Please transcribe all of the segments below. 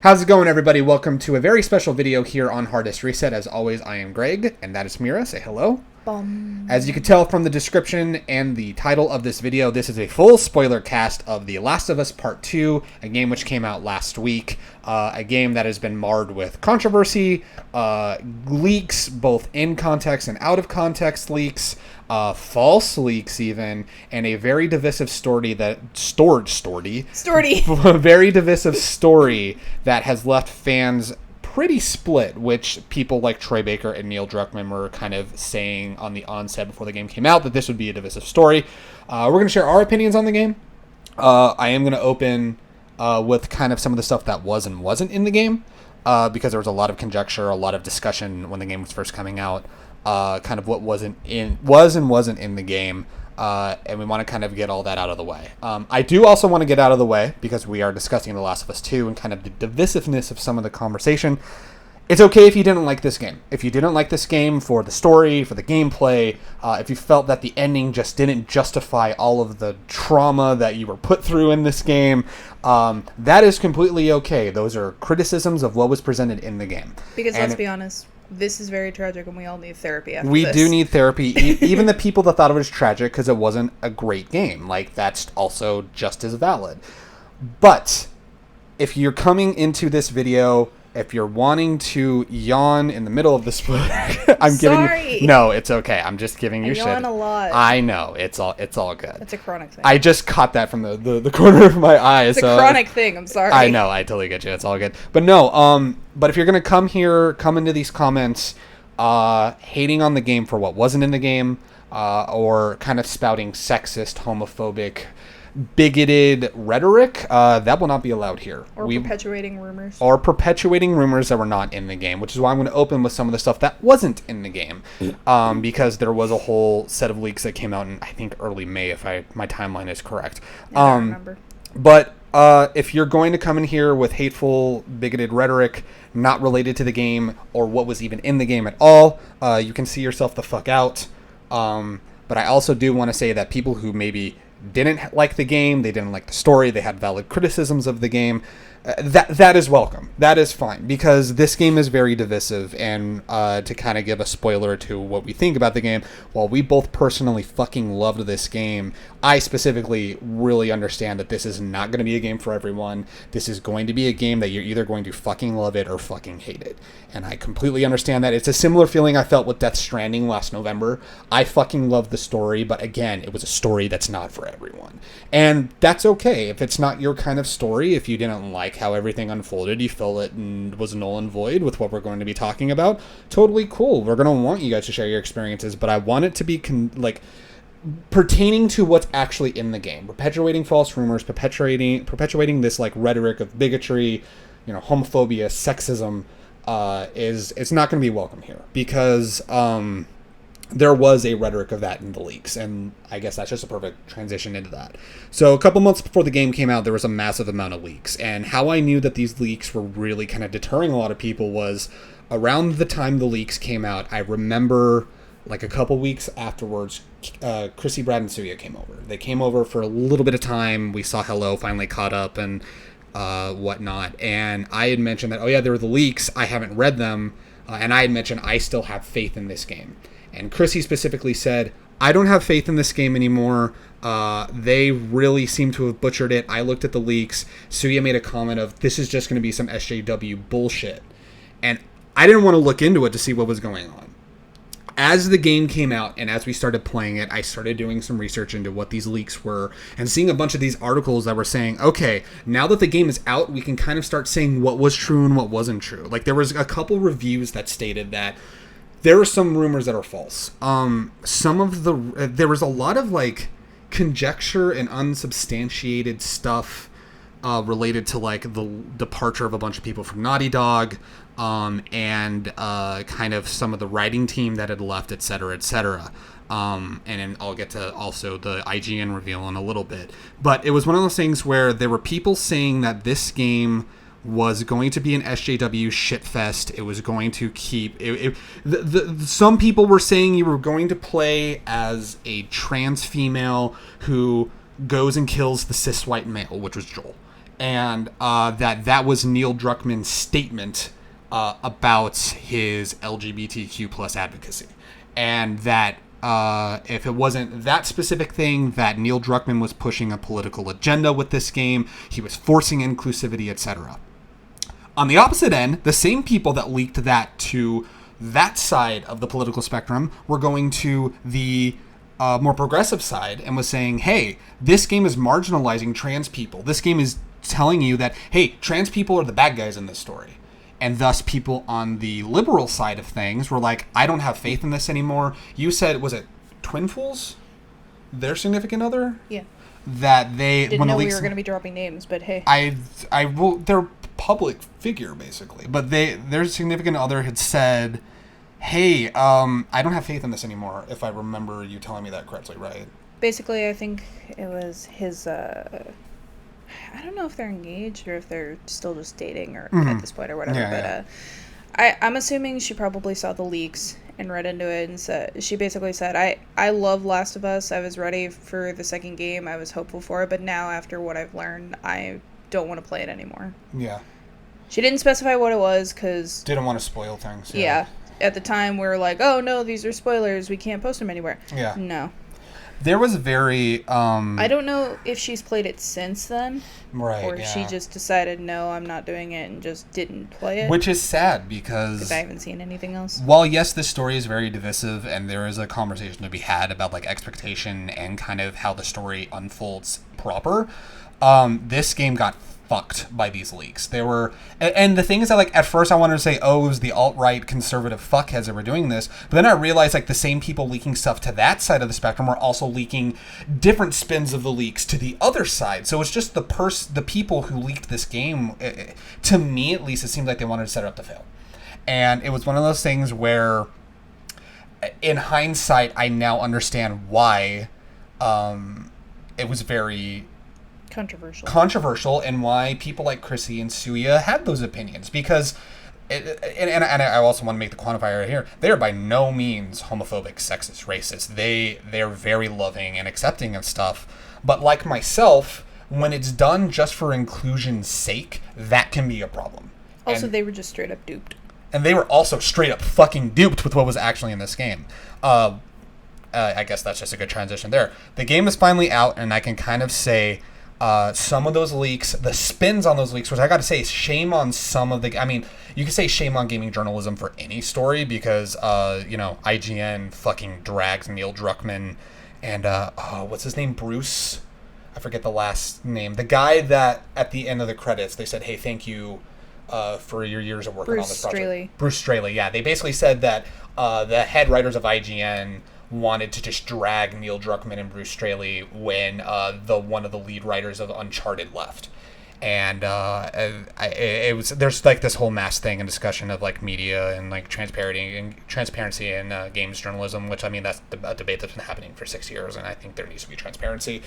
How's it going, everybody? Welcome to a very special video here on Hardest Reset. As always, I am Greg, and that is Mira. Say hello. As you can tell from the description and the title of this video, this is a full spoiler cast of The Last of Us Part 2, a game which came out last week, a game that has been marred with controversy, leaks, both in context and out of context leaks, false leaks even, and a very divisive story very divisive story that has left fans pretty split, which people like Troy Baker and Neil Druckmann were kind of saying on the onset before the game came out that this would be a divisive story. We're going to share our opinions on the game. I am going to open with kind of some of the stuff that was and wasn't in the game, because there was a lot of conjecture, a lot of discussion when the game was first coming out, kind of what was and wasn't in the game. And we want to kind of get all that out of the way. I do also want to get out of the way, because we are discussing The Last of Us 2 and kind of the divisiveness of some of the conversation. It's okay if you didn't like this game. If you didn't like this game for the story, for the gameplay, if you felt that the ending just didn't justify all of the trauma that you were put through in this game, that is completely okay. Those are criticisms of what was presented in the game. Because let's be honest, this is very tragic, and we all need therapy after this. We do need therapy. Even the people that thought it was tragic because it wasn't a great game. Like, that's also just as valid. But if you're coming into this video, if you're wanting to yawn in the middle of this, Sorry. No, it's okay. I'm just giving you shit. I yawn a lot. I know. It's all good. It's a chronic thing. I just caught that from the corner of my eye. It's a chronic thing. I'm sorry. I know. I totally get you. It's all good. But no. But if you're gonna come into these comments, hating on the game for what wasn't in the game, or kind of spouting sexist, homophobic, bigoted rhetoric, that will not be allowed here. Or perpetuating rumors. Or perpetuating rumors that were not in the game, which is why I'm going to open with some of the stuff that wasn't in the game, because there was a whole set of leaks that came out in, I think, early May, if my timeline is correct. I don't remember. But if you're going to come in here with hateful, bigoted rhetoric not related to the game or what was even in the game at all, you can see yourself the fuck out. But I also do want to say that people who maybe didn't like the game, they didn't like the story, they had valid criticisms of the game, that is welcome. That is fine, because this game is very divisive, and to kind of give a spoiler to what we think about the game, while we both personally fucking loved this game, I specifically really understand that this is not going to be a game for everyone. This is going to be a game that you're either going to fucking love it or fucking hate it. And I completely understand that. It's a similar feeling I felt with Death Stranding last November. I fucking loved the story, but again, it was a story that's not for everyone. And that's okay. If it's not your kind of story, if you didn't like how everything unfolded, you feel it was null and void with what we're going to be talking about, totally cool. We're going to want you guys to share your experiences, but I want it to be pertaining to what's actually in the game. Perpetuating false rumors, perpetuating this like rhetoric of bigotry, homophobia, sexism, it's not going to be welcome here, because there was a rhetoric of that in the leaks, and I guess that's just a perfect transition into that. So a couple months before the game came out, there was a massive amount of leaks, and how I knew that these leaks were really kind of deterring a lot of people was around the time the leaks came out. I remember like a couple weeks afterwards, Chrissy, Brad, and Suya came over. They came over for a little bit of time. We saw Hello, finally caught up, and whatnot. And I had mentioned that, oh yeah, there were the leaks. I haven't read them. And I had mentioned I still have faith in this game. And Chrissy specifically said, I don't have faith in this game anymore. They really seem to have butchered it. I looked at the leaks. Suya made a comment of, this is just going to be some SJW bullshit. And I didn't want to look into it to see what was going on. As the game came out and as we started playing it, I started doing some research into what these leaks were and seeing a bunch of these articles that were saying, okay, now that the game is out, we can kind of start saying what was true and what wasn't true. Like, there was a couple reviews that stated that there are some rumors that are false. There was a lot of like conjecture and unsubstantiated stuff related to like the departure of a bunch of people from Naughty Dog, and kind of some of the writing team that had left, etc., etc. And then I'll get to also the IGN reveal in a little bit. But it was one of those things where there were people saying that this game was going to be an SJW shitfest. It was going to keep... some people were saying you were going to play as a trans female who goes and kills the cis white male, which was Joel. and that was Neil Druckmann's statement about his LGBTQ plus advocacy, and that if it wasn't that specific thing, that Neil Druckmann was pushing a political agenda with this game, he was forcing inclusivity, etc. On the opposite end, the same people that leaked that to that side of the political spectrum were going to the more progressive side and was saying, hey, this game is marginalizing trans people. This game is telling you that, hey, trans people are the bad guys in this story. And thus people on the liberal side of things were like, I don't have faith in this anymore. You said, was it Twin Fools? Their significant other? Yeah. That they... Didn't know we were going to be dropping names, but hey. They're public figure, basically. But their significant other had said, hey, I don't have faith in this anymore, if I remember you telling me that correctly, right? Basically, I think it was his... I don't know if they're engaged or if they're still just dating or at this point or whatever. Yeah, but I'm assuming she probably saw the leaks and read into it and said, she basically said, I love Last of Us. I was ready for the second game. I was hopeful for it. But now after what I've learned, I don't want to play it anymore. Yeah. She didn't specify what it was because... Didn't want to spoil things. Yeah. At the time, we were like, oh, no, these are spoilers. We can't post them anywhere. Yeah. No. There was very... I don't know if she's played it since then. Right, or she just decided, no, I'm not doing it, and just didn't play it. Which is sad, because I haven't seen anything else. While, yes, this story is very divisive, and there is a conversation to be had about, like, expectation and kind of how the story unfolds proper, this game got fucked by these leaks. There were... And the thing is that, like, at first I wanted to say, oh, it was the alt-right conservative fuckheads that were doing this, but then I realized, like, the same people leaking stuff to that side of the spectrum were also leaking different spins of the leaks to the other side. So it's just the people who leaked this game, to me at least, it seemed like they wanted to set it up to fail. And it was one of those things where, in hindsight, I now understand why it was very... controversial, and why people like Chrissy and Suya had those opinions, because and I also want to make the quantifier right here, they are by no means homophobic, sexist, racist. They're very loving and accepting of stuff, but like myself, when it's done just for inclusion's sake, that can be a problem. Also, they were just straight up duped, and they were also straight up fucking duped with what was actually in this game. I guess that's just a good transition there. The game is finally out, and I can kind of say some of those leaks, the spins on those leaks, which I got to say, shame on some of the... I mean, you can say shame on gaming journalism for any story, because, IGN fucking drags Neil Druckmann and, what's his name? Bruce? I forget the last name. The guy that, at the end of the credits, they said, hey, thank you for your years of working on this project. Bruce Straley, yeah. They basically said that the head writers of IGN wanted to just drag Neil Druckmann and Bruce Straley when one of the lead writers of Uncharted left, and there's like this whole mass thing and discussion of like media and like transparency in games journalism, which I mean that's a debate that's been happening for 6 years, and I think there needs to be transparency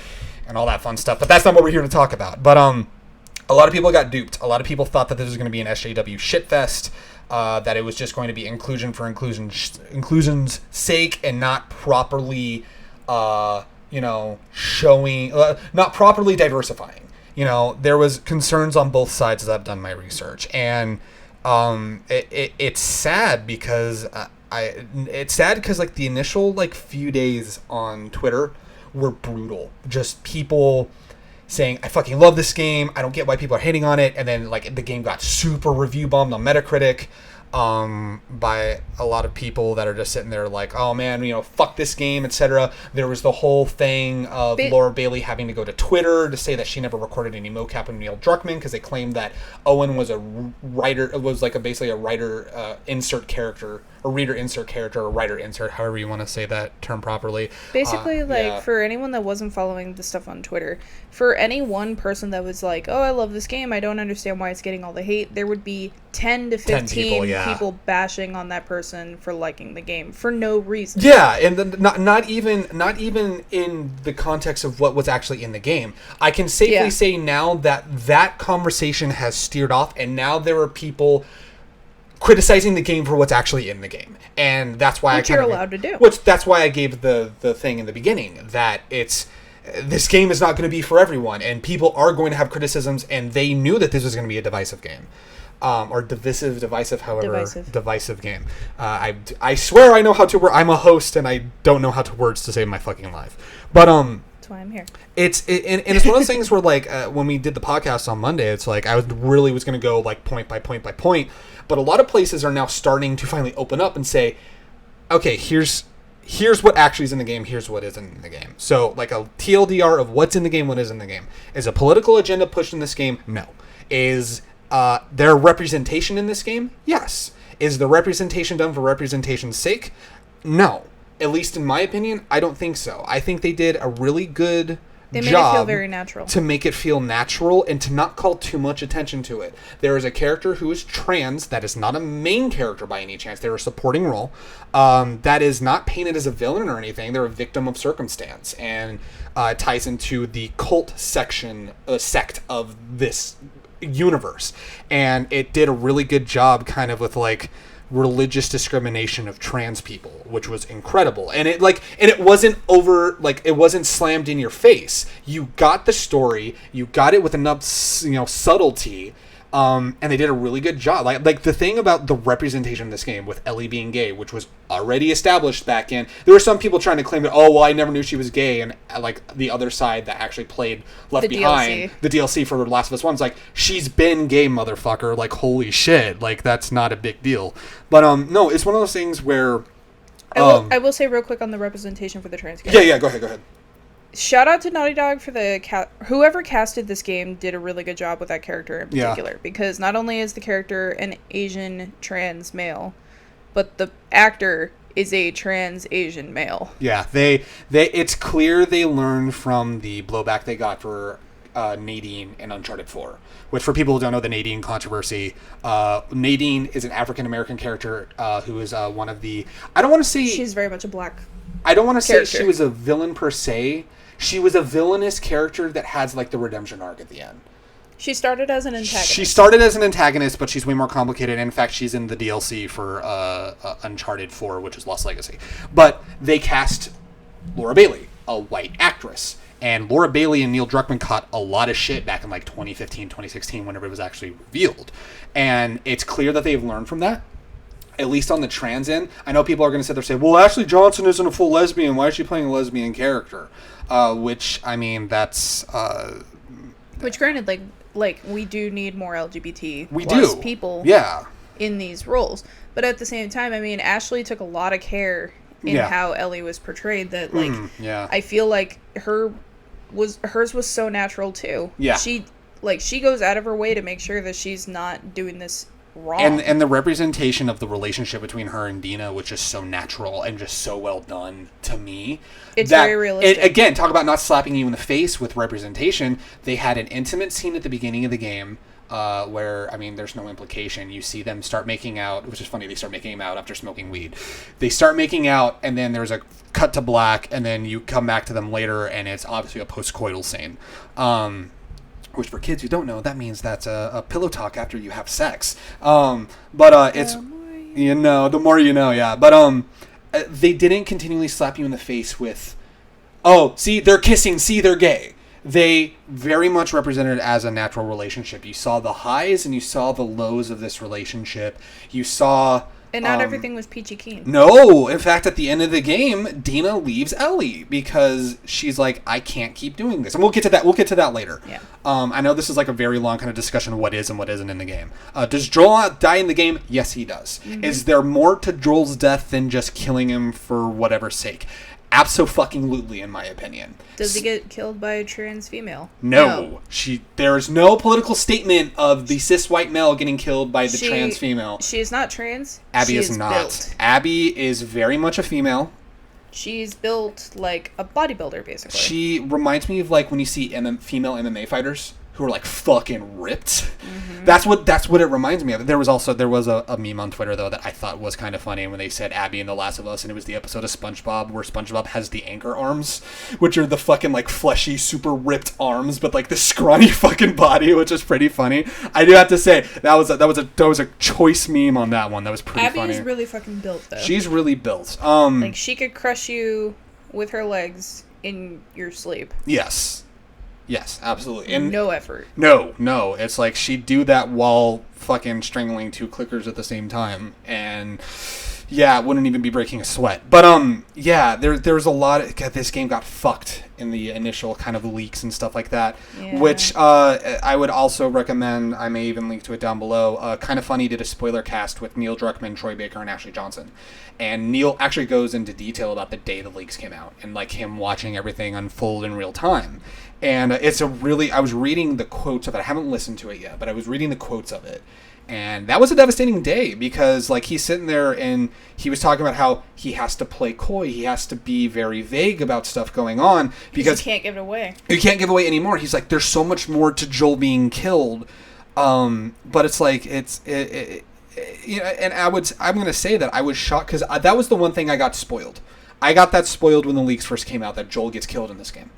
and all that fun stuff. But that's not what we're here to talk about. But a lot of people got duped. A lot of people thought that this was going to be an SJW shitfest. That it was just going to be inclusion for inclusion's sake, and not properly, showing, not properly diversifying. There was concerns on both sides as I've done my research, and it's sad because like the initial like few days on Twitter were brutal. Just people saying, I fucking love this game, I don't get why people are hating on it, and then like the game got super review bombed on Metacritic by a lot of people that are just sitting there like, oh man, fuck this game, etc. There was the whole thing of Laura Bailey having to go to Twitter to say that she never recorded any mocap of Neil Druckmann because they claimed that Owen was a writer, was like basically a writer insert character, a reader insert character, or writer insert, however you want to say that term properly. Basically, for anyone that wasn't following the stuff on Twitter, for any one person that was like, oh, I love this game, I don't understand why it's getting all the hate, there would be 10 to 15 people bashing on that person for liking the game for no reason. Yeah, and not even in the context of what was actually in the game. I can safely say now that conversation has steered off, and now there are people criticizing the game for what's actually in the game, and that's why you're allowed to do. Which that's why I gave the thing in the beginning that it's this game is not going to be for everyone, and people are going to have criticisms, and they knew that this was going to be a divisive game. Or divisive, however, divisive game. I swear I know how to word. I'm a host, and I don't know how to words to save my fucking life. But that's why I'm here. And it's one of those things where, like, when we did the podcast on Monday, it's like I was going to go like point by point by point, but a lot of places are now starting to finally open up and say, okay, here's what actually is in the game, here's what isn't in the game. So, like, a TLDR of what's in the game, what is in the game. Is a political agenda pushed in this game? No. Is there representation in this game? Yes. Is the representation done for representation's sake? No. At least in my opinion, I don't think so. I think they did a really good They made it feel very natural. To make it feel natural and to not call too much attention to it. There is a character who is trans that is not a main character by any chance. They're a supporting role. That is not painted as a villain or anything. They're a victim of circumstance. And it ties into the cult sect of this universe. And it did a really good job kind of with, like, religious discrimination of trans people, which was incredible. And it wasn't it wasn't slammed in your face. You got the story, you got it with enough, subtlety, and they did a really good job. Like the thing about the representation in this game with Ellie being gay, which was already established back in, there were some people trying to claim that, oh, well, I never knew she was gay, and like the other side that actually played Left Behind, the DLC for The Last of Us 1's like, she's been gay, motherfucker, like, holy shit, like, that's not a big deal. But no, it's one of those things where I will say real quick on the representation for the trans character. Yeah, go ahead. Shout out to Naughty Dog for whoever casted this game did a really good job with that character in particular, because not only is the character an Asian trans male, but the actor is a trans Asian male. Yeah, they it's clear they learned from the blowback they got for Nadine in Uncharted 4, which, for people who don't know the Nadine controversy, Nadine is an African American character who is one of the, I don't want to say she's very much a black I don't want to say she was a villain per se. She was a villainous character that has, like, the redemption arc at the end. She started as an antagonist. She started as an antagonist, but she's way more complicated. In fact, she's in the DLC for Uncharted 4, which is Lost Legacy. But they cast Laura Bailey, a white actress. And Laura Bailey and Neil Druckmann caught a lot of shit back in, like, 2015, 2016, whenever it was actually revealed. And it's clear that they've learned from that, at least on the trans end. I know people are going to sit there and say, well, Ashley Johnson isn't a full lesbian. Why is she playing a lesbian character? Which, I mean, that's... which, granted, like we do need more LGBT people in these roles. But at the same time, I mean, Ashley took a lot of care in how Ellie was portrayed that, like, I feel like hers was so natural, too. Yeah. She goes out of her way to make sure that she's not doing this wrong. And the representation of the relationship between her and Dina was just so natural and just so well done to me. It's very realistic. Again, talk about not slapping you in the face with representation. They had an intimate scene at the beginning of the game where, I mean, there's no implication. You see them start making out, which is funny. They start making out after smoking weed. They start making out, and then there's a cut to black, and then you come back to them later, and it's obviously a post-coital scene. Which, for kids who don't know, that means that's a pillow talk after you have sex. But it's, the more you know, yeah. But they didn't continually slap you in the face with, oh, see, they're kissing, see, they're gay. They very much represented it as a natural relationship. You saw the highs and you saw the lows of this relationship. You saw... And not everything was peachy keen. No. In fact, at the end of the game, Dina leaves Ellie because she's like, I can't keep doing this. And we'll get to that. We'll get to that later. Yeah. I know this is like a very long kind of discussion of what is and what isn't in the game. Does Joel die in the game? Yes, he does. Mm-hmm. Is there more to Joel's death than just killing him for whatever sake? Abso-fucking-lutely, in my opinion. Does he get killed by a trans female? No. There is no political statement of the cis white male getting killed by the trans female. She is not trans. Abby is not. Built. Abby is very much a female. She's built like a bodybuilder, basically. She reminds me of, like, when you see female MMA fighters who are, like, fucking ripped. Mm-hmm. That's what it reminds me of. There was a meme on Twitter, though, that I thought was kind of funny when they said Abby in The Last of Us, and it was the episode of SpongeBob where SpongeBob has the anchor arms, which are the fucking, like, fleshy, super ripped arms, but, like, the scrawny fucking body, which is pretty funny. I do have to say that was a choice meme on that one. That was pretty funny. Abby is really fucking built, though. She's really built. Like, she could crush you with her legs in your sleep. Yes, absolutely. And no effort. No. It's like she'd do that while fucking strangling 2 clickers at the same time, and yeah, it wouldn't even be breaking a sweat. But yeah, there's a lot of, this game got fucked in the initial kind of leaks and stuff like that, which I would also recommend. I may even link to it down below. Kind of Funny did a spoiler cast with Neil Druckmann, Troy Baker, and Ashley Johnson, and Neil actually goes into detail about the day the leaks came out and like him watching everything unfold in real time. And it's I was reading the quotes of it. I haven't listened to it yet, but I was reading the quotes of it. And that was a devastating day because, like, he's sitting there and he was talking about how he has to play coy. He has to be very vague about stuff going on because you can't give it away. You can't give away anymore. He's like, there's so much more to Joel being killed. But it's like, you know, and I'm going to say that I was shocked because that was the one thing I got spoiled. I got that spoiled when the leaks first came out that Joel gets killed in this game.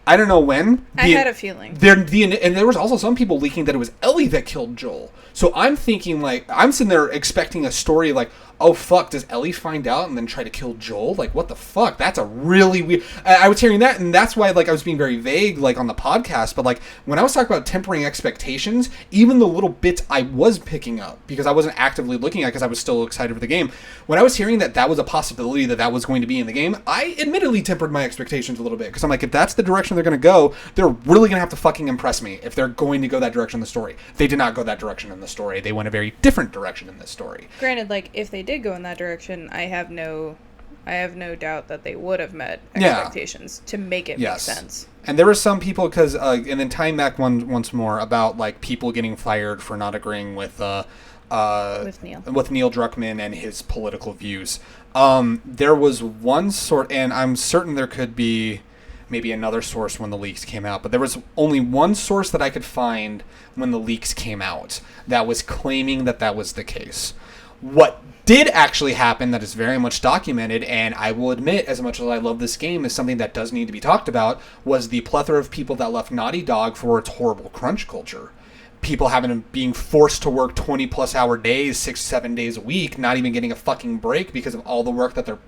I don't know when. I had a feeling. And there was also some people leaking that it was Ellie that killed Joel. So I'm thinking, like, I'm sitting there expecting a story like, oh, fuck, does Ellie find out and then try to kill Joel? Like, what the fuck? That's a really weird... I was hearing that, and that's why, like, I was being very vague, like, on the podcast. But, like, when I was talking about tempering expectations, even the little bits I was picking up, because I wasn't actively looking at it because I was still excited for the game, when I was hearing that was a possibility that was going to be in the game, I admittedly tempered my expectations a little bit. Because I'm like, if that's the direction they're going to go, they're really going to have to fucking impress me if they're going to go that direction in the story. They did not go that direction in the story. They went a very different direction in this story. Granted, like, if they did go in that direction, I have no doubt that they would have met expectations to make it make sense. And there were some people, because and then tying back once more about like people getting fired for not agreeing with Neil Druckmann and his political views. There was one sort, and I'm certain there could be maybe another source when the leaks came out, but there was only one source that I could find when the leaks came out that was claiming that was the case. What did actually happen that is very much documented, and I will admit, as much as I love this game, is something that does need to be talked about, was the plethora of people that left Naughty Dog for its horrible crunch culture. People being forced to work 20-plus hour days, 6-7 days a week, not even getting a fucking break because of all the work that they're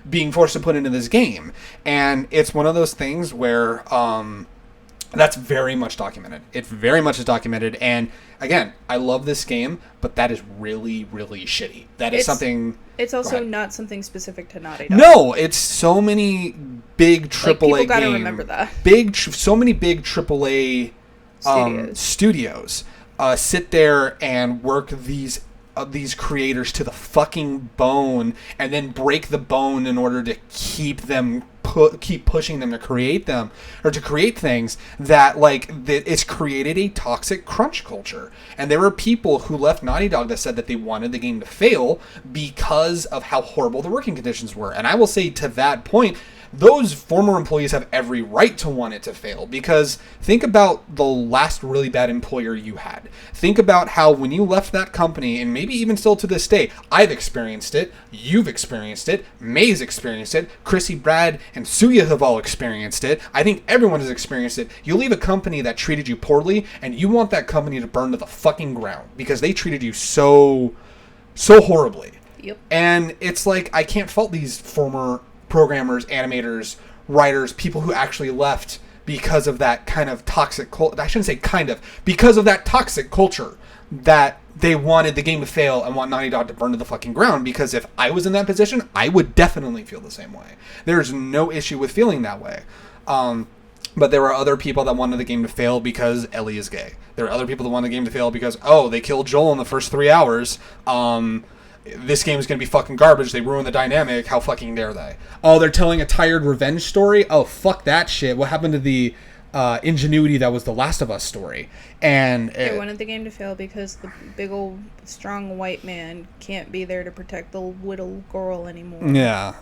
being forced to put into this game. And it's one of those things where that's very much documented. It very much is documented. And again, I love this game, but that is really, really shitty. It's something... It's also not something specific to Naughty Dog. No, it's so many big AAA games. People gotta remember that. So many big AAA studios sit there and work these creators to the fucking bone, and then break the bone in order to keep pushing them to create them, or to create things that it's created a toxic crunch culture. And there were people who left Naughty Dog that said that they wanted the game to fail because of how horrible the working conditions were. And I will say, to that point, those former employees have every right to want it to fail, because think about the last really bad employer you had. Think about how when you left that company, and maybe even still to this day, I've experienced it, you've experienced it, May's experienced it, Chrissy, Brad, and Suya have all experienced it. I think everyone has experienced it. You leave a company that treated you poorly, and you want that company to burn to the fucking ground because they treated you so horribly. Yep. And it's like, I can't fault these former programmers, animators, writers, people who actually left because of that kind of toxic culture. I shouldn't say kind of, because of that toxic culture that they wanted the game to fail and want Naughty Dog to burn to the fucking ground. Because if I was in that position, I would definitely feel the same way. There's no issue with feeling that way. But there were other people that wanted the game to fail because Ellie is gay. There are other people that wanted the game to fail because, they killed Joel in the first 3 hours. This game is going to be fucking garbage. They ruined the dynamic. How fucking dare they? Oh, they're telling a tired revenge story? Oh, fuck that shit. What happened to the ingenuity that was the Last of Us story? And they wanted the game to fail because the big old strong white man can't be there to protect the little girl anymore. Yeah.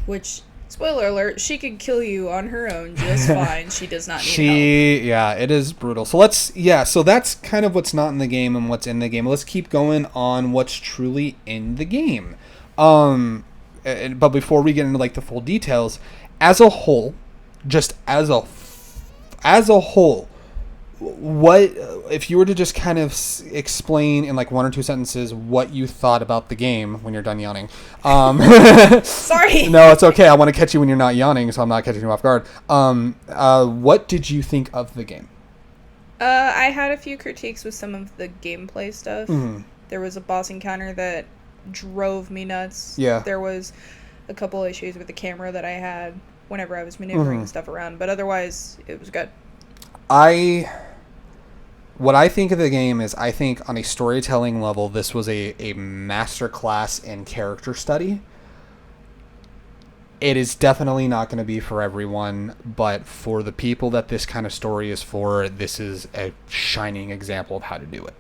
Which... Spoiler alert, she could kill you on her own just fine. She does not need help. Yeah, it is brutal. So so that's kind of what's not in the game and what's in the game. Let's keep going on what's truly in the game. But before we get into the full details, as a whole, just as a whole, what if you were to just kind of explain in like one or two sentences what you thought about the game when you're done yawning? Sorry. No, it's okay. I want to catch you when you're not yawning, so I'm not catching you off guard. What did you think of the game? I had a few critiques with some of the gameplay stuff. Mm-hmm. There was a boss encounter that drove me nuts. Yeah. There was a couple issues with the camera that I had whenever I was maneuvering stuff around, but otherwise it was good. What I think of the game is, I think on a storytelling level, this was a masterclass in character study. It is definitely not going to be for everyone, but for the people that this kind of story is for, this is a shining example of how to do it.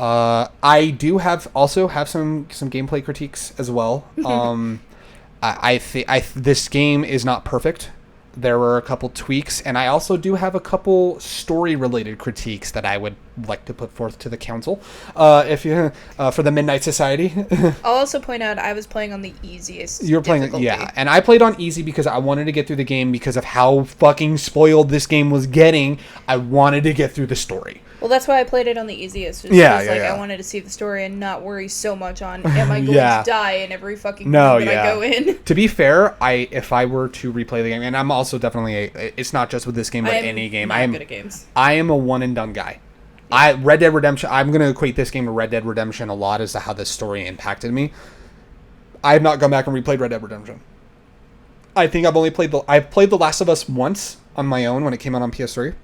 I do also have some gameplay critiques as well. I think this game is not perfect. There were a couple tweaks, and I also do have a couple story-related critiques that I would like to put forth to the council, for the Midnight Society. I'll also point out I was playing on the easiest. You were playing, yeah, and I played on easy because I wanted to get through the game because of how fucking spoiled this game was getting. I wanted to get through the story. Well, that's why I played it on the easiest. I wanted to see the story and not worry so much on, am I going to die in every fucking room that I go in? To be fair, if I were to replay the game, and I'm also definitely it's not just with this game, but any game. I am good at games. I am a one and done guy. Red Dead Redemption, I'm going to equate this game to Red Dead Redemption a lot as to how this story impacted me. I have not gone back and replayed Red Dead Redemption. I think I've played The Last of Us once on my own when it came out on PS3.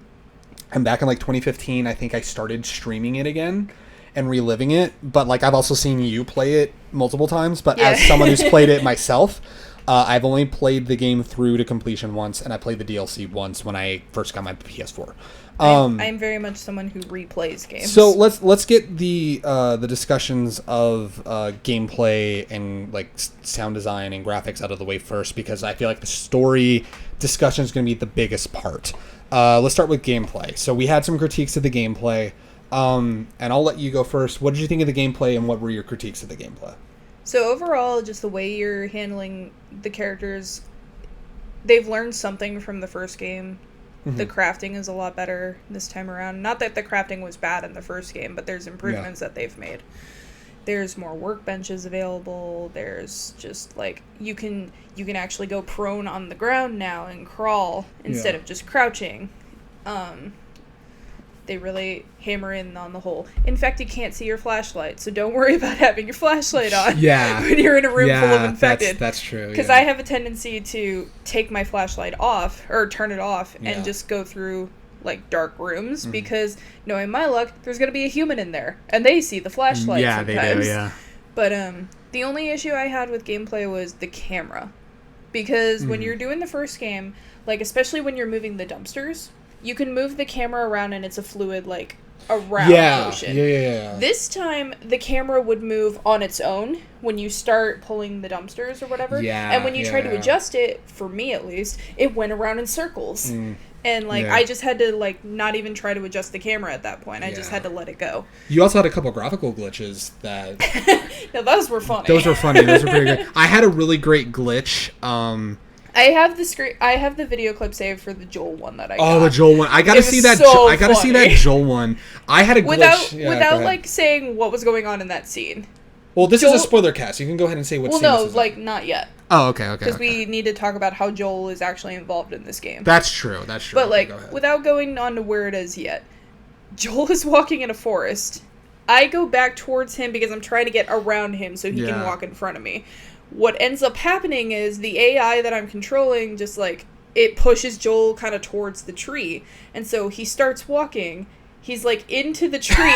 And back in like 2015, I think I started streaming it again and reliving it. But like I've also seen you play it multiple times. But as someone who's played it myself, I've only played the game through to completion once, and I played the DLC once when I first got my PS4. I'm very much someone who replays games. So let's get the discussions of gameplay and like sound design and graphics out of the way first, because I feel like the story discussion is going to be the biggest part. Let's start with gameplay. So we had some critiques of the gameplay, and I'll let you go first. What did you think of the gameplay, and what were your critiques of the gameplay? So overall, just the way you're handling the characters, they've learned something from the first game. Mm-hmm. The crafting is a lot better this time around. Not that the crafting was bad in the first game, but there's improvements that they've made. There's more workbenches available. There's just like you can actually go prone on the ground now and crawl instead of just crouching. They really hammer in on the whole. In fact, you can't see your flashlight, so don't worry about having your flashlight on when you're in a room full of infected. That's true. Because I have a tendency to take my flashlight off, or turn it off, and just go through like dark rooms, because knowing my luck, there's going to be a human in there, and they see the flashlight sometimes. They do, yeah. But the only issue I had with gameplay was the camera. Because when you're doing the first game, like especially when you're moving the dumpsters, you can move the camera around and it's a fluid, like, around motion. Yeah. This time, the camera would move on its own when you start pulling the dumpsters or whatever. And when you try to adjust it, for me at least, it went around in circles. And, like, I just had to, like, not even try to adjust the camera at that point. I just had to let it go. You also had a couple graphical glitches that... No, those were funny. Those were funny. Those were pretty good. I had a really great glitch. I have the video clip saved for the Joel one that I got. Oh, the Joel one. I gotta see that. I gotta see that Joel one. I had a glitch without like saying what was going on in that scene. Well, this is a spoiler cast. You can go ahead and say what. Well, scene no, this is like not yet. Oh, okay. Because we need to talk about how Joel is actually involved in this game. That's true. But like, without going on to where it is yet, Joel is walking in a forest. I go back towards him because I'm trying to get around him so he can walk in front of me. What ends up happening is the AI that I'm controlling just, like, it pushes Joel kind of towards the tree. And so he starts walking. He's, like, into the tree.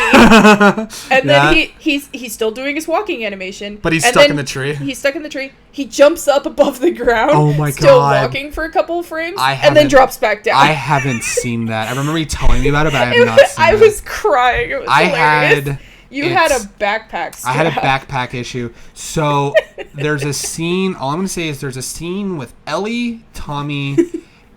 And then he's still doing his walking animation. But he's stuck in the tree. He's stuck in the tree. He jumps up above the ground. Oh, my God. Still walking for a couple of frames. And then drops back down. I haven't seen that. I remember you telling me about it, but I have not seen it. I was crying. It was hilarious. You had a backpack strap. I had a backpack issue. So there's a scene. All I'm going to say is there's a scene with Ellie, Tommy,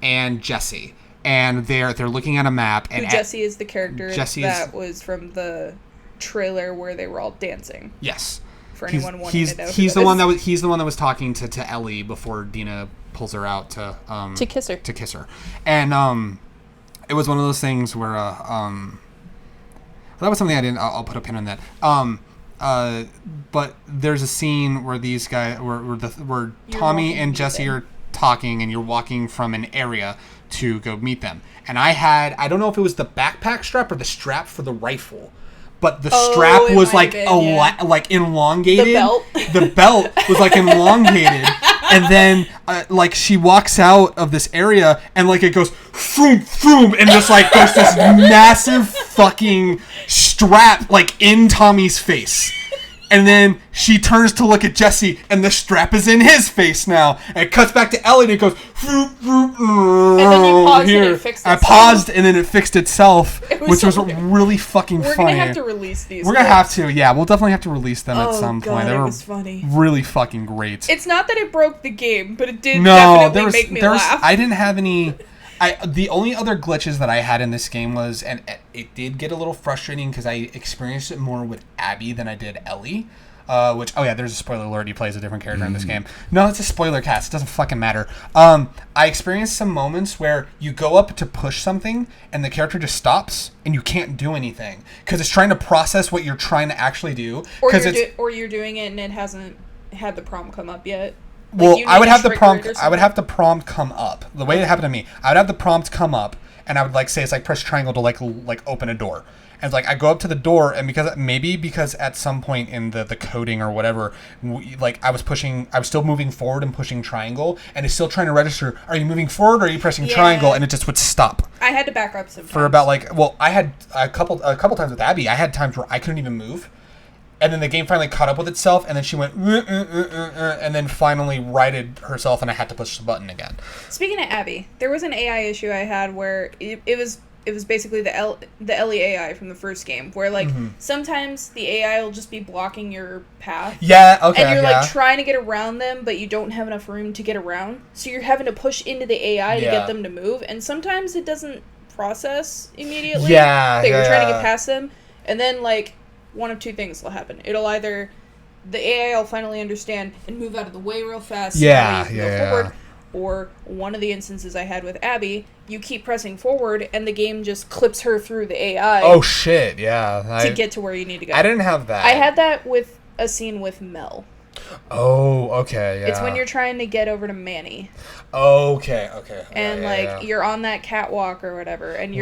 and Jesse. And they're looking at a map. And Jesse is the character that was from the trailer where they were all dancing. Yes. For anyone wanting to know. He's the one that was talking to Ellie before Dina pulls her out to kiss her. To kiss her. And it was one of those things where that was something I didn't. I'll put a pin on that. But there's a scene where these guys, where Tommy and Jesse are talking, and you're walking from an area to go meet them. And I don't know if it was the backpack strap or the strap for the rifle, but the strap was like like elongated. The belt was like elongated. And then, like, she walks out of this area, and, like, it goes, vroom, vroom, and just, like, there's this massive fucking strap, like, in Tommy's face. And then she turns to look at Jesse, and the strap is in his face now. And it cuts back to Ellie, and it goes, vroom, vroom, and then you paused, and it fixed itself. I paused, and then it fixed itself, which was really fucking funny. We're going to have to release these. We're going to have to, yeah. We'll definitely have to release them at some point. They were funny. Really fucking great. It's not that it broke the game, but it did definitely make me laugh. I didn't have any... the only other glitches that I had in this game was, and it did get a little frustrating because I experienced it more with Abby than I did Ellie. There's a spoiler alert. He plays a different character in this game. No, it's a spoiler cast. It doesn't fucking matter. I experienced some moments where you go up to push something and the character just stops and you can't do anything because it's trying to process what you're trying to actually do. Or you're doing it and it hasn't had the prompt come up yet. Well, I would have the prompt. I would have the prompt come up. The way it happened to me, I would have the prompt come up, and I would like say it's like press triangle to like open a door. And it's like I go up to the door, and because at some point in the coding or whatever, I was still moving forward and pushing triangle, and it's still trying to register. Are you moving forward or are you pressing triangle? And it just would stop. I had to back up sometimes. For about I had a couple times with Abby. I had times where I couldn't even move. And then the game finally caught up with itself, and then she went, and then finally righted herself, and I had to push the button again. Speaking of Abby, there was an AI issue I had where it was basically the Ellie AI from the first game, where sometimes the AI will just be blocking your path. Yeah, okay. And you're trying to get around them, but you don't have enough room to get around, so you're having to push into the AI to get them to move, and sometimes it doesn't process immediately. Yeah, that you're trying to get past them, and then one of two things will happen. It'll either the AI will finally understand and move out of the way real fast. Yeah, so you can go forward. Or one of the instances I had with Abby, you keep pressing forward and the game just clips her through the AI. Oh shit! Yeah. To get to where you need to go. I didn't have that. I had that with a scene with Mel. Oh, okay, yeah. It's when you're trying to get over to Manny. Okay. And you're on that catwalk or whatever, and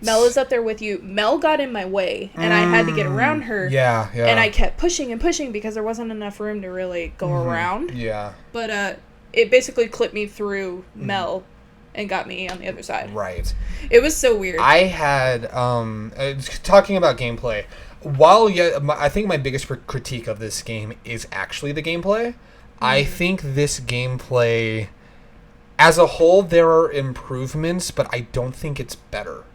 Mel is up there with you. Mel got in my way, and I had to get around her. Yeah. And I kept pushing and pushing because there wasn't enough room to really go around. Yeah. But it basically clipped me through Mel and got me on the other side. Right. It was so weird. I had talking about gameplay. I think my biggest critique of this game is actually the gameplay. I think this gameplay, as a whole, there are improvements, but I don't think it's better,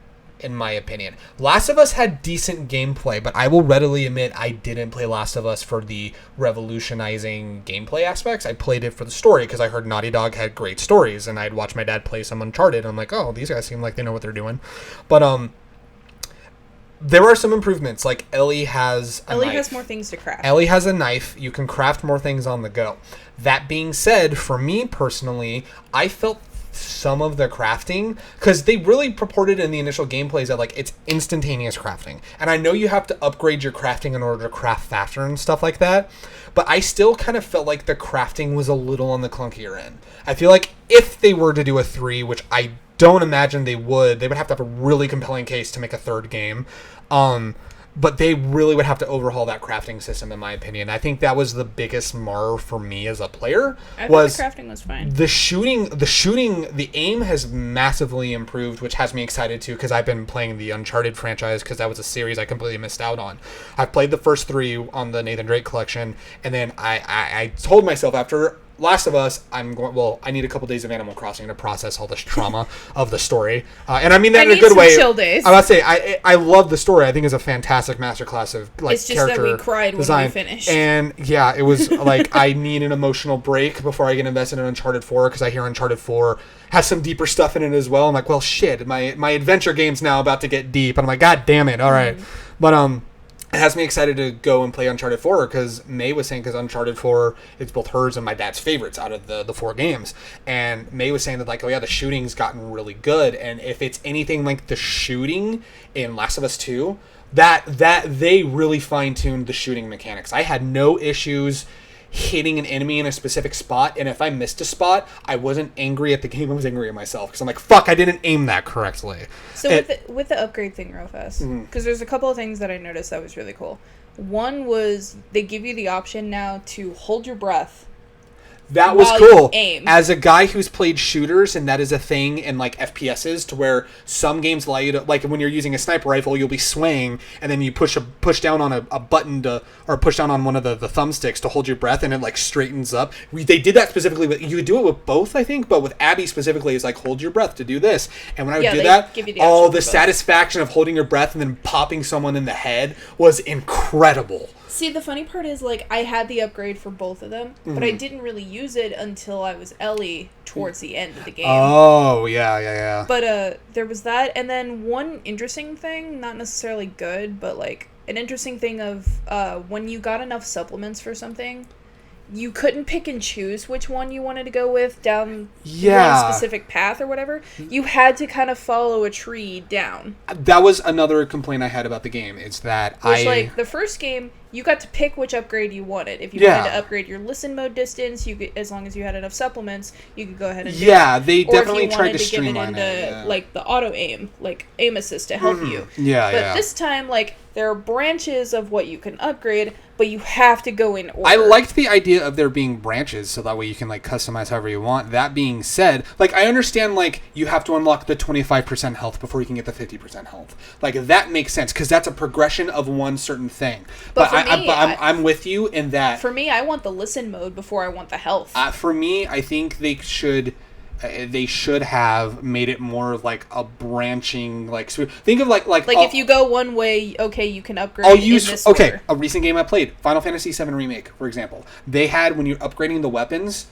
in my opinion. Last of Us had decent gameplay, but I will readily admit I didn't play Last of Us for the revolutionizing gameplay aspects. I played it for the story because I heard Naughty Dog had great stories, and I'd watch my dad play some Uncharted, and I'm like, oh, these guys seem like they know what they're doing. But, there are some improvements, like Ellie has a knife. Ellie has more things to craft. Ellie has a knife. You can craft more things on the go. That being said, for me personally, I felt some of the crafting, because they really purported in the initial gameplays that it's instantaneous crafting. And I know you have to upgrade your crafting in order to craft faster and stuff like that, but I still kind of felt like the crafting was a little on the clunkier end. I feel like if they were to do a 3, which I don't imagine they would have to have a really compelling case to make a third game. But they really would have to overhaul that crafting system, in my opinion. I think that was the biggest mar for me as a player. I thought the crafting was fine. The shooting, the aim has massively improved, which has me excited too, because I've been playing the Uncharted franchise, because that was a series I completely missed out on. I played the first 3 on the Nathan Drake collection, and then I told myself after Last of Us, I need a couple days of Animal Crossing to process all this trauma of the story. And I mean that in a good way. Chill days. I must say, I love the story. I think it's a fantastic masterclass of it's just character that we cried design. When we finished. And yeah, it was I need an emotional break before I get invested in Uncharted 4, because I hear Uncharted 4 has some deeper stuff in it as well. I'm well, shit, my adventure game's now about to get deep. And I'm god damn it, all right. But it has me excited to go and play Uncharted 4 because May was saying, because Uncharted 4, it's both hers and my dad's favorites out of the 4 games. And May was saying that, like, oh yeah, the shooting's gotten really good. And if it's anything like the shooting in Last of Us 2, that they really fine-tuned the shooting mechanics. I had no issues hitting an enemy in a specific spot, and if I missed a spot, I wasn't angry at the game, I was angry at myself, because I'm like, fuck, I didn't aim that correctly. So with the upgrade thing real fast, because there's a couple of things that I noticed that was really cool. One was they give you the option now to hold your breath. That was cool. As a guy who's played shooters, and that is a thing in like FPSs, to where some games allow you to, like when you're using a sniper rifle, you'll be swaying, and then you push down on a button or push down on one of the thumbsticks to hold your breath, and it like straightens up. They did that specifically, but you could do it with both, I think, but with Abby specifically, it's like hold your breath to do this. And when I would do that, the satisfaction of holding your breath and then popping someone in the head was incredible. See, the funny part is, like, I had the upgrade for both of them, but I didn't really use it until I was Ellie towards the end of the game. Oh, yeah. But, there was that, and then one interesting thing, not necessarily good, but, like, an interesting thing of, when you got enough supplements for something, you couldn't pick and choose which one you wanted to go with down one specific path or whatever. You had to kind of follow a tree down. That was another complaint I had about the game. It's that like, the first game, you got to pick which upgrade you wanted. If you wanted to upgrade your listen mode distance, you could, as long as you had enough supplements, you could go ahead and do it. They definitely tried to streamline it. Or if you wanted to give it into, like, the auto-aim, like, aim assist to help you. But this time, like, there are branches of what you can upgrade, but you have to go in order. I liked the idea of there being branches, so that way you can, like, customize however you want. That being said, like, I understand, like, you have to unlock the 25% health before you can get the 50% health. Like, that makes sense, because that's a progression of one certain thing. But I'm with you in that. For me, I want the listen mode before I want the health. For me, I think they should have made it more like a branching, like, so think of like if you go one way, okay, you can upgrade in this order. A recent game I played, Final Fantasy VII Remake, for example. They had, when you're upgrading the weapons,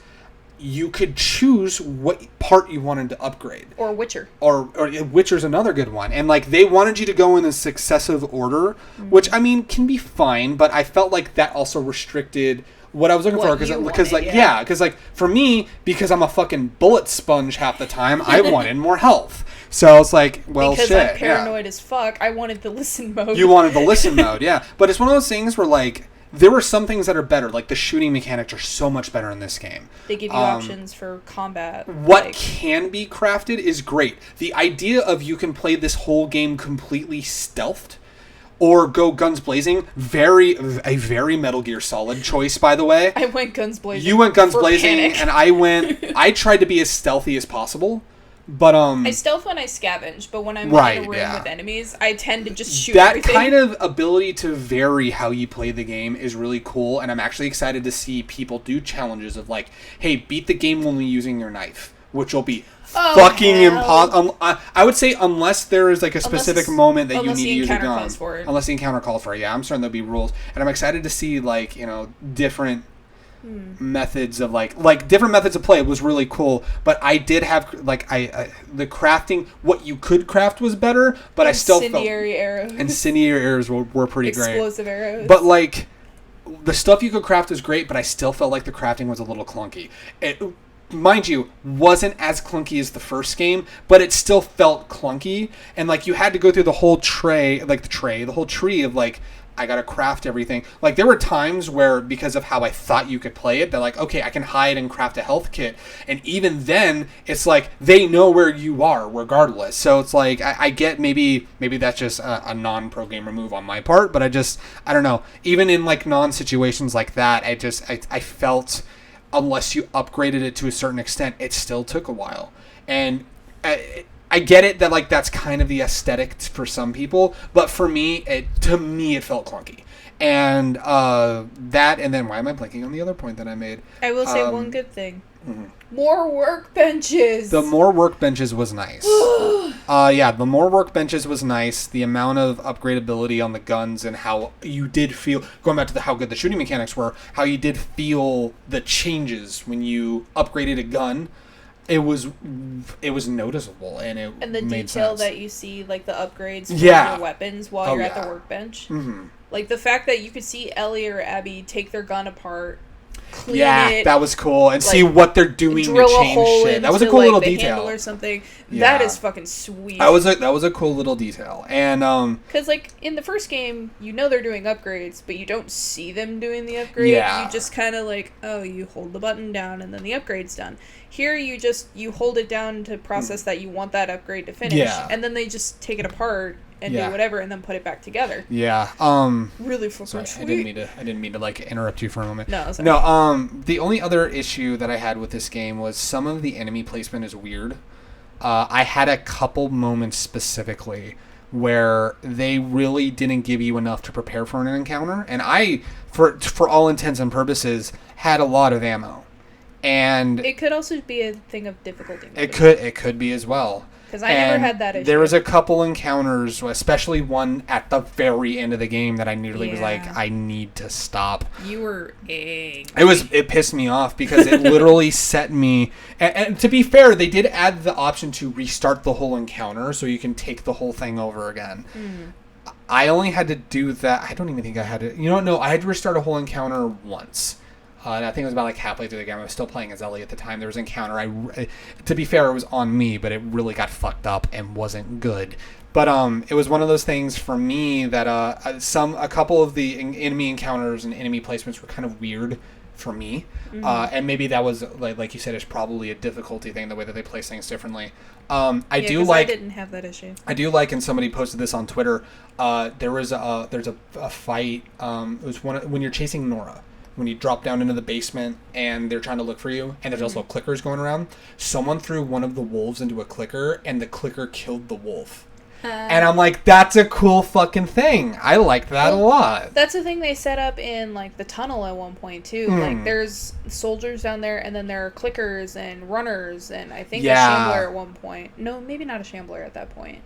you could choose what part you wanted to upgrade. Or Witcher. Or Witcher's another good one. And, like, they wanted you to go in a successive order, which, I mean, can be fine, but I felt like that also restricted what I was looking for, because like for me, because I'm a fucking bullet sponge half the time, I wanted more health. So it's like, well, because I'm paranoid as fuck, I wanted the listen mode. You wanted the listen mode, yeah. But it's one of those things where, like, there were some things that are better, like the shooting mechanics are so much better in this game. They give you options for combat. What can be crafted is great. The idea of you can play this whole game completely stealthed, or go guns blazing, a very Metal Gear Solid choice, by the way. I went guns blazing. You went guns blazing, and I tried to be as stealthy as possible, but I stealth when I scavenge, but when I'm in a room with enemies, I tend to just shoot everything. That kind of ability to vary how you play the game is really cool, and I'm actually excited to see people do challenges of, like, hey, beat the game only using your knife, which will be fucking impossible. I would say unless there is, like, a specific moment that you need to use a gun. Unless the encounter calls for it. Yeah, I'm certain there'll be rules. And I'm excited to see, like, you know, different methods of, like different methods of play. It was really cool. But I did have, like, the crafting, what you could craft was better, but I still felt... Incendiary arrows were pretty great. Explosive arrows. But, like, the stuff you could craft was great, but I still felt like the crafting was a little clunky. It, mind you, wasn't as clunky as the first game, but it still felt clunky, and, like, you had to go through the whole the whole tree of, like, I gotta craft everything. Like, there were times where, because of how I thought you could play it, they're like, okay, I can hide and craft a health kit, and even then, it's like, they know where you are, regardless. So it's like, I get maybe that's just a non-pro gamer move on my part, but I don't know. Even in, like, non-situations like that, I felt... unless you upgraded it to a certain extent, it still took a while. And I get it that, like, that's kind of the aesthetic for some people, but for me, it felt clunky. And that, and then why am I blanking on the other point that I made? I will say one good thing. More workbenches. The more workbenches was nice. The more workbenches was nice. The amount of upgradability on the guns and how you did feel, going back to how good the shooting mechanics were, how you did feel the changes when you upgraded a gun. It was noticeable, and it and the made detail sense. that you see, like the upgrades for your weapons while you're at the workbench. Like, the fact that you could see Ellie or Abby take their gun apart, clean it, that was cool, and see what they're doing to change shit. That was a cool little detail. Or something. That is fucking sweet. That was a cool little detail. And because like in the first game, they're doing upgrades, but you don't see them doing the upgrade. Yeah. You just kind of like, oh, you hold the button down and then the upgrade's done. Here you hold it down to process that you want that upgrade to finish, and then they just take it apart and do whatever and then put it back together. Yeah. Really fucking sweet. I didn't mean to like interrupt you for a moment. No, sorry. No, the only other issue that I had with this game was some of the enemy placement is weird. I had a couple moments specifically where they really didn't give you enough to prepare for an encounter, and I, for all intents and purposes, had a lot of ammo. And it could also be a thing of difficulty. Maybe. It could be as well. Because I never had that issue. There was a couple encounters, especially one at the very end of the game, that I nearly was like, I need to stop. You were angry. It pissed me off because it literally set me. And to be fair, they did add the option to restart the whole encounter, so you can take the whole thing over again. I only had to do that. I don't even think I had to. No, I had to restart a whole encounter once. And I think it was about like halfway through the game. I was still playing as Ellie at the time. There was an encounter. To be fair, it was on me, but it really got fucked up and wasn't good. But it was one of those things for me that a couple of the enemy encounters and enemy placements were kind of weird for me. And maybe that was like you said, it's probably a difficulty thing, the way that they place things differently. I didn't have that issue. I do like, and somebody posted this on Twitter. There's a fight. It was when you're chasing Nora. When you drop down into the basement and they're trying to look for you, and there's also clickers going around. Someone threw one of the wolves into a clicker, and the clicker killed the wolf. And I'm like, that's a cool fucking thing. I like that a lot. That's the thing they set up in like the tunnel at one point too. Like there's soldiers down there, and then there are clickers and runners, and I think a shambler at one point. No, maybe not a shambler at that point.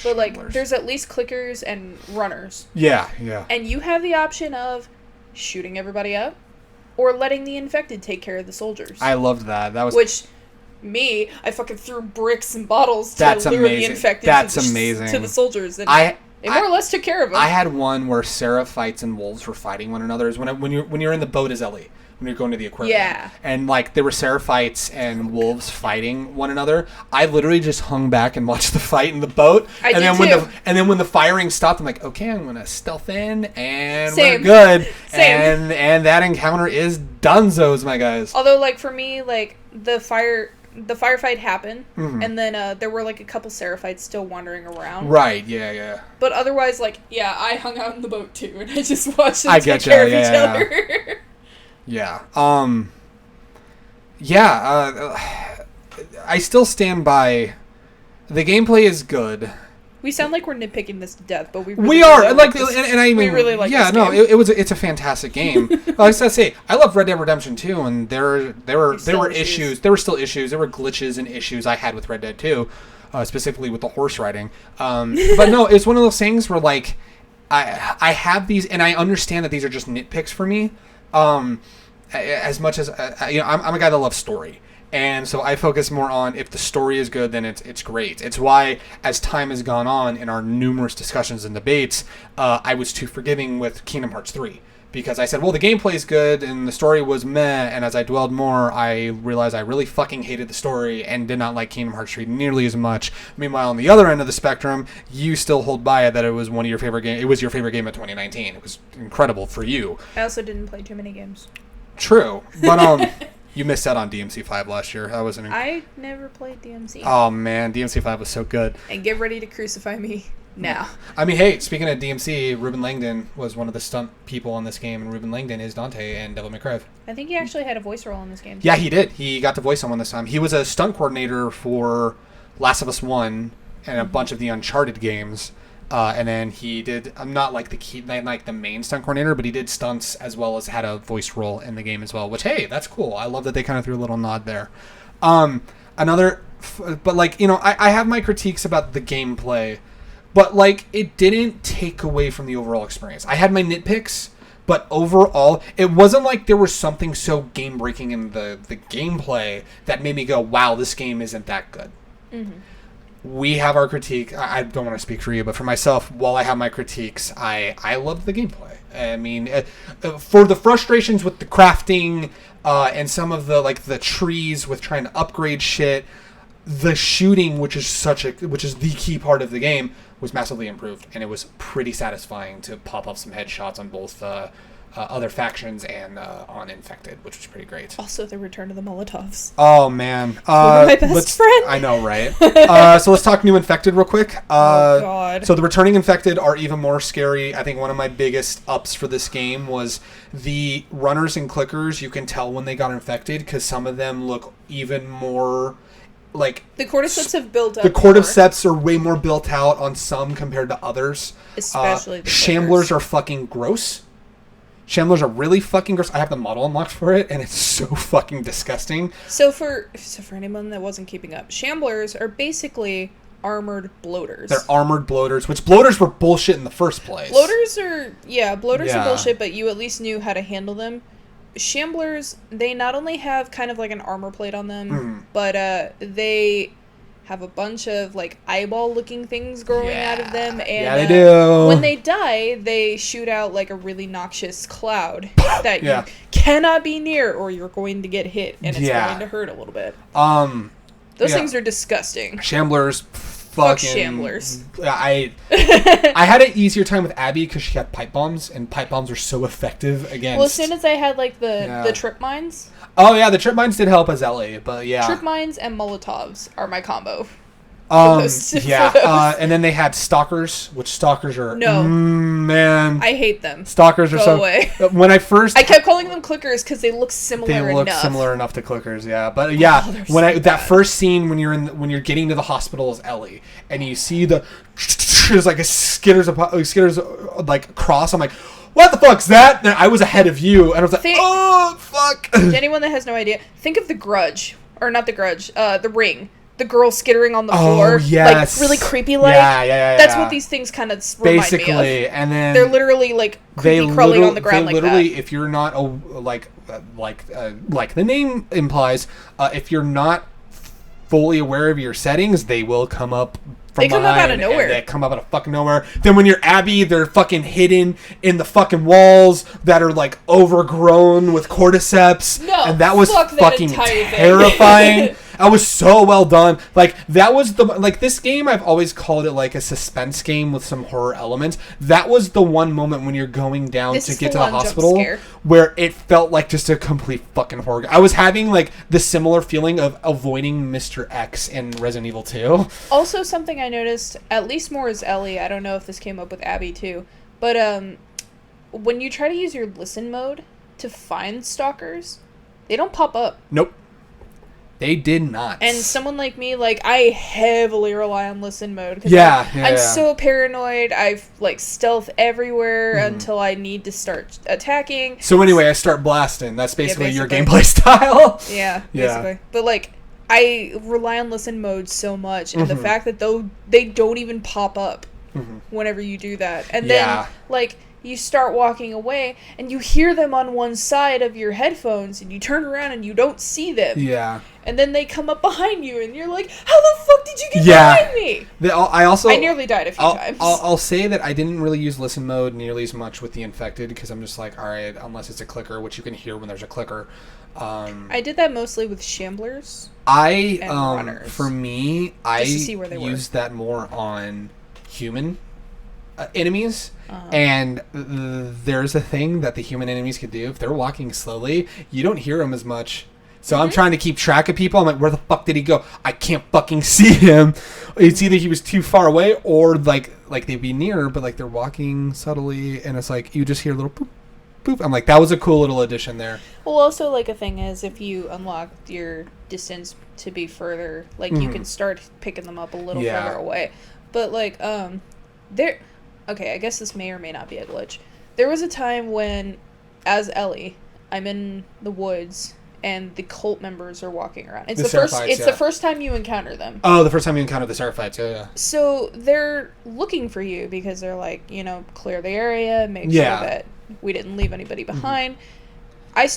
But like there's at least clickers and runners. Yeah. And you have the option of shooting everybody up or letting the infected take care of the soldiers. I loved that. That was I fucking threw bricks and bottles to lure the infected to the soldiers, and it more or less took care of them. I had one where Seraphites and wolves were fighting one another. Is when you're in the boat as Ellie, when you're going to the aquarium. Yeah. And like there were Seraphites and wolves fighting one another. I literally just hung back and watched the fight in the boat. And then when the firing stopped, I'm like, okay, I'm gonna stealth in, and we're good. And that encounter is donezo's, my guys. Although like for me, like the firefight happened, and then there were like a couple Seraphites still wandering around. Right, yeah. But otherwise, like, I hung out in the boat too, and I just watched them take care of each other. Yeah. I still stand by the gameplay is good. We sound like we're nitpicking this to death, but we are like, and I mean, we really like. Yeah, no, it's a fantastic game. Like I said, I love Red Dead Redemption 2, and there were issues. There were still issues. There were glitches and issues I had with Red Dead 2, specifically with the horse riding. But no, it's one of those things where like I have these, and I understand that these are just nitpicks for me. As much as I'm a guy that loves story. And so I focus more on if the story is good, then it's great. It's why, as time has gone on in our numerous discussions and debates, I was too forgiving with Kingdom Hearts 3. Because I said, well, the gameplay is good and the story was meh, and as I dwelled more, I realized I really fucking hated the story and did not like Kingdom Hearts 3 nearly as much. Meanwhile, on the other end of the spectrum, you still hold by it that it was one of your favorite games. It was your favorite game of 2019. It was incredible for you. I also didn't play too many games. True, but you missed out on DMC5 last year. That was I never played DMC. Oh man, DMC5 was so good. And get ready to crucify me now. I mean, hey, speaking of DMC, Ruben Langdon was one of the stunt people on this game, and Ruben Langdon is Dante in Devil May Cry. I think he actually had a voice role in this game. Yeah, he did. He got to voice someone this time. He was a stunt coordinator for Last of Us 1 and a bunch of the Uncharted games. And then he did, I'm not like the main stunt coordinator, but he did stunts as well as had a voice role in the game as well, which, hey, that's cool. I love that they kind of threw a little nod there. But like, I have my critiques about the gameplay, but like, it didn't take away from the overall experience. I had my nitpicks, but overall, it wasn't like there was something so game-breaking in the gameplay that made me go, wow, this game isn't that good. Mm-hmm. we have our critique. I don't want to speak for you, but for myself, while I have my critiques, I love the gameplay. I mean, for the frustrations with the crafting and some of the trees with trying to upgrade shit, the shooting, which is the key part of the game, was massively improved, and it was pretty satisfying to pop up some headshots on both other factions and on Infected, which was pretty great. Also, the return of the Molotovs. Oh man, my best friend. I know, right? So let's talk new Infected real quick. Oh god. So the returning Infected are even more scary. I think one of my biggest ups for this game was the runners and clickers. You can tell when they got infected because some of them look even more. Like the cordyceps have built up. The cordyceps are way more built out on some compared to others. Especially the Shamblers are fucking gross. Shamblers are really fucking gross. I have the model unlocked for it, and it's so fucking disgusting. So for anyone that wasn't keeping up, Shamblers are basically armored bloaters. They're armored bloaters, which bloaters were bullshit in the first place. Bloaters are bullshit, but you at least knew how to handle them. Shamblers, they not only have kind of like an armor plate on them, but they have a bunch of like eyeball looking things growing out of them, and they do. When they die, they shoot out like a really noxious cloud that you cannot be near or you're going to get hit, and it's going to hurt a little bit. Those things are disgusting. Shamblers, fuck Shamblers. I had an easier time with Abby because she had pipe bombs, and pipe bombs are so effective against. Well, as soon as I had like the trip mines. Oh yeah, the trip mines did help as Ellie, but yeah. Trip mines and Molotovs are my combo. And then they had stalkers, which stalkers are man. I hate them. Stalkers are Go away. When I kept calling them clickers because they look similar enough. They look similar enough to clickers, yeah. But yeah, that first scene when you're getting to the hospital as Ellie, and you see there's like a skitters like cross. I'm like, what the fuck's that? And I was ahead of you, and I was like, oh fuck. To anyone that has no idea, think of The Grudge, or not The Grudge, The Ring. The girl skittering on the floor, like really creepy, like That's what these things kind of remind me of. And then they're literally like creepy crawling on the ground like that. If you're not like the name implies, if you're not fully aware of your settings, they will come up. They come up out of nowhere. They come up out of fucking nowhere. Then when you're Abby, they're fucking hidden in the fucking walls that are like overgrown with cordyceps. No, and that was fucking terrifying. That was so well done. Like that was this game. I've always called it like a suspense game with some horror elements. That was the one moment when you're going down to get to the hospital where it felt like just a complete fucking horror. I was having like the similar feeling of avoiding Mr. X in Resident Evil 2. Also, something I noticed, at least more as Ellie, I don't know if this came up with Abby too, but when you try to use your listen mode to find stalkers, they don't pop up. Nope. They did not. And someone like me, like, I heavily rely on listen mode. Cause I'm so paranoid. I've, like, stealth everywhere until I need to start attacking. So anyway, I start blasting. That's basically your gameplay style. Yeah, basically. But, like, I rely on listen mode so much. And the fact that they don't even pop up whenever you do that. And then, like, you start walking away, and you hear them on one side of your headphones, and you turn around, and you don't see them. Yeah. And then they come up behind you, and you're like, how the fuck did you get behind me? I nearly died a few times. I'll say that I didn't really use listen mode nearly as much with the Infected, because I'm just like, alright, unless it's a clicker, which you can hear when there's a clicker. I did that mostly with Shamblers and runners. For me, I used that more on human enemies. And there's a thing that the human enemies can do. If they're walking slowly, you don't hear them as much. So I'm trying to keep track of people. I'm like, where the fuck did he go? I can't fucking see him. It's either he was too far away or like they'd be near, but like they're walking subtly, and it's like you just hear a little poop, poop. I'm like, that was a cool little addition there. Well, also like a thing is if you unlock your distance to be further, like you can start picking them up a little further away. But like okay, I guess this may or may not be a glitch. There was a time when, as Ellie, I'm in the woods and the cult members are walking around. It's the first time you encounter them. Oh, the first time you encounter the Seraphites, yeah. So they're looking for you because they're like, clear the area, make sure that we didn't leave anybody behind. I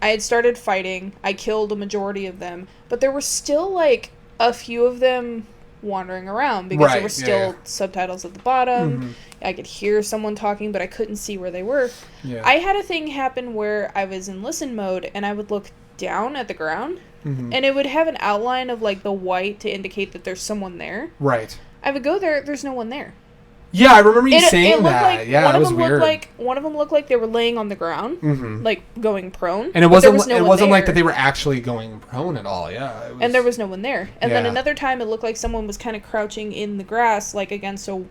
had started fighting. I killed a majority of them, but there were still like a few of them wandering around because there were still subtitles at the bottom. Mm-hmm. I could hear someone talking, but I couldn't see where they were. Yeah. I had a thing happen where I was in listen mode, and I would look down at the ground, and it would have an outline of, like, the white to indicate that there's someone there. Right. I would go there, there's no one there. Yeah, I remember you saying that. Like, yeah, it was weird. One of them looked like they were laying on the ground, like, going prone. And it wasn't like that they were actually going prone at all, yeah. And there was no one there. And then another time it looked like someone was kind of crouching in the grass, like, against a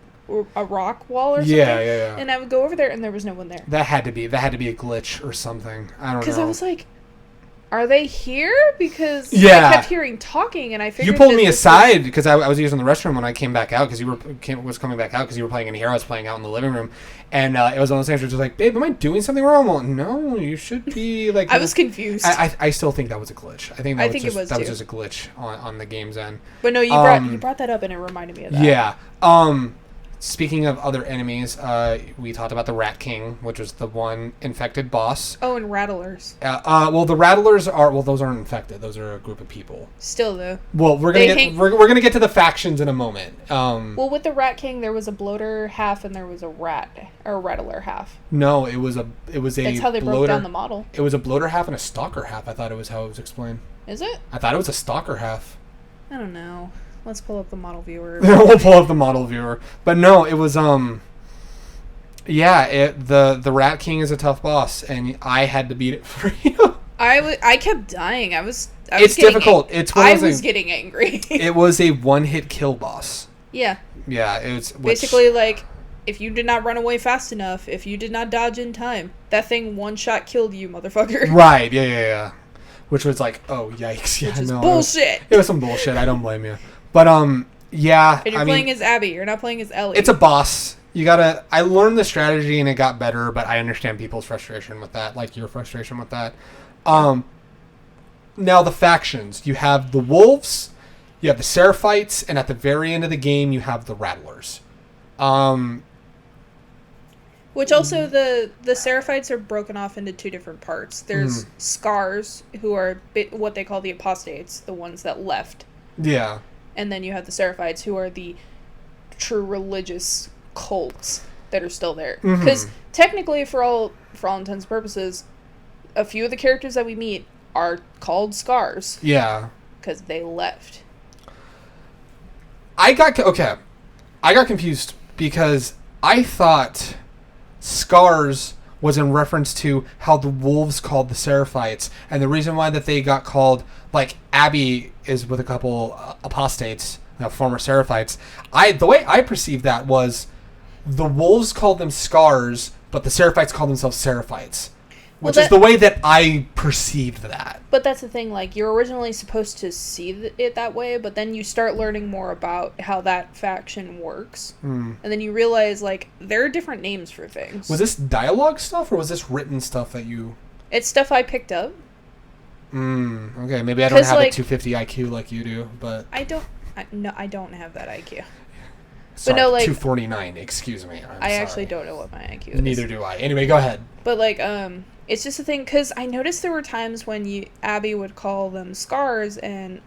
rock wall or something. Yeah. And I would go over there, and there was no one there. That had to be a glitch or something. I don't know. Because I was like, are they here? Because I kept hearing talking, and I figured you pulled me aside because I was using the restroom when I came back out because you was coming back out because you were playing in here. I was playing out in the living room, and it was one of those things where just like, babe, am I doing something wrong? Well, no, you should be like. I was confused. I still think that was a glitch. I think it was just a glitch on the game's end. But no, you brought that up, and it reminded me of that. Yeah. Speaking of other enemies, we talked about the Rat King, which was the one infected boss. Oh, and Rattlers. Well, the Rattlers those aren't infected. Those are a group of people. Still, though. Well, we're gonna get to the factions in a moment. Well, with the Rat King, there was a bloater half and there was a Rattler half. No, it was a. That's how they broke down the model. It was a bloater half and a stalker half. I thought it was how it was explained. Is it? I thought it was a stalker half. I don't know. Let's pull up the model viewer. We'll pull up the model viewer. But no, it was, the Rat King is a tough boss, and I had to beat it for you. I kept dying. It's difficult. I was getting angry. It was a one-hit kill boss. Yeah. Yeah, it was... Basically, like, if you did not run away fast enough, if you did not dodge in time, that thing one-shot killed you, motherfucker. Right, yeah. Which was like, oh, yikes. Which is bullshit. It was some bullshit. I don't blame you. But, yeah. And you're playing as Abby. You're not playing as Ellie. It's a boss. I learned the strategy and it got better, but I understand people's frustration with that, like your frustration with that. Now the factions. You have the Wolves, you have the Seraphites, and at the very end of the game, you have the Rattlers. Which also, the Seraphites are broken off into two different parts. There's Scars, who are what they call the apostates, the ones that left. Yeah. And then you have the Seraphites, who are the true religious cults that are still there. Because technically, for all intents and purposes, a few of the characters that we meet are called Scars. Yeah. Because they left. I got confused because I thought Scars was in reference to how the Wolves called the Seraphites, and the reason why that they got called, like, Abby is with a couple apostates, former Seraphites. The way I perceived that was the Wolves called them Scars, but the Seraphites called themselves Seraphites, which is the way that I perceived that. But that's the thing, like, you're originally supposed to see it that way, but then you start learning more about how that faction works. And then you realize, like, there are different names for things. Was this dialogue stuff, or was this written stuff that you... It's stuff I picked up. Okay, maybe I don't have a 250 IQ like you do, but... I don't have that IQ. Sorry, but no, like... 249, excuse me. I actually don't know what my IQ is. Neither do I. Anyway, go ahead. But, like, it's just a thing, because I noticed there were times when Abby would call them Scars, and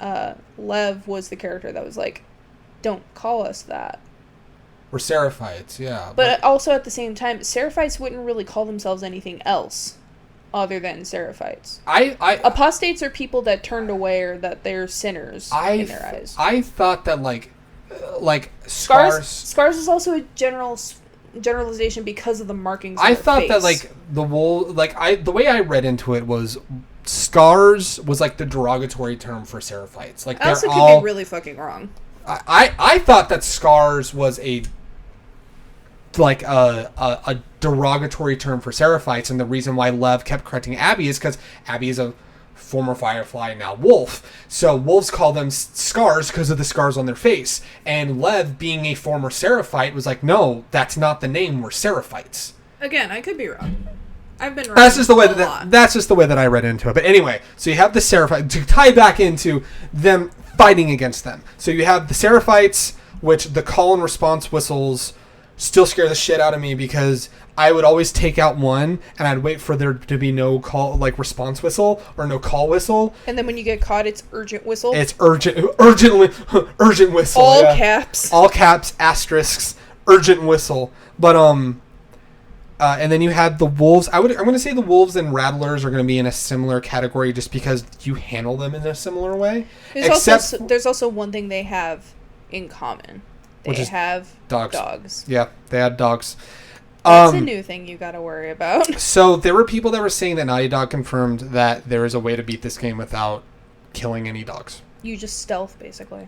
Lev was the character that was like, don't call us that. We're Seraphites, yeah. But also at the same time, Seraphites wouldn't really call themselves anything else other than Seraphites. Apostates are people that turned away or that they're sinners in their eyes. I thought that, like Scars is also a generalization because of the markings on I thought face. That, like, the way I read into it was Scars was, like, the derogatory term for Seraphites. Like, I also could be really fucking wrong. I thought that Scars was a derogatory term for Seraphites, and the reason why Lev kept correcting Abby is because Abby is a former Firefly, now Wolf. So Wolves call them Scars because of the scars on their face. And Lev, being a former Seraphite, was like, no, that's not the name, we're Seraphites. Again, I could be wrong. I've been wrong. That's just the way that's just the way that I read into it. But anyway, so you have the Seraphite to tie back into them fighting against them. So you have the Seraphites, which the call and response whistles still scare the shit out of me because I would always take out one, and I'd wait for there to be no call, like response whistle or no call whistle. And then when you get caught, it's urgent whistle. It's urgent whistle. All caps. All caps, asterisks, urgent whistle. But and then you had the wolves. I'm going to say the wolves and rattlers are going to be in a similar category, just because you handle them in a similar way. There's also one thing they have in common. They have dogs. Yeah, they had dogs. That's a new thing you got to worry about. So there were people that were saying that Naughty Dog confirmed that there is a way to beat this game without killing any dogs. You just stealth, basically.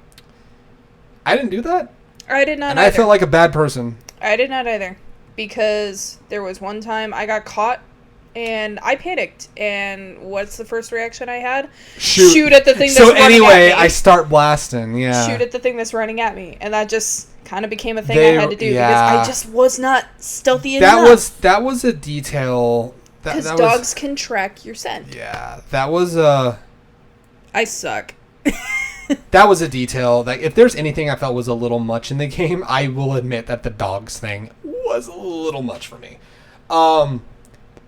I didn't do that. I did not. And either. I felt like a bad person. I did not either, because there was one time I got caught and I panicked. And what's the first reaction I had? Shoot at the thing that's running at me. So anyway, I start blasting. Yeah. Shoot at the thing that's running at me, and that just kind of became a thing I had to do because I just was not stealthy enough. That was a detail. Because dogs can track your scent. Yeah, that was a... I suck. That was a detail. Like, if there's anything I felt was a little much in the game, I will admit that the dogs thing was a little much for me.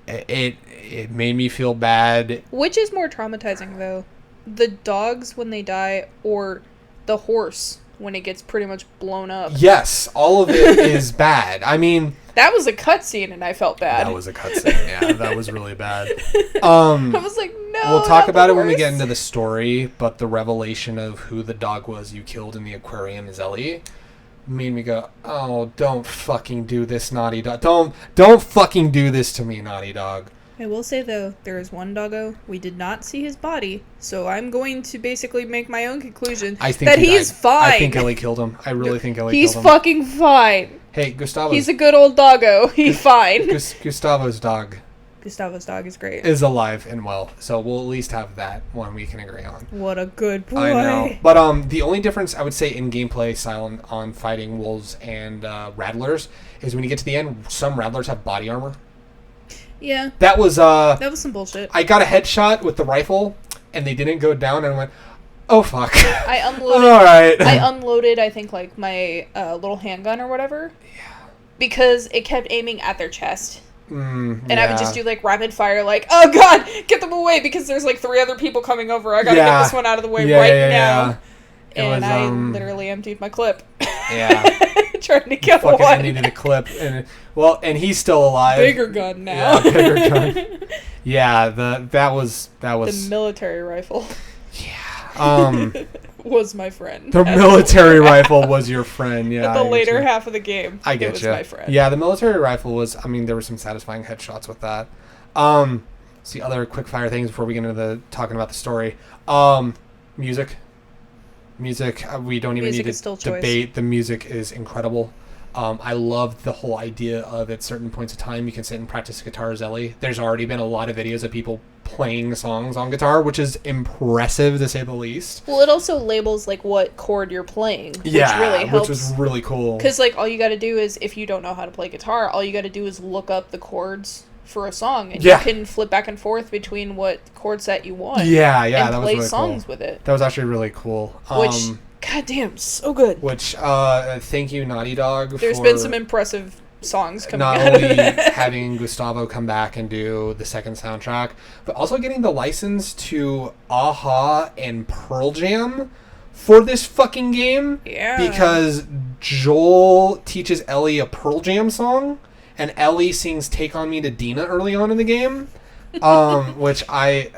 It made me feel bad. Which is more traumatizing, though? The dogs when they die, or the horse when it gets pretty much blown up? Yes, all of it is bad. I mean... That was a cutscene, and I felt bad. That was a cutscene, yeah. That was really bad. I was like, no. We'll talk about it when we get into the story, but the revelation of who the dog was you killed in the aquarium is Ellie made me go, oh, don't fucking do this, Naughty Dog. Don't fucking do this to me, Naughty Dog. I will say, though, there is one doggo. We did not see his body, so I'm going to basically make my own conclusion that he's fine. I think Ellie killed him. I really think Ellie killed him. He's fucking fine. Hey, Gustavo's... He's a good old doggo. He's fine. Gustavo's dog... Gustavo's dog is great. Is alive and well, so we'll at least have that one we can agree on. What a good boy. I know. But the only difference, I would say, in gameplay style on fighting wolves and rattlers is when you get to the end, some rattlers have body armor. Yeah. That was some bullshit. I got a headshot with the rifle, and they didn't go down, and I went, oh, fuck. I unloaded. All right. I unloaded, I think, like, my little handgun or whatever. Yeah. Because it kept aiming at their chest. And yeah. I would just do, like, rapid fire, like, oh, God, get them away, because there's, like, 3 other people coming over. I gotta get this one out of the way now. And I literally emptied my clip. Yeah. Trying to kill one. I needed a clip. And he's still alive. Bigger gun now. Yeah, bigger gun. Yeah, that was... The military rifle. Yeah. Was my friend. The military rifle was your friend, yeah. At the later half of the game, it was my friend. Yeah, the military rifle was, I mean, there were some satisfying headshots with that. See, other quick fire things before we get into talking about the story. Music, we don't even need to debate. The music is incredible. I loved the whole idea of at certain points of time you can sit and practice guitar as Ellie. There's already been a lot of videos of people playing songs on guitar, which is impressive to say the least. Well, it also labels like what chord you're playing, which really helps. Which was really cool. Because like all you got to do is, if you don't know how to play guitar, all you got to do is look up the chords for a song, and you can flip back and forth between what chord set you want. Yeah, and that was play really songs cool. with it. That was actually really cool. Which, goddamn, so good. Which, thank you, Naughty Dog. There's been some impressive songs coming out not of only it. having Gustavo come back and do the second soundtrack, but also getting the license to Aha and Pearl Jam for this fucking game. Yeah. Because Joel teaches Ellie a Pearl Jam song, and Ellie sings Take On Me to Dina early on in the game, which I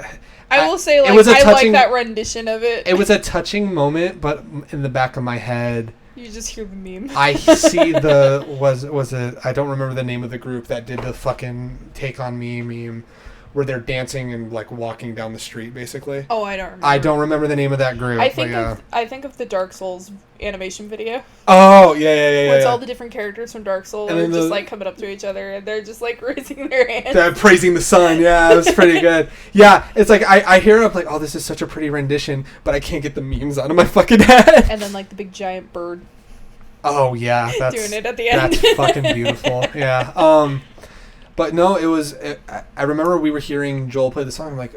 will say, like, I like that rendition of it. It was a touching moment, but in the back of my head, you just hear the meme. I see I don't remember the name of the group that did the fucking Take On Me meme, where they're dancing and like walking down the street, basically. Oh, I don't remember. I don't remember the name of that group. I think of the Dark Souls animation video. Oh, yeah. Where it's all the different characters from Dark Souls and just like coming up to each other, and they're just like raising their hands. They're praising the sun. Yeah, it was pretty good. Yeah, it's like I hear it, I'm like, oh, this is such a pretty rendition, but I can't get the memes out of my fucking head. And then like the big giant bird. Oh yeah, that's doing it at the end. That's fucking beautiful. Yeah. But no, it was. I remember we were hearing Joel play the song. I'm like,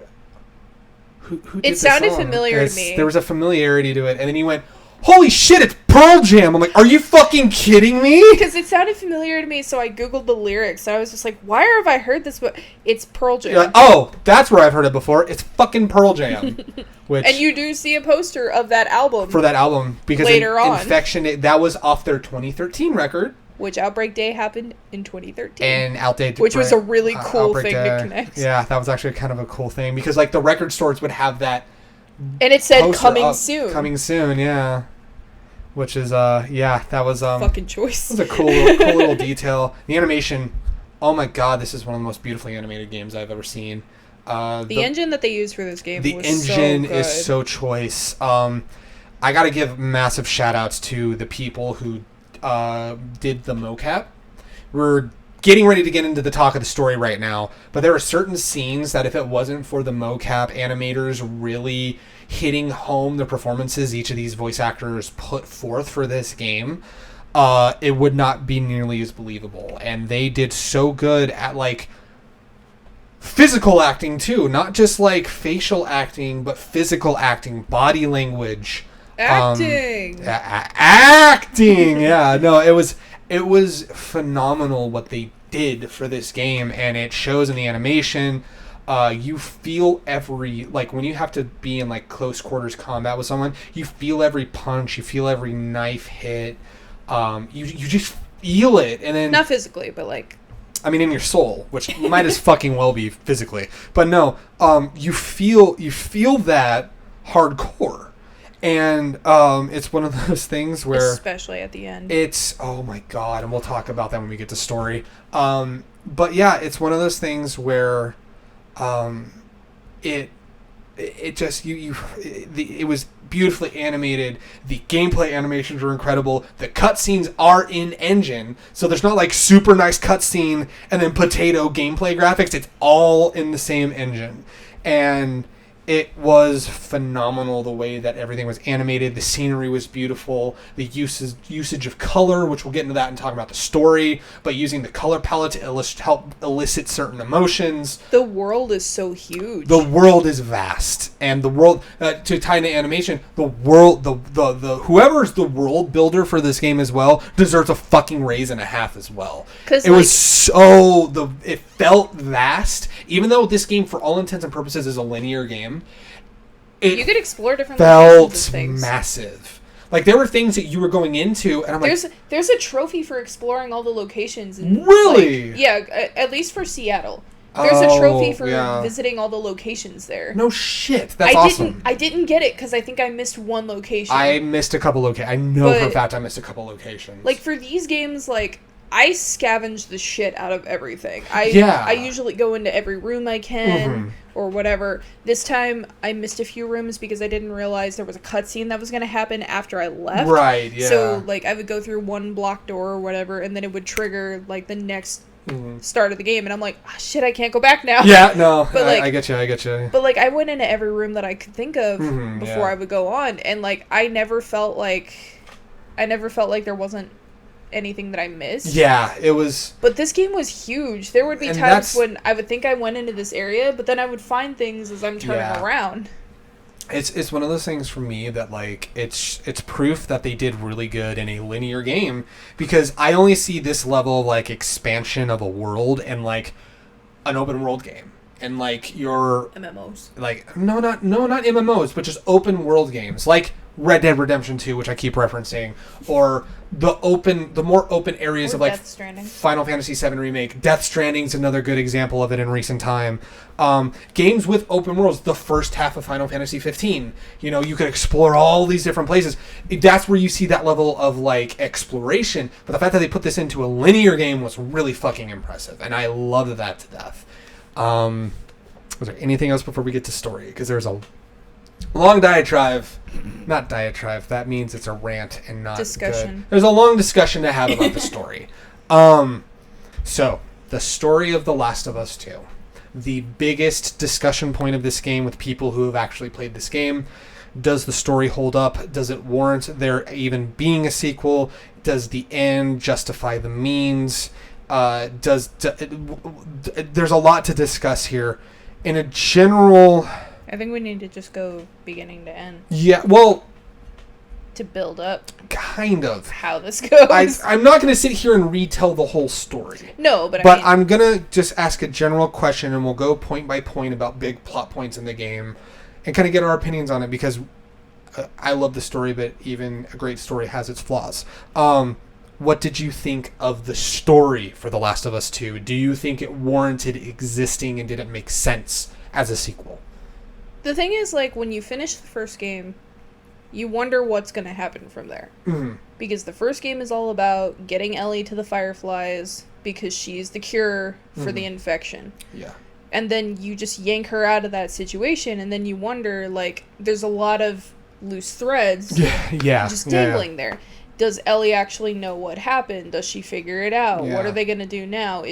who did this song? It sounded familiar to me. There was a familiarity to it, and then he went, "Holy shit, it's Pearl Jam. I'm like, are you fucking kidding me? Because it sounded familiar to me, so I googled the lyrics. I was just like, why have I heard this? But it's Pearl Jam. Like, oh, that's where I've heard it before. It's fucking Pearl Jam. Which, and you do see a poster of that album. For that album. Because later on. Infection, that was off their 2013 record. Which Outbreak Day happened in 2013. And Outbreak, which was a really cool thing to connect. Yeah, that was actually kind of a cool thing. Because, like, the record stores would have that. And it said coming soon. Coming soon, yeah. Which is, that was, fucking choice. It was a cool little detail. The animation, oh my god, this is one of the most beautifully animated games I've ever seen. The engine that they used for this game was so good. The engine is so choice. I gotta give massive shout outs to the people who did the mocap. We're getting ready to get into the talk of the story right now, but there are certain scenes that if it wasn't for the mocap animators really hitting home the performances each of these voice actors put forth for this game, it would not be nearly as believable. And they did so good at, like, physical acting too, not just like facial acting, but physical acting, body language, acting. Acting. Yeah, no, it was phenomenal what they did for this game, and it shows in the animation. You feel every, like, when you have to be in, like, close quarters combat with someone, you feel every punch, you feel every knife hit. You just feel it, and then not physically, but like, I mean, in your soul, which might as fucking well be physically. But no, you feel that hardcore. And it's one of those things where... especially at the end. It's... oh my god, and we'll talk about that when we get to story. But yeah, it's one of those things where it just... it was beautifully animated. The gameplay animations were incredible. The cutscenes are in engine, so there's not like super nice cutscene and then potato gameplay graphics. It's all in the same engine, and it was phenomenal the way that everything was animated. The scenery was beautiful. The usage of color, which we'll get into that and talk about the story, but using the color palette to help elicit certain emotions. The world is so huge. The world is vast, and the world to tie into animation, the world, the whoever's the world builder for this game as well deserves a fucking raise and a half as well. Because it was it felt vast, even though this game, for all intents and purposes, is a linear game. You could explore different locations. Felt massive. Like, there were things that you were going into, and I'm there's a trophy for exploring all the locations. Really? Like, yeah, at least for Seattle. There's a trophy for visiting all the locations there. No shit. That's awesome. I didn't get it because I think I missed one location. I missed a couple locations. I know for a fact I missed a couple locations. Like, for these games, like, I scavenge the shit out of everything. I usually go into every room I can, or whatever. This time, I missed a few rooms because I didn't realize there was a cutscene that was going to happen after I left. Right, yeah. So, like, I would go through one block door or whatever, and then it would trigger, like, the next start of the game, and I'm like, oh, shit, I can't go back now. Yeah, no, but, like, I get you. But, like, I went into every room that I could think of before I would go on, and, like, I never felt like there wasn't anything that I missed. Yeah, it was... But this game was huge. There would be times when I would think I went into this area, but then I would find things as I'm turning around. It's one of those things for me that, like, it's proof that they did really good in a linear game, because I only see this level of, like, expansion of a world in, like, an open world game. And, like, your... MMOs. Like, no, not MMOs, but just open world games. Like Red Dead Redemption 2, which I keep referencing, or the more open areas of, like, Final Fantasy VII Remake. Death Stranding's another good example of it in recent time. Games with open worlds, the first half of Final Fantasy 15. You know, you could explore all these different places. That's where you see that level of, like, exploration. But the fact that they put this into a linear game was really fucking impressive, and I loved that to death. Was there anything else before we get to story? Because there's a long diatribe. Not diatribe. That means it's a rant and not discussion. Good. There's a long discussion to have about the story. So, the story of The Last of Us 2. The biggest discussion point of this game with people who have actually played this game. Does the story hold up? Does it warrant there even being a sequel? Does the end justify the means? There's a lot to discuss here. In a general... I think we need to just go beginning to end. Yeah, well, to build up kind of how this goes. I'm not going to sit here and retell the whole story. No, but I'm going to just ask a general question, and we'll go point by point about big plot points in the game and kind of get our opinions on it, because I love the story, but even a great story has its flaws. What did you think of the story for The Last of Us 2? Do you think it warranted existing, and did it make sense as a sequel? The thing is, like, when you finish the first game, you wonder what's going to happen from there. Mm-hmm. Because the first game is all about getting Ellie to the Fireflies because she's the cure for the infection. Yeah. And then you just yank her out of that situation, and then you wonder, like, there's a lot of loose threads just dangling there. Does Ellie actually know what happened? Does she figure it out? Yeah. What are they going to do now?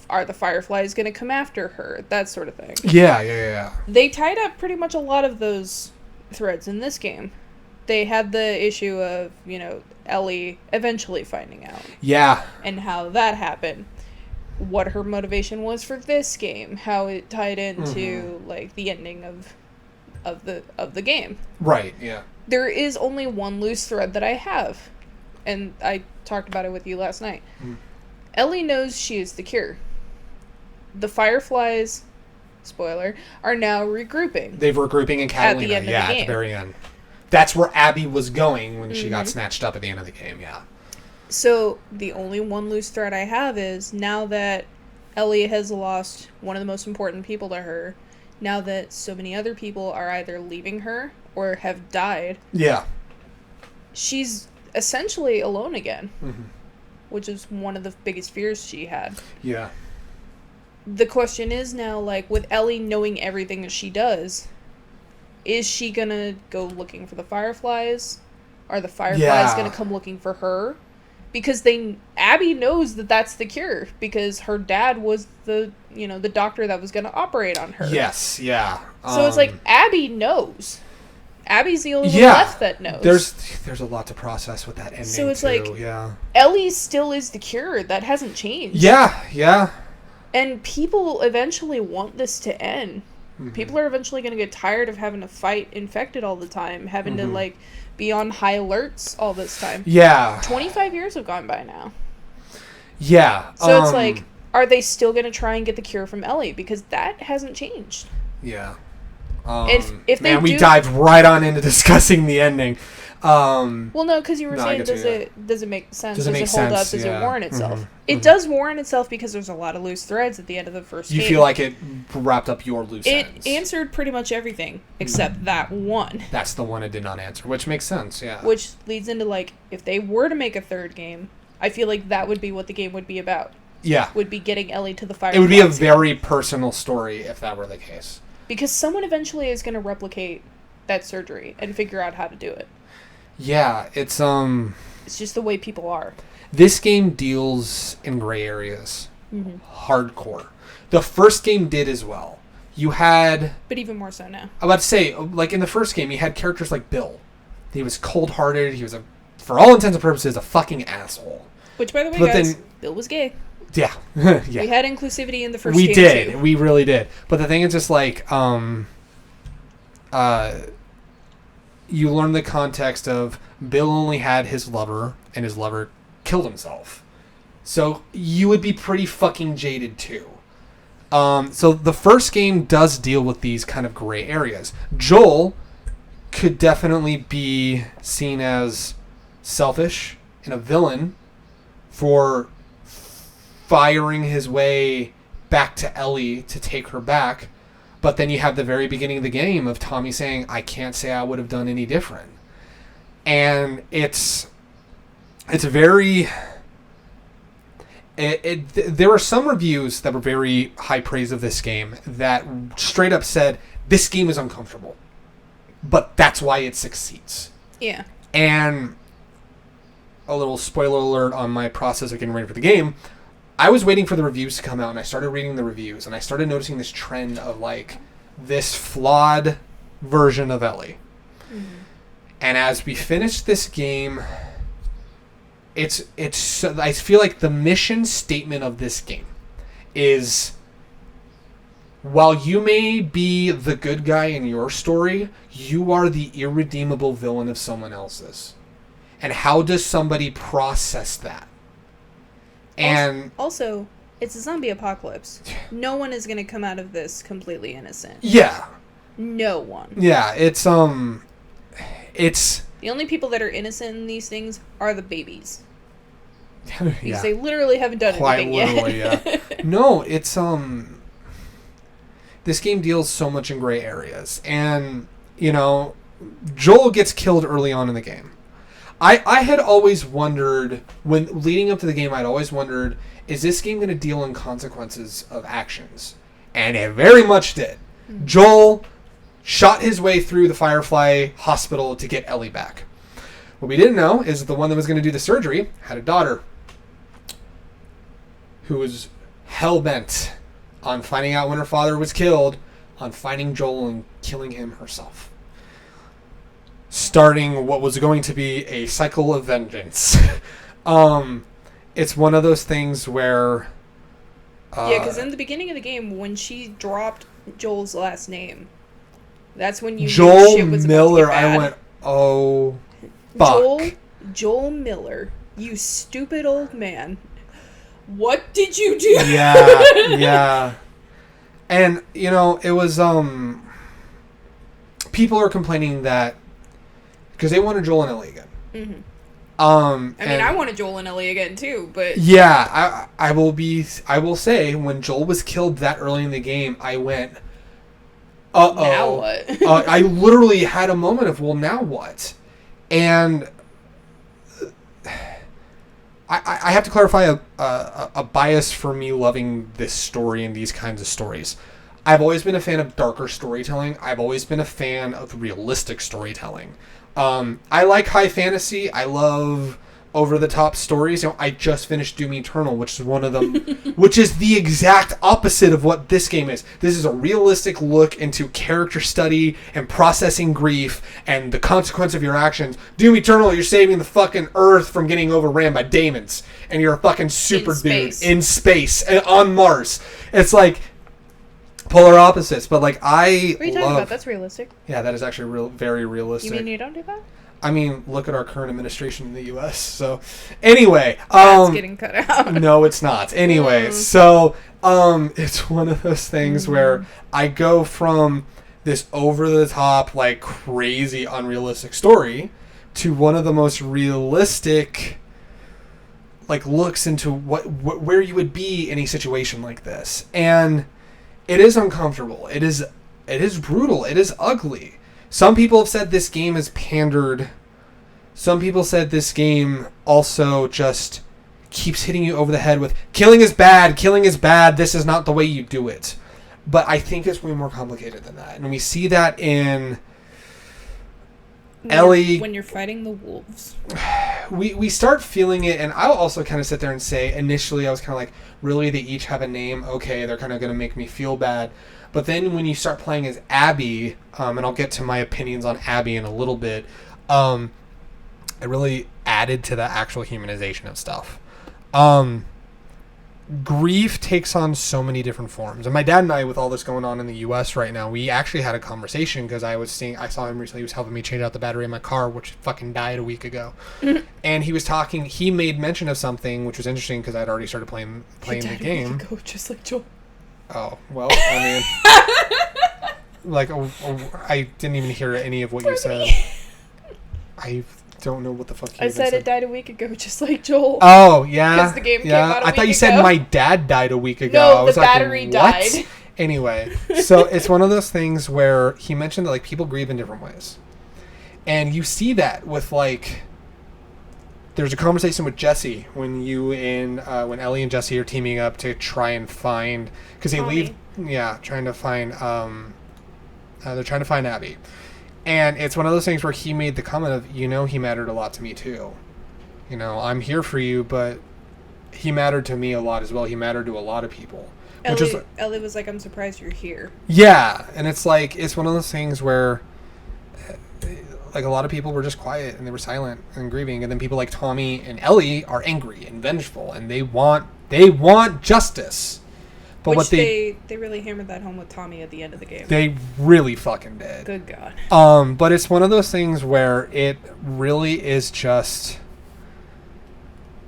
Are the Fireflies going to come after her? That sort of thing. Yeah. They tied up pretty much a lot of those threads in this game. They had the issue of, Ellie eventually finding out. Yeah. And how that happened. What her motivation was for this game. How it tied into, like, the ending of the game. Right, yeah. There is only one loose thread that I have. And I talked about it with you last night. Ellie knows she is the cure. The Fireflies, spoiler, are now regrouping. They're regrouping in Catalina, at the end of the game. At the very end. That's where Abby was going when she got snatched up at the end of the game, yeah. So, the only one loose thread I have is, now that Ellie has lost one of the most important people to her, now that so many other people are either leaving her or have died, she's essentially alone again, which is one of the biggest fears she had. Yeah. The question is now, like, with Ellie knowing everything that she does, is she gonna go looking for the Fireflies? Are the Fireflies gonna come looking for her? Because Abby knows that that's the cure, because her dad was the doctor that was gonna operate on her. Yes, yeah. So it's like, Abby knows. Abby's the only one left that knows. There's a lot to process with that ending. So it's too. Ellie still is the cure. That hasn't changed. Yeah. And people eventually want this to end. People are eventually going to get tired of having to fight infected all the time, having to, like, be on high alerts all this time. Yeah. 25 years have gone by now. Yeah. So it's like, are they still going to try and get the cure from Ellie? Because that hasn't changed. Yeah. If they we dived right on into discussing the ending. Well, no, because you were saying, does it make sense? Does it hold up? Does it warrant itself? It does warrant itself, because there's a lot of loose threads at the end of the first game. You feel like it wrapped up your loose ends. It answered pretty much everything, except that one. That's the one it did not answer, which makes sense, yeah. Which leads into, like, if they were to make a third game, I feel like that would be what the game would be about. Yeah. Would be getting Ellie to the Fireflies. It would be a very personal story if that were the case. Because someone eventually is going to replicate that surgery and figure out how to do it. Yeah, it's just the way people are. This game deals in gray areas. Hardcore. The first game did as well. You had... But even more so now. I'm about to say, like, in the first game, you had characters like Bill. He was cold-hearted. He was, for all intents and purposes, a fucking asshole. Which, by the way, guys, Bill was gay. Yeah. Yeah. We had inclusivity in the first game, We did. Too. We really did. But the thing is just, like, you learn the context of Bill only had his lover, and his lover killed himself. So you would be pretty fucking jaded, too. So the first game does deal with these kind of gray areas. Joel could definitely be seen as selfish and a villain for firing his way back to Ellie to take her back. But then you have the very beginning of the game of Tommy saying, I can't say I would have done any different. And it's very... there were some reviews that were very high praise of this game that straight up said, this game is uncomfortable. But that's why it succeeds. Yeah. And a little spoiler alert on my process of getting ready for the game, I was waiting for the reviews to come out, and I started reading the reviews, and I started noticing this trend of, like, this flawed version of Ellie. And as we finished this game, it's I feel like the mission statement of this game is, while you may be the good guy in your story, you are the irredeemable villain of someone else's. And how does somebody process that? And also, it's a zombie apocalypse. No one is going to come out of this completely innocent. Yeah. No one. Yeah, it's the only people that are innocent in these things are the babies. Yeah. Because they literally haven't done anything yet. Yeah. No, it's this game deals so much in gray areas, and Joel gets killed early on in the game. I had always wondered, when leading up to the game, I'd always wondered, is this game going to deal in consequences of actions? And it very much did. Mm-hmm. Joel shot his way through the Firefly hospital to get Ellie back. What we didn't know is the one that was going to do the surgery had a daughter who was hell-bent on finding out when her father was killed, on finding Joel and killing him herself. Starting what was going to be a cycle of vengeance. It's one of those things where... yeah, because in the beginning of the game, when she dropped Joel's last name, that's when you Joel knew shit was Miller, about to get bad. I went, oh, fuck. Joel Miller, you stupid old man. What did you do? Yeah. And, it was, people are complaining that, because they wanted Joel and Ellie again. Mm-hmm. I wanted Joel and Ellie again too, but... Yeah, I will say, when Joel was killed that early in the game, I went, uh-oh. Now what? I literally had a moment of, well, now what? And... I have to clarify a bias for me loving this story and these kinds of stories. I've always been a fan of darker storytelling. I've always been a fan of realistic storytelling. I like high fantasy. I love over-the-top stories. I just finished Doom Eternal, which is one of them, which is the exact opposite of what this game is. This is a realistic look into character study and processing grief and the consequence of your actions. Doom Eternal, you're saving the fucking Earth from getting overran by demons, and you're a fucking super dude in space and on Mars. It's like polar opposites, but like What are you talking about? That's realistic. Yeah, that is actually very realistic. You mean you don't do that? I mean, look at our current administration in the U.S. So, anyway, that's getting cut out. No, it's not. Anyway, so it's one of those things where I go from this over-the-top, like crazy, unrealistic story to one of the most realistic, like looks into where you would be in a situation like this, and it is uncomfortable. It is brutal. It is ugly. Some people have said this game is pandered. Some people said this game also just keeps hitting you over the head with killing is bad, this is not the way you do it. But I think it's way more complicated than that. And we see that in Ellie. When you're fighting the wolves. We start feeling it, and I'll also kind of sit there and say, initially I was kind of like, really, they each have a name? Okay, they're kind of going to make me feel bad. But then when you start playing as Abby, and I'll get to my opinions on Abby in a little bit, it really added to the actual humanization of stuff. Grief takes on so many different forms. And my dad and I, with all this going on in the U.S. right now, we actually had a conversation because I saw him recently. He was helping me change out the battery in my car, which fucking died a week ago. And he made mention of something which was interesting because I'd already started playing the game. A week ago, just like Joel. Oh, well, I mean, like, I didn't even hear any of what you said. I don't know what the fuck you said. It died a week ago, just like Joel. Oh, yeah. Because the game came out a week ago. I thought you said my dad died a week ago. No, I was the battery died. Anyway, so it's one of those things where he mentioned that, like, people grieve in different ways. And you see that with, like... There's a conversation with Jesse when Ellie and Jesse are teaming up to try and find, because they leave, trying to find, they're trying to find Abby, and it's one of those things where he made the comment of, he mattered a lot to me too, I'm here for you, but he mattered to me a lot as well. He mattered to a lot of people. Ellie was like, I'm surprised you're here. Yeah, and it's like, it's one of those things where, like, a lot of people were just quiet and they were silent and grieving, and then people like Tommy and Ellie are angry and vengeful, and they want justice. But Which they really hammered that home with Tommy at the end of the game. They really fucking did. Good God. But it's one of those things where it really is just...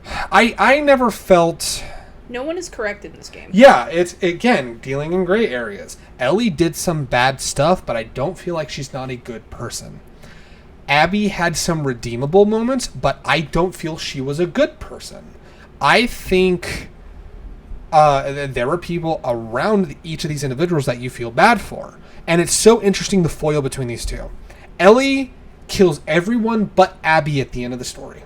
I never felt... No one is correct in this game. Yeah, it's, again, dealing in gray areas. Ellie did some bad stuff, but I don't feel like she's not a good person. Abby had some redeemable moments, but I don't feel she was a good person. I think there are people around each of these individuals that you feel bad for. And it's so interesting, the foil between these two. Ellie kills everyone but Abby at the end of the story.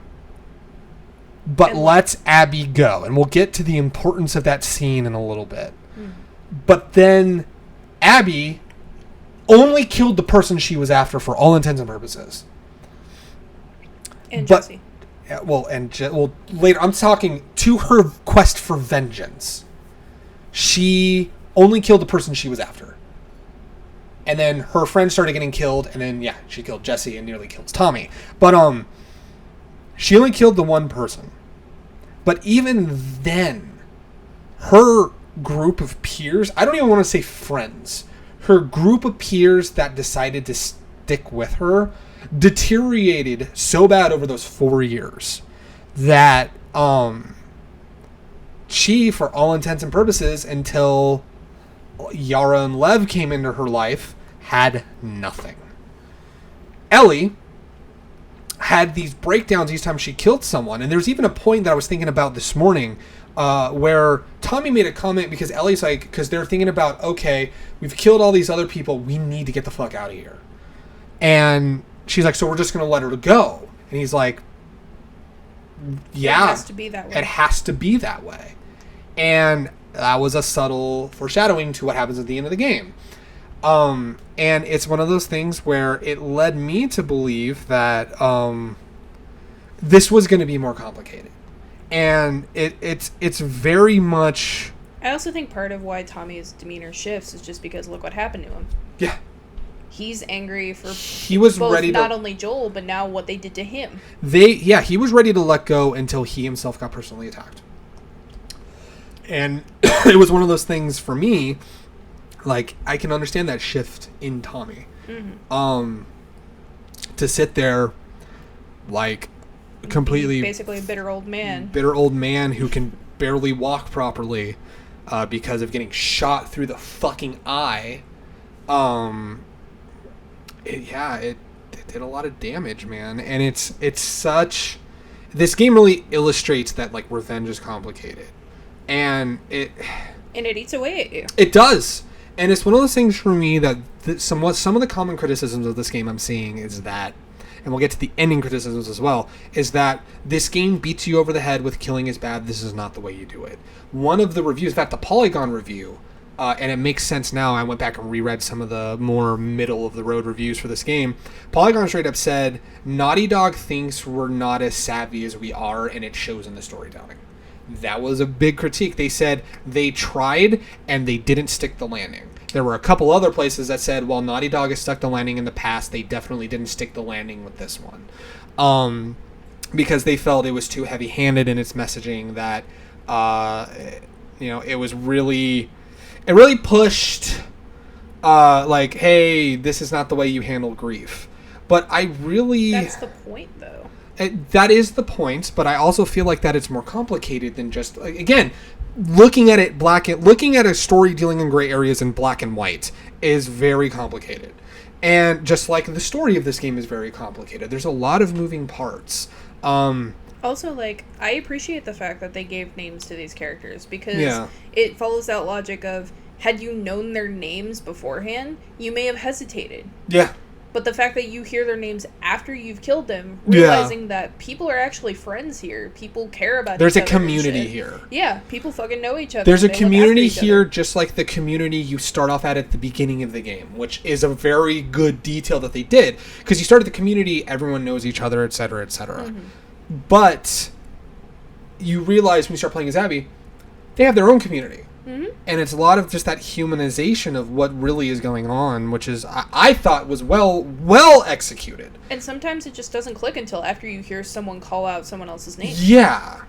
But lets Abby go. And we'll get to the importance of that scene in a little bit. But then Abby only killed the person she was after for all intents and purposes. And Jesse. Later, I'm talking to her quest for vengeance. She only killed the person she was after. And then her friends started getting killed, and then, yeah, she killed Jesse and nearly kills Tommy. But, she only killed the one person. But even then, her group of peers, I don't even want to say friends, her group of peers that decided to stick with her deteriorated so bad over those 4 years that she, for all intents and purposes, until Yara and Lev came into her life, had nothing. Ellie had these breakdowns each time she killed someone, and there's even a point that I was thinking about this morning where Tommy made a comment because Ellie's like, because they're thinking about, okay, we've killed all these other people, we need to get the fuck out of here. And she's like, so we're just going to let her go. And he's like, yeah. It has to be that way. It has to be that way. And that was a subtle foreshadowing to what happens at the end of the game. And it's one of those things where it led me to believe that this was going to be more complicated. And it's very much... I also think part of why Tommy's demeanor shifts is just because look what happened to him. Yeah. He's angry for he was both ready not only Joel, but now what they did to him. He was ready to let go until he himself got personally attacked. And it was one of those things for me, like, I can understand that shift in Tommy. Mm-hmm. To sit there, like, completely... Basically a bitter old man. Bitter old man who can barely walk properly because of getting shot through the fucking eye. It did a lot of damage, man. And it's such... This game really illustrates that, like, revenge is complicated. And it eats away at you. It does. And it's one of those things for me that some of the common criticisms of this game I'm seeing is that, and we'll get to the ending criticisms as well, is that this game beats you over the head with killing is bad, this is not the way you do it. One of the reviews, in fact, the Polygon review, and it makes sense now, I went back and reread some of the more middle-of-the-road reviews for this game. Polygon straight up said, Naughty Dog thinks we're not as savvy as we are, and it shows in the storytelling. That was a big critique. They said they tried, and they didn't stick the landing. There were a couple other places that said, while Naughty Dog has stuck the landing in the past, they definitely didn't stick the landing with this one. Because they felt it was too heavy-handed in its messaging, that, it was really... It really pushed, like, hey, this is not the way you handle grief. But I really... That's the point, though. That is the point, but I also feel like that it's more complicated than just... Again, looking at a story dealing in gray areas in black and white is very complicated. And just like the story of this game is very complicated. There's a lot of moving parts. Also, like, I appreciate the fact that they gave names to these characters, because it follows that logic of, had you known their names beforehand, you may have hesitated. Yeah. But the fact that you hear their names after you've killed them, realizing that people are actually friends here, people care about There's each a other. There's community here. Yeah, people fucking know each other. There's a community here, just like the community you start off at the beginning of the game, which is a very good detail that they did. Because you start at the community, everyone knows each other, etc., etc. Mm-hmm. But you realize when you start playing as Abby, they have their own community. Mm-hmm. And it's a lot of just that humanization of what really is going on, which is, I thought was well executed. And sometimes it just doesn't click until after you hear someone call out someone else's name. Yeah.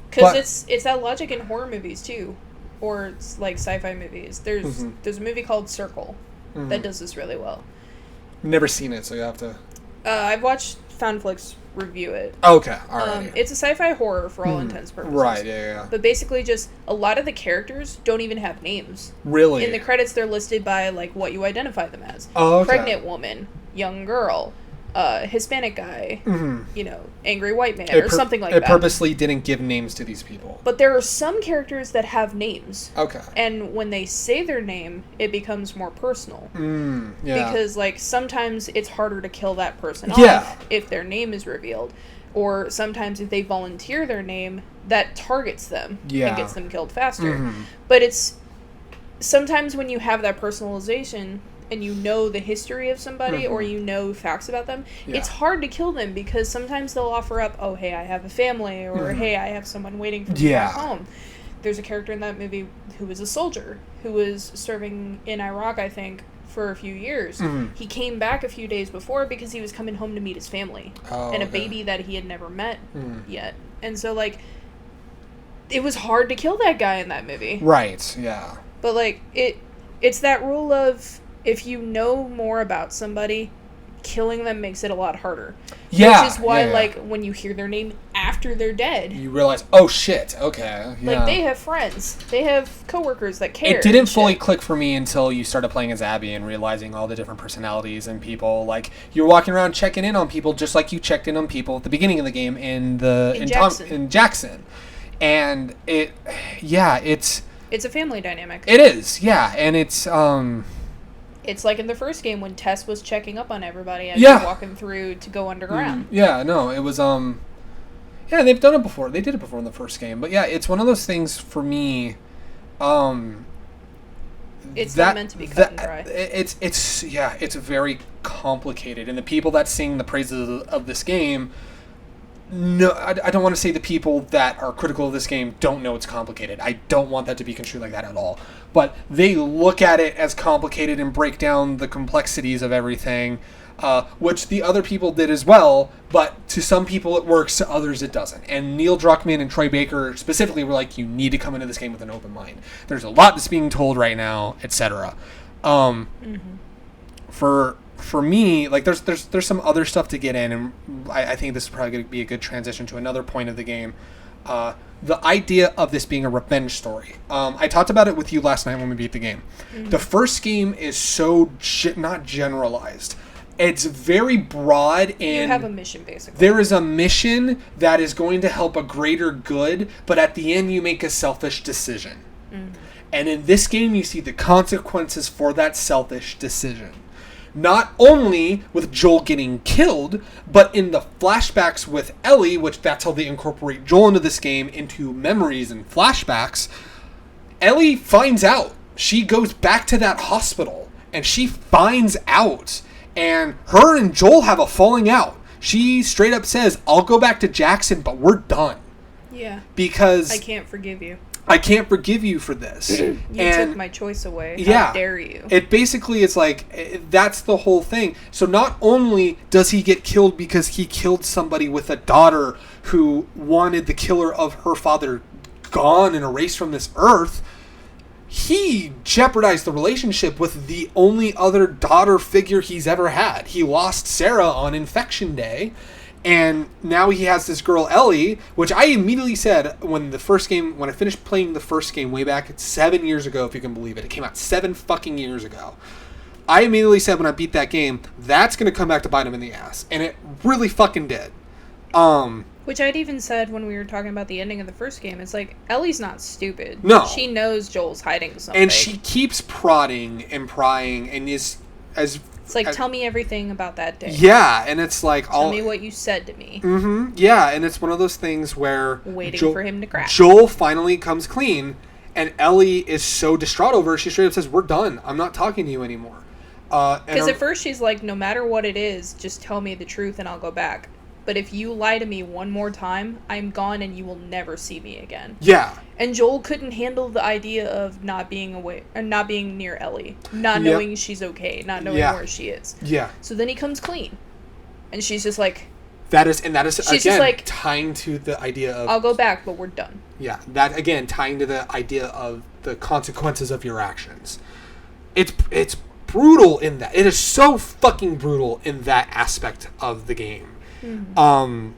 Because it's that logic in horror movies, too. or it's like sci-fi movies. There's a movie called Circle that does this really well. Never seen it, so you have to. I've watched Foundflix review it. Okay, all right. It's a sci-fi horror for all intents and purposes. Right, yeah. But basically just a lot of the characters don't even have names. Really? In the credits, they're listed by, like, what you identify them as. Oh, okay. Pregnant woman, young girl, Hispanic guy, you know, angry white man, or something like that. It purposely didn't give names to these people. But there are some characters that have names. Okay. And when they say their name, it becomes more personal. Yeah. Because, like, sometimes it's harder to kill that person off if their name is revealed. Or sometimes if they volunteer their name, that targets them and gets them killed faster. But it's... Sometimes when you have that personalization... and you know the history of somebody or you know facts about them, it's hard to kill them because sometimes they'll offer up, oh, hey, I have a family, or hey, I have someone waiting for me back home. There's a character in that movie who was a soldier who was serving in Iraq, I think, for a few years. He came back a few days before because he was coming home to meet his family and a baby that he had never met yet. And so, like, it was hard to kill that guy in that movie. Right, yeah. But, like, it's that rule of... if you know more about somebody, killing them makes it a lot harder. Yeah. Which is why, like, when you hear their name after they're dead... you realize, oh, shit, okay. Yeah. Like, they have friends. They have coworkers that care. It didn't fully click for me until you started playing as Abby and realizing all the different personalities and people. Like, you're walking around checking in on people just like you checked in on people at the beginning of the game in Jackson. And it's... it's a family dynamic. It is, yeah. And it's... it's like in the first game when Tess was checking up on everybody as you're walking through to go underground. Yeah, no, it was, yeah, they've done it before. They did it before in the first game. But yeah, it's one of those things for me, it's not meant to be cut and dry. It's very complicated. And the people that sing the praises of this game, no, I don't want to say the people that are critical of this game don't know it's complicated. I don't want that to be construed like that at all. But they look at it as complicated and break down the complexities of everything, which the other people did as well. But to some people it works, to others it doesn't. And Neil Druckmann and Troy Baker specifically were like, you need to come into this game with an open mind. There's a lot that's being told right now, etc. For me, like, there's some other stuff to get in, and I think this is probably going to be a good transition to another point of the game. The idea of this being a revenge story. I talked about it with you last night when we beat the game. The first game is so not generalized. It's very broad, and you have a mission, basically. There is a mission that is going to help a greater good, but at the end you make a selfish decision. And in this game you see the consequences for that selfish decision. Not only with Joel getting killed, but in the flashbacks with Ellie, which that's how they incorporate Joel into this game, into memories and flashbacks, Ellie finds out. She goes back to that hospital, and she finds out. And her and Joel have a falling out. She straight up says, I'll go back to Jackson, but we're done. Yeah. Because... I can't forgive you. I can't forgive you for this. You took my choice away. How dare you? It basically is like, that's the whole thing. So not only does he get killed because he killed somebody with a daughter who wanted the killer of her father gone and erased from this earth, he jeopardized the relationship with the only other daughter figure he's ever had. He lost Sarah on Infection Day. And now he has this girl, Ellie, which I immediately said when I finished playing the first game way back 7 years ago, if you can believe it. It came out 7 fucking years ago. I immediately said when I beat that game, that's going to come back to bite him in the ass. And it really fucking did. Which I'd even said when we were talking about the ending of the first game. It's like, Ellie's not stupid. No. She knows Joel's hiding something. And she keeps prodding and prying and is as... It's like, tell me everything about that day. Yeah, and it's like... Tell me what you said to me. Yeah, and it's one of those things where... waiting for him to crack. Joel finally comes clean, and Ellie is so distraught over it, she straight up says, we're done. I'm not talking to you anymore. Because at first she's like, no matter what it is, just tell me the truth and I'll go back. But if you lie to me one more time, I'm gone and you will never see me again. Yeah. And Joel couldn't handle the idea of not being away, or not being near Ellie, not knowing she's okay, not knowing where she is. Yeah. So then he comes clean, and she's just like, That is She's again just tying to the idea of I'll go back, but we're done. Yeah, that again tying to the idea of the consequences of your actions. It's brutal in that. It is so fucking brutal in that aspect of the game. Mm-hmm.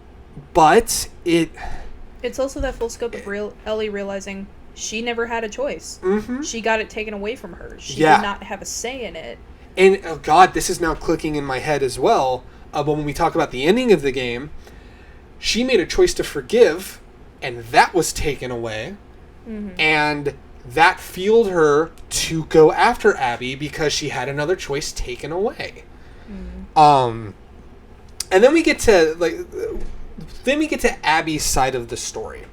But it's also that full scope of Ellie realizing she never had a choice. Mm-hmm. She got it taken away from her. She did not have a say in it. And oh god, this is now clicking in my head as well. But when we talk about the ending of the game, she made a choice to forgive, and that was taken away. Mm-hmm. And that fueled her to go after Abby because she had another choice taken away. Mm-hmm. And then we get to Abby's side of the story.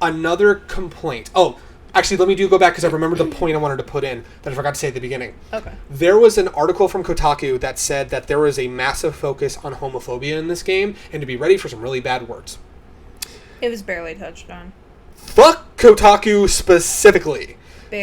Another complaint. Oh, actually, let me go back because I remembered the point I wanted to put in that I forgot to say at the beginning. Okay. There was an article from Kotaku that said that there was a massive focus on homophobia in this game and to be ready for some really bad words. It was barely touched on. Fuck Kotaku specifically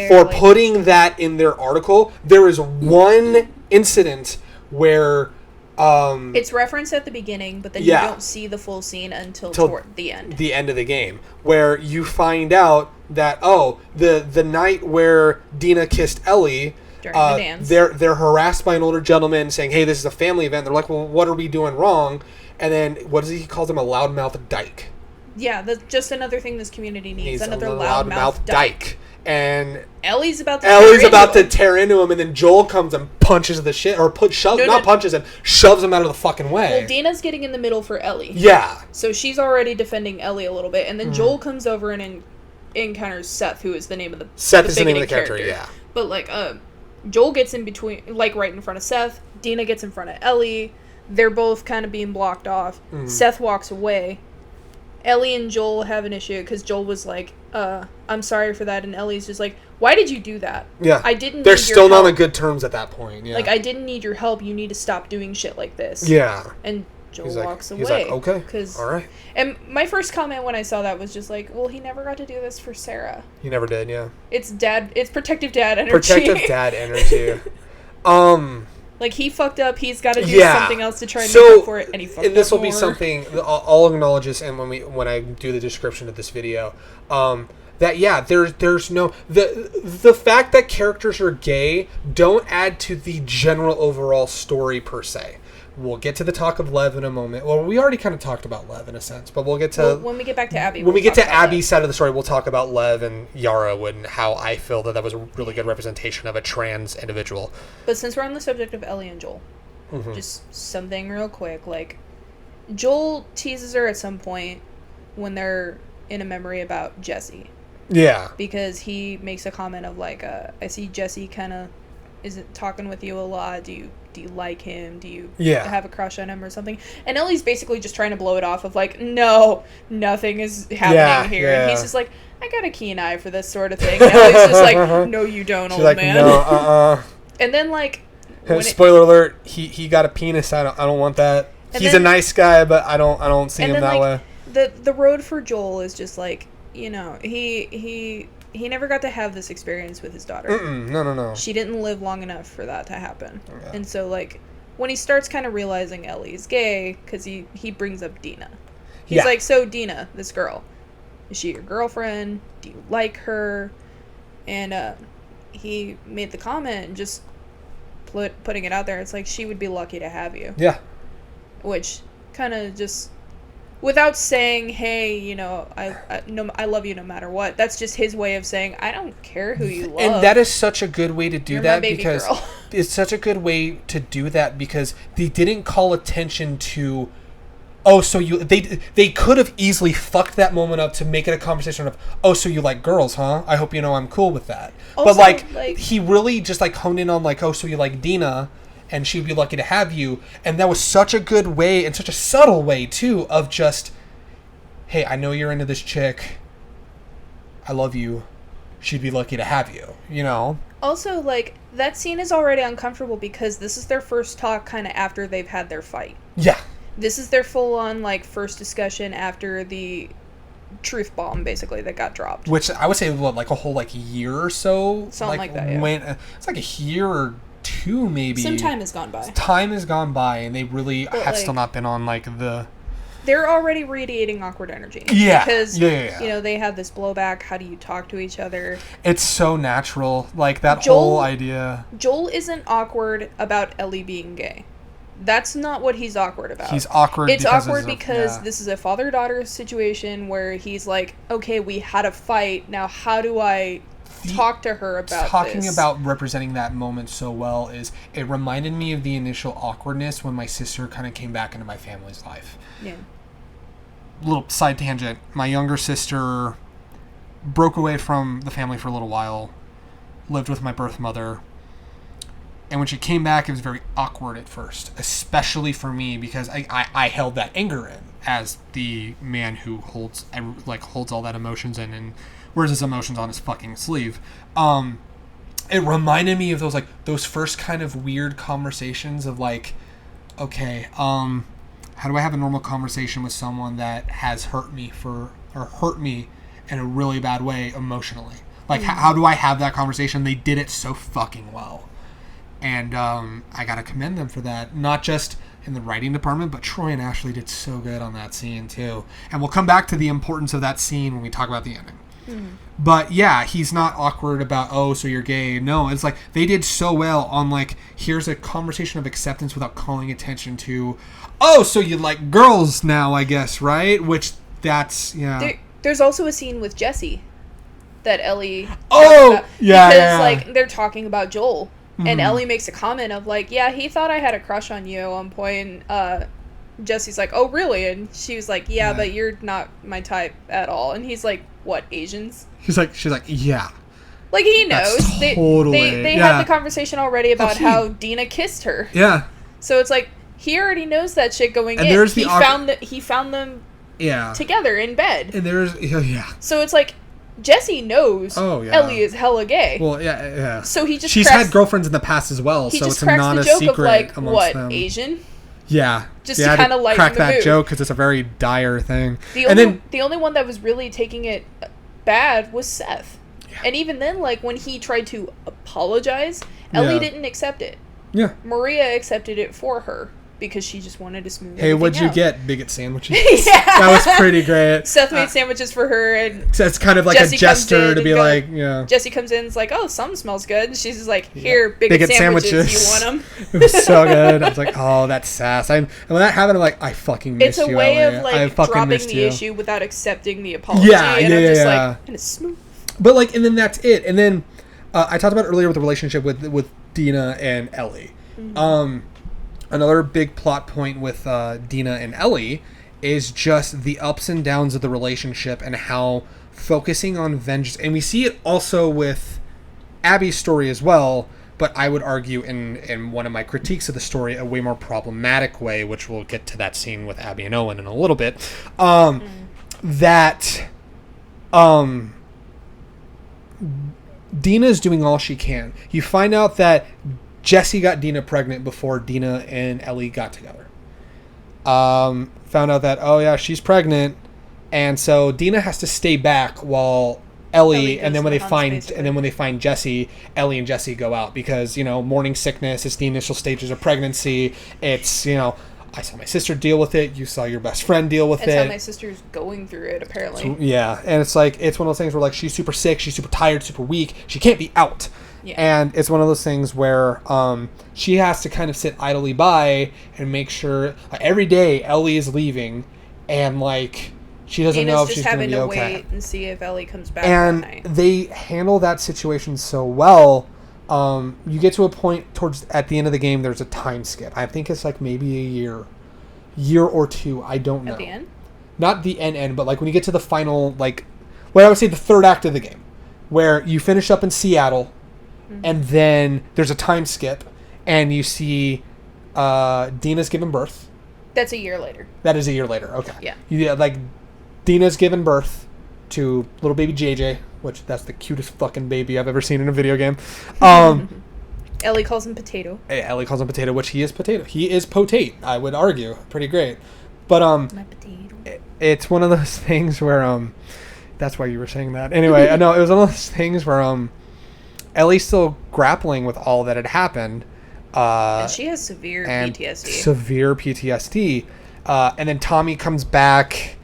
for putting that in their article. There is one incident where... it's referenced at the beginning, but then you don't see the full scene until toward the end. The end of the game, where you find out that the night where Dina kissed Ellie during the dance, they're harassed by an older gentleman saying, "Hey, this is a family event." They're like, "Well, what are we doing wrong?" And then what does he calls him? A loudmouth dyke. Yeah, that's just another thing this community needs. Another loudmouth dyke. And Ellie's about to tear into him, and then Joel comes and punches the shit, or punches him, shoves him out of the fucking way. Well, Dina's getting in the middle for Ellie. Yeah. So she's already defending Ellie a little bit, and then Joel comes over and encounters Seth, who is the name of the Seth is the name of the character. Yeah. But Joel gets in between, right in front of Seth. Dina gets in front of Ellie. They're both kind of being blocked off. Seth walks away. Ellie and Joel have an issue because Joel was like, I'm sorry for that, and Ellie's just like, why did you do that? Yeah. I didn't They're still not on good terms at that point. Yeah. I didn't need your help. You need to stop doing shit like this. Yeah. And Joel walks away. He's like, okay. All right. And my first comment when I saw that was just like, well, he never got to do this for Sarah. He never did, yeah. It's protective dad energy. Protective dad energy. He fucked up. He's got to do something else to try and make up for it, and he fucked up. And this will be something I'll acknowledge this, and when I do the description of this video, there's no the fact that characters are gay don't add to the general overall story per se. We'll get to the talk of Lev in a moment. Well, we already kind of talked about Lev in a sense, but we'll get to... when we get back to Abby. When we get to Abby's side of the story, we'll talk about Lev and Yara and how I feel that was a really good representation of a trans individual. But since we're on the subject of Ellie and Joel, just something real quick. Joel teases her at some point when they're in a memory about Jesse. Yeah. Because he makes a comment of I see Jesse kind of isn't talking with you a lot. Do you like him? Do you have a crush on him or something? And Ellie's basically just trying to blow it off of no, nothing is happening here. Yeah. And he's just like, I got a keen eye for this sort of thing. And Ellie's just like, no, you don't, old man. No, And then spoiler alert, he got a penis. I don't want that. He's a nice guy, but I don't see him that way. The road for Joel is just he never got to have this experience with his daughter. No. She didn't live long enough for that to happen. Yeah. And so, when he starts kind of realizing Ellie's gay, because he brings up Dina. He's like, so Dina, this girl, is she your girlfriend? Do you like her? And he made the comment, just putting it out there, it's like, she would be lucky to have you. Yeah. Which kind of just... Without saying, hey, I love you no matter what. That's just his way of saying, I don't care who you love. And that is such a good way to do that because it's such a good way to do that because they didn't call attention to, they could have easily fucked that moment up to make it a conversation of, so you like girls, huh? I hope you know I'm cool with that. Also, but he really just honed in on so you like Dina. And she'd be lucky to have you. And that was such a good way, and such a subtle way, too, of just, hey, I know you're into this chick. I love you. She'd be lucky to have you, Also, that scene is already uncomfortable because this is their first talk kind of after they've had their fight. Yeah. This is their full-on, first discussion after the truth bomb, basically, that got dropped. Which I would say, a whole, year or so? Something like that, yeah. It's a year or two, maybe. Some time has gone by. And they really have still not been on, the they're already radiating awkward energy. Yeah. Because, you know, they have this blowback. How do you talk to each other? It's so natural. Like, that whole idea. Joel isn't awkward about Ellie being gay. That's not what he's awkward about. He's awkward because this is a father-daughter situation where he's like, okay, we had a fight. Now, how do I talk to her about Talking about representing that moment so well is, it reminded me of the initial awkwardness when my sister kind of came back into my family's life. Yeah. Little side tangent. My younger sister broke away from the family for a little while, lived with my birth mother. And when she came back, it was very awkward at first, especially for me, because I held that anger in as the man who holds all that emotions in and wears his emotions on his fucking sleeve. It reminded me of those first kind of weird conversations of like, okay, how do I have a normal conversation with someone that has hurt me in a really bad way emotionally? Like, how do I have that conversation? They did it so fucking well. And I gotta commend them for that. Not just in the writing department, but Troy and Ashley did so good on that scene too. And we'll come back to the importance of that scene when we talk about the ending. But yeah, he's not awkward about, oh, so you're gay. No, it's like they did so well on like, here's a conversation of acceptance without calling attention to, oh, so you like girls now, I guess, right? Which that's, yeah. There's also a scene with Jesse that Ellie because like they're talking about Joel. And Ellie makes a comment of like, yeah, he thought I had a crush on you at one point. Jesse's like, oh, really? And she was like, yeah, but you're not my type at all. And he's like, what, Asians? She's like, yeah. Like, he knows. They had the conversation already about how Dina kissed her. Yeah. So it's like, he already knows that shit going in. He found them together in bed. And there's, So it's like, Jesse knows Ellie is hella gay. Well, yeah. So she's had girlfriends in the past as well, so it's not a secret of like, amongst them. Asian? Yeah. Just to kind of lighten crack the that mood. joke because it's a very dire thing. The only one that was really taking it bad was Seth. Yeah. And even then, like, when he tried to apologize, Ellie didn't accept it. Yeah. Maria accepted it for her. Because she just wanted to smooth Hey, what'd you out. get? Bigot sandwiches? That was pretty great. Seth made sandwiches for her, and so it's kind of like Jesse a gesture to be like, Jesse comes in and is like, oh, some smells good. And she's just like, here, bigot sandwiches. You want them? It was so good. I was like, oh, that's sass. And when that happened, I'm like, I fucking missed you, It's a way Ellie. of like dropping the issue without accepting the apology. And I'm just like, and it's smooth. But like, and then that's it. And then I talked about earlier with the relationship with Dina and Ellie. Another big plot point with Dina and Ellie is just the ups and downs of the relationship and how focusing on vengeance. And we see it also with Abby's story as well, but I would argue in one of my critiques of the story, a way more problematic way, which we'll get to that scene with Abby and Owen in a little bit, that Dina's doing all she can. You find out that Jesse got Dina pregnant before Dina and Ellie got together. Found out that, she's pregnant, and so Dina has to stay back while Ellie and then when they find Jesse, Ellie and Jesse go out because, morning sickness, it's the initial stages of pregnancy. It's, I saw my sister deal with it. You saw your best friend deal with it. That's how my sister's going through it, apparently. So, yeah, and it's like, it's one of those things where, like, she's super sick, she's super tired, super weak. She can't be out. Yeah. And it's one of those things where she has to kind of sit idly by and make sure every day Ellie is leaving and, like, she doesn't know if she's going to be okay. just having to wait and see if Ellie comes back and that night. They handle that situation so well. You get to a point at the end of the game, there's a time skip. I think it's like maybe a year or two. I don't know. At the end? Not the end, but like when you get to the final, like, I would say the third act of the game, where you finish up in Seattle, and then there's a time skip, and you see Dina's given birth. That's a year later. That is a year later. Okay. Yeah. Like, Dina's given birth to little baby JJ, which that's the cutest fucking baby I've ever seen in a video game. Ellie calls him Potato. Ellie calls him Potato, which he is Potato. He is potate, I would argue. Pretty great. But my potato. It's one of those things where that's why you were saying that. Anyway, no, it was one of those things where Ellie's still grappling with all that had happened. And she has severe PTSD. Severe PTSD. And then Tommy comes back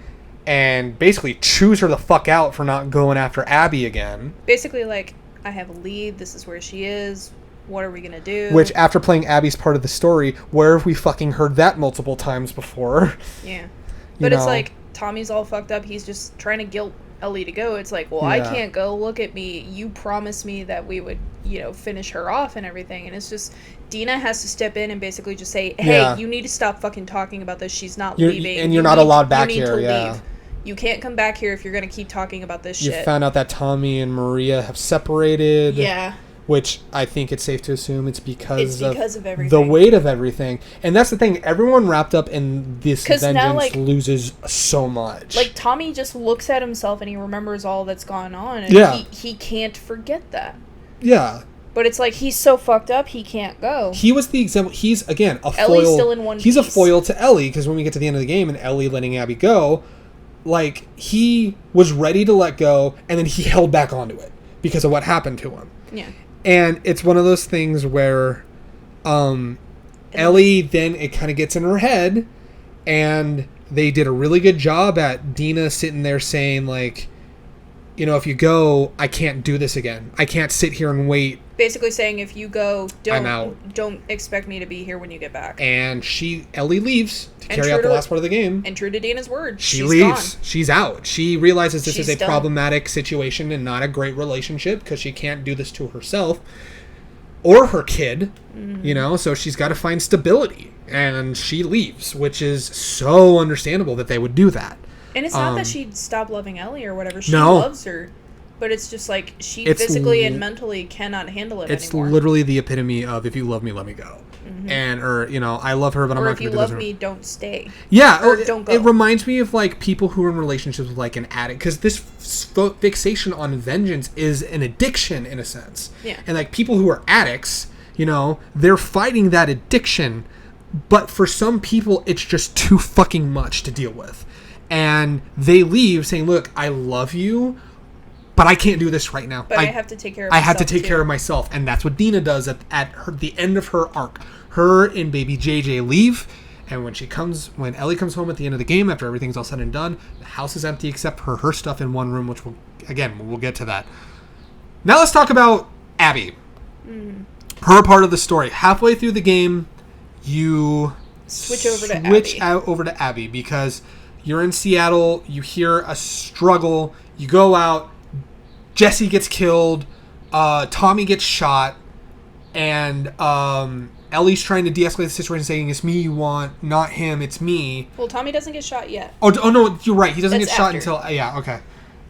and basically chews her the fuck out for not going after Abby again. Basically, like, I have a lead. This is where she is. What are we going to do? Which, after playing Abby's part of the story, where have we fucking heard that multiple times before? Yeah. But it's like, Tommy's all fucked up. He's just trying to guilt Ellie to go. It's like, well, I can't go. Look at me. You promised me that we would, finish her off and everything. And it's just, Dina has to step in and basically just say, hey, you need to stop fucking talking about this. She's not leaving. And you're not allowed back here. Leave. You can't come back here if you're going to keep talking about this shit. You found out that Tommy and Maria have separated. Yeah. Which I think it's safe to assume it's because of everything. The weight of everything. And that's the thing. Everyone wrapped up in this vengeance now, loses so much. Like, Tommy just looks at himself and he remembers all that's gone on. And he can't forget that. Yeah. But it's like, he's so fucked up, he can't go. He was the example. He's, again, a foil. Ellie's still in one piece. He's a foil to Ellie, because when we get to the end of the game and Ellie letting Abby go, like, he was ready to let go, and then he held back onto it because of what happened to him. Yeah. And it's one of those things where Ellie then, it kind of gets in her head, and they did a really good job at Dina sitting there saying, like, if you go, I can't do this again. I can't sit here and wait. Basically saying, if you go, I'm out. Don't expect me to be here when you get back. And Ellie leaves to carry out the last part of the game. And true to Dina's word, she leaves. Gone. She's out. She realizes this is a done. problematic situation and not a great relationship because she can't do this to herself or her kid, so she's got to find stability. And she leaves, which is so understandable that they would do that. And it's not that she stopped loving Ellie or whatever. She loves her. But it's just like, she physically and mentally cannot handle it anymore. It's literally the epitome of, if you love me, let me go. Mm-hmm. And, I love her, but I'm not going to do this. Or if you love me, don't stay. Yeah. Or don't go. It reminds me of, like, people who are in relationships with, like, an addict. Because this fixation on vengeance is an addiction, in a sense. Yeah. And, like, people who are addicts, they're fighting that addiction. But for some people, it's just too fucking much to deal with. And they leave saying, look, I love you, but I can't do this right now. But I have to take care of myself. I have to take care of myself. And that's what Dina does at the end of her arc. Her and baby JJ leave. And when Ellie comes home at the end of the game, after everything's all said and done, the house is empty except for her stuff in one room, which we'll get to that. Now let's talk about Abby. Mm. Her part of the story. Halfway through the game, you switch over to Abby because you're in Seattle, you hear a struggle, you go out, Jesse gets killed, Tommy gets shot, and Ellie's trying to de-escalate the situation, saying, it's me you want, not him, it's me. Well, Tommy doesn't get shot yet. Oh no, you're right, he doesn't get shot until, okay.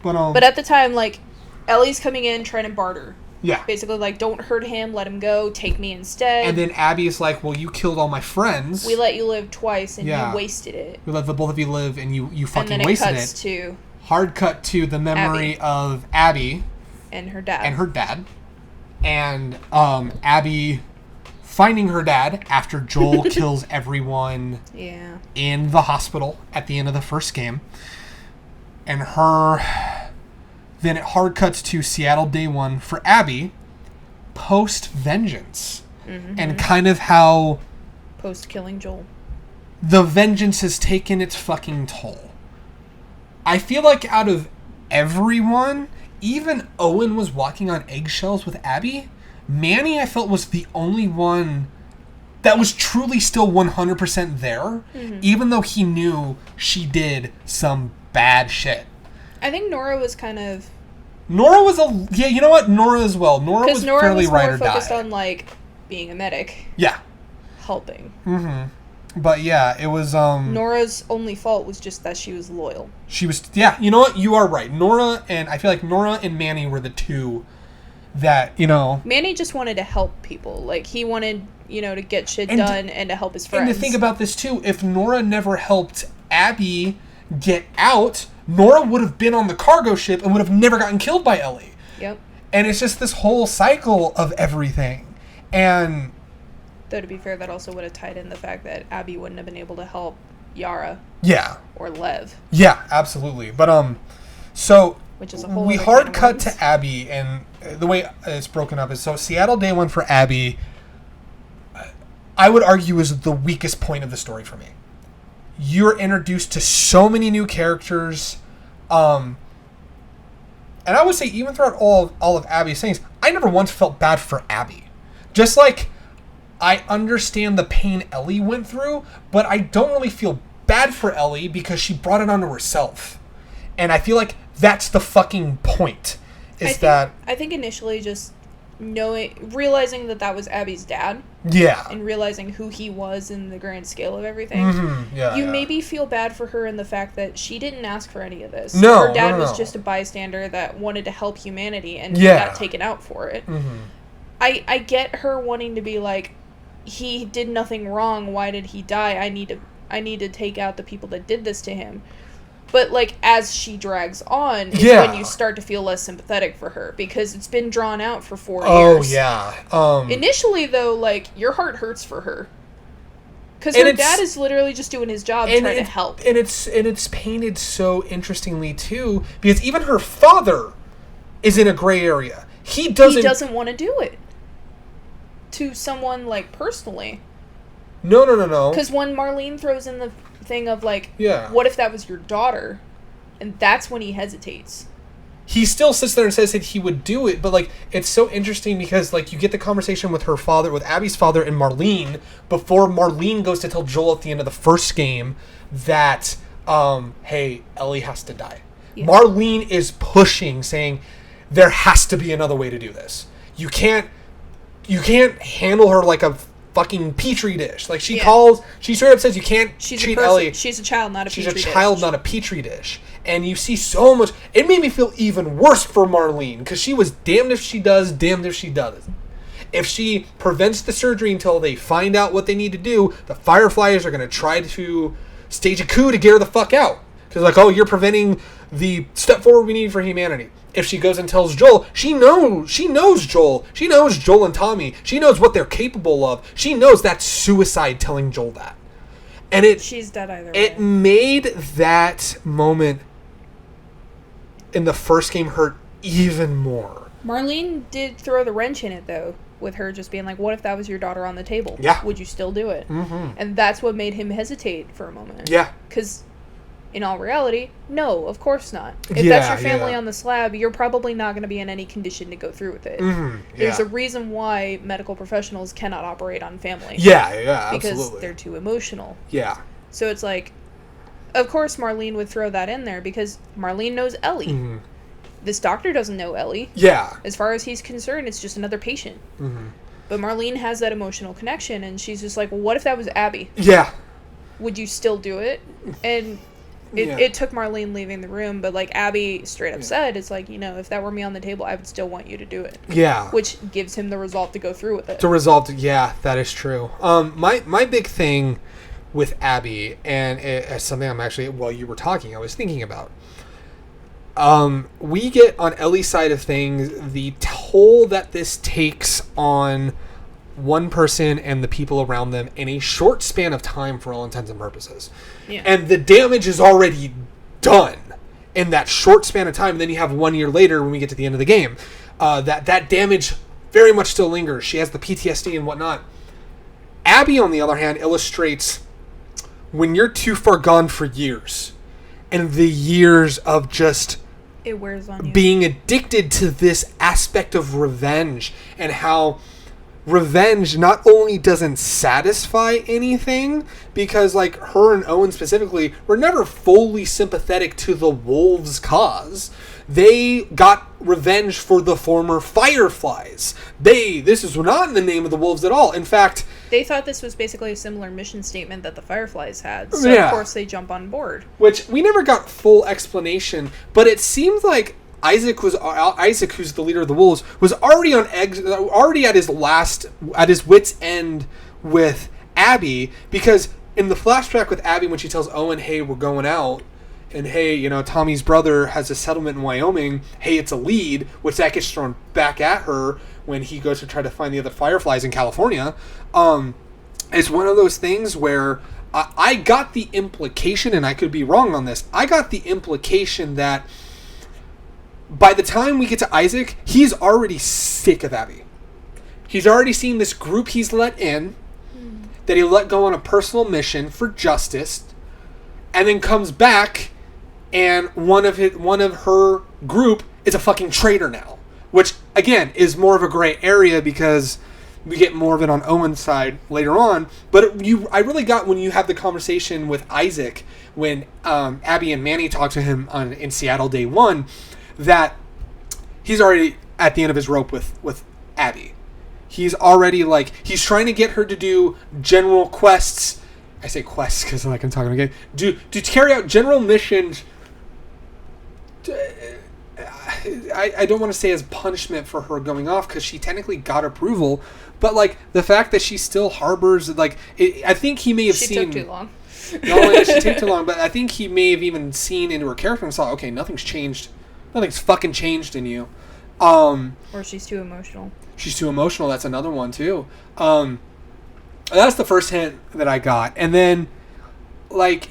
But at the time, like, Ellie's coming in trying to barter. Yeah. Basically, like, don't hurt him, let him go, take me instead. And then Abby is like, well, you killed all my friends. We let you live twice, and you wasted it. We let the both of you live, and you fucking and then wasted it. Cuts to hard cut to the memory of Abby. And her dad. And Abby finding her dad after Joel kills everyone in the hospital at the end of the first game. And then it hard cuts to Seattle day one for Abby, post-vengeance. Mm-hmm. And kind of how... post-killing Joel. The vengeance has taken its fucking toll. I feel like out of everyone, even Owen was walking on eggshells with Abby. Manny, I felt, was the only one that was truly still 100% there, even though he knew she did some bad shit. I think Nora was kind of... Nora was you know what? Nora as well. Nora was fairly ride or die. Because Nora was more focused on, like, being a medic. Yeah. Helping. Mm-hmm. But, yeah, it was, Nora's only fault was just that she was loyal. She was... Yeah, you know what? You are right. I feel like Nora and Manny were the two that, Manny just wanted to help people. Like, he wanted, to get shit done and to help his friends. And to think about this, too, if Nora never helped Abby get out... Nora would have been on the cargo ship and would have never gotten killed by Ellie. Yep. And it's just this whole cycle of everything. And... Though, to be fair, that also would have tied in the fact that Abby wouldn't have been able to help Yara. Yeah. Or Lev. Yeah, absolutely. But, so... Which is a whole we hard cut to Abby, and the way it's broken up is, so Seattle Day 1 for Abby, I would argue, is the weakest point of the story for me. you're introduced to so many new characters. And I would say even throughout all of Abby's things, I never once felt bad for Abby. Just like I understand the pain Ellie went through, but I don't really feel bad for Ellie because she brought it onto herself. And I feel like that's the fucking point. I think initially just realizing that was Abby's dad. Yeah. And realizing who he was in the grand scale of everything. Yeah. You maybe feel bad for her in the fact that she didn't ask for any of this. No. Her dad was just a bystander that wanted to help humanity and got taken out for it. I get her wanting to be like, he did nothing wrong, why did he die? I need to take out the people that did this to him. But, like, as she drags on is when you start to feel less sympathetic for her. Because it's been drawn out for 4 years. Oh, yeah. Initially, though, like, your heart hurts for her. Because her dad is literally just doing his job trying to help. And it's painted so interestingly, too. Because even her father is in a gray area. He doesn't want to do it. To someone, like, personally. No. Because when Marlene throws in the thing of like, yeah, what if that was your daughter? And that's when he hesitates. He still sits there and says that he would do it, but like, it's so interesting because like you get the conversation with her father, with Abby's father and Marlene, before Marlene goes to tell Joel at the end of the first game that hey, Ellie has to die. Yeah. Marlene is pushing, saying there has to be another way to do this. You can't handle her like a fucking petri dish. Like she straight up says you can't treat Ellie. She's a child, not a petri dish. She's a child, not a petri dish. And you see so much. It made me feel even worse for Marlene because she was damned if she does, damned if she doesn't. If she prevents the surgery until they find out what they need to do, the Fireflies are going to try to stage a coup to get her the fuck out. Because like, oh, you're preventing the step forward we need for humanity. If she goes and tells Joel, she knows Joel. She knows Joel and Tommy. She knows what they're capable of. She knows that's suicide telling Joel that. And she's dead either way. It made that moment in the first game hurt even more. Marlene did throw the wrench in it though, with her just being like, what if that was your daughter on the table? Yeah. Would you still do it? Mm-hmm. And that's what made him hesitate for a moment. Yeah. Because in all reality, no, of course not. If that's your family on the slab, you're probably not going to be in any condition to go through with it. Mm-hmm. There's a reason why medical professionals cannot operate on family. Yeah, because absolutely. They're too emotional. Yeah. So it's like, of course Marlene would throw that in there because Marlene knows Ellie. Mm-hmm. This doctor doesn't know Ellie. Yeah. As far as he's concerned, it's just another patient. Mm-hmm. But Marlene has that emotional connection, and she's just like, well, what if that was Abby? Yeah. Would you still do it? And it took Marlene leaving the room, but like Abby straight up said, it's like, if that were me on the table, I would still want you to do it. Yeah. Which gives him the resolve to go through with it. That is true. My big thing with Abby, and it's something I'm actually, while you were talking, I was thinking about. We get on Ellie's side of things the toll that this takes on one person and the people around them in a short span of time for all intents and purposes. Yeah. And the damage is already done in that short span of time. And then you have 1 year later when we get to the end of the game, that damage very much still lingers. She has the PTSD and whatnot. Abby, on the other hand, illustrates when you're too far gone for years and the years of just it wears on you. Being addicted to this aspect of revenge and how revenge not only doesn't satisfy anything, because like her and Owen specifically were never fully sympathetic to the Wolves' cause. They got revenge for the former Fireflies. This is not in the name of the Wolves at all. In fact, they thought this was basically a similar mission statement that the Fireflies had. So of course they jump on board. Which we never got full explanation, but it seems like Isaac, who's the leader of the Wolves, was already on already at his wit's end with Abby, because in the flashback with Abby when she tells Owen, "Hey, we're going out," and "Hey, Tommy's brother has a settlement in Wyoming. Hey, it's a lead," which that gets thrown back at her when he goes to try to find the other Fireflies in California. It's one of those things where I got the implication, and I could be wrong on this. I got the implication that by the time we get to Isaac, he's already sick of Abby. He's already seen this group he's let in, that he let go on a personal mission for justice, and then comes back, and one of her group is a fucking traitor now, which again is more of a gray area because we get more of it on Owen's side later on. But I really got when you have the conversation with Isaac when Abby and Manny talk to him in Seattle day one, that he's already at the end of his rope with Abby. He's already he's trying to get her to do general quests. I say quests because I'm talking again. To carry out general missions. I don't want to say as punishment for her going off because she technically got approval, but the fact that she still harbors I think he may have seen. She took too long. Not only did she take too long, but I think he may have even seen into her character and saw, okay, nothing's changed. Nothing's fucking changed in you. Or she's too emotional. She's too emotional. That's another one too. That's the first hint that I got, and then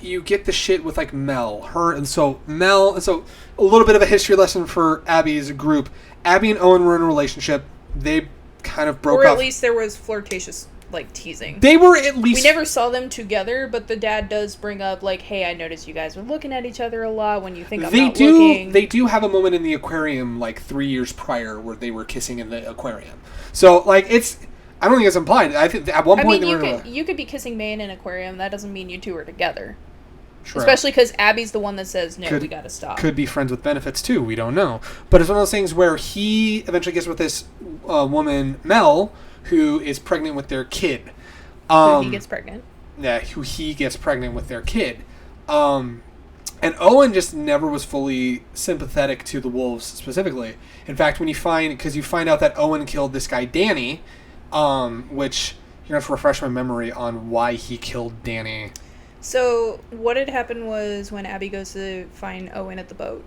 you get the shit with Mel, so a little bit of a history lesson for Abby's group. Abby and Owen were in a relationship. They kind of broke off. Or at least there was flirtatious teasing. They were at least. We never saw them together, but the dad does bring up hey, I noticed you guys were looking at each other a lot when you think I'm not looking. They do have a moment in the aquarium 3 years prior where they were kissing in the aquarium. So it's. I don't think it's implied. I think at one point you could be kissing May in an aquarium. That doesn't mean you two are together. True. Especially because Abby's the one that says, no, we gotta stop. Could be friends with benefits, too. We don't know. But it's one of those things where he eventually gets with this woman, Mel, who is pregnant with their kid. Who he gets pregnant. Yeah, who he gets pregnant with their kid. And Owen just never was fully sympathetic to the wolves, specifically. In fact, when you find out that Owen killed this guy, Danny, which you're going to have to refresh my memory on why he killed Danny. So, what had happened was when Abby goes to find Owen at the boat,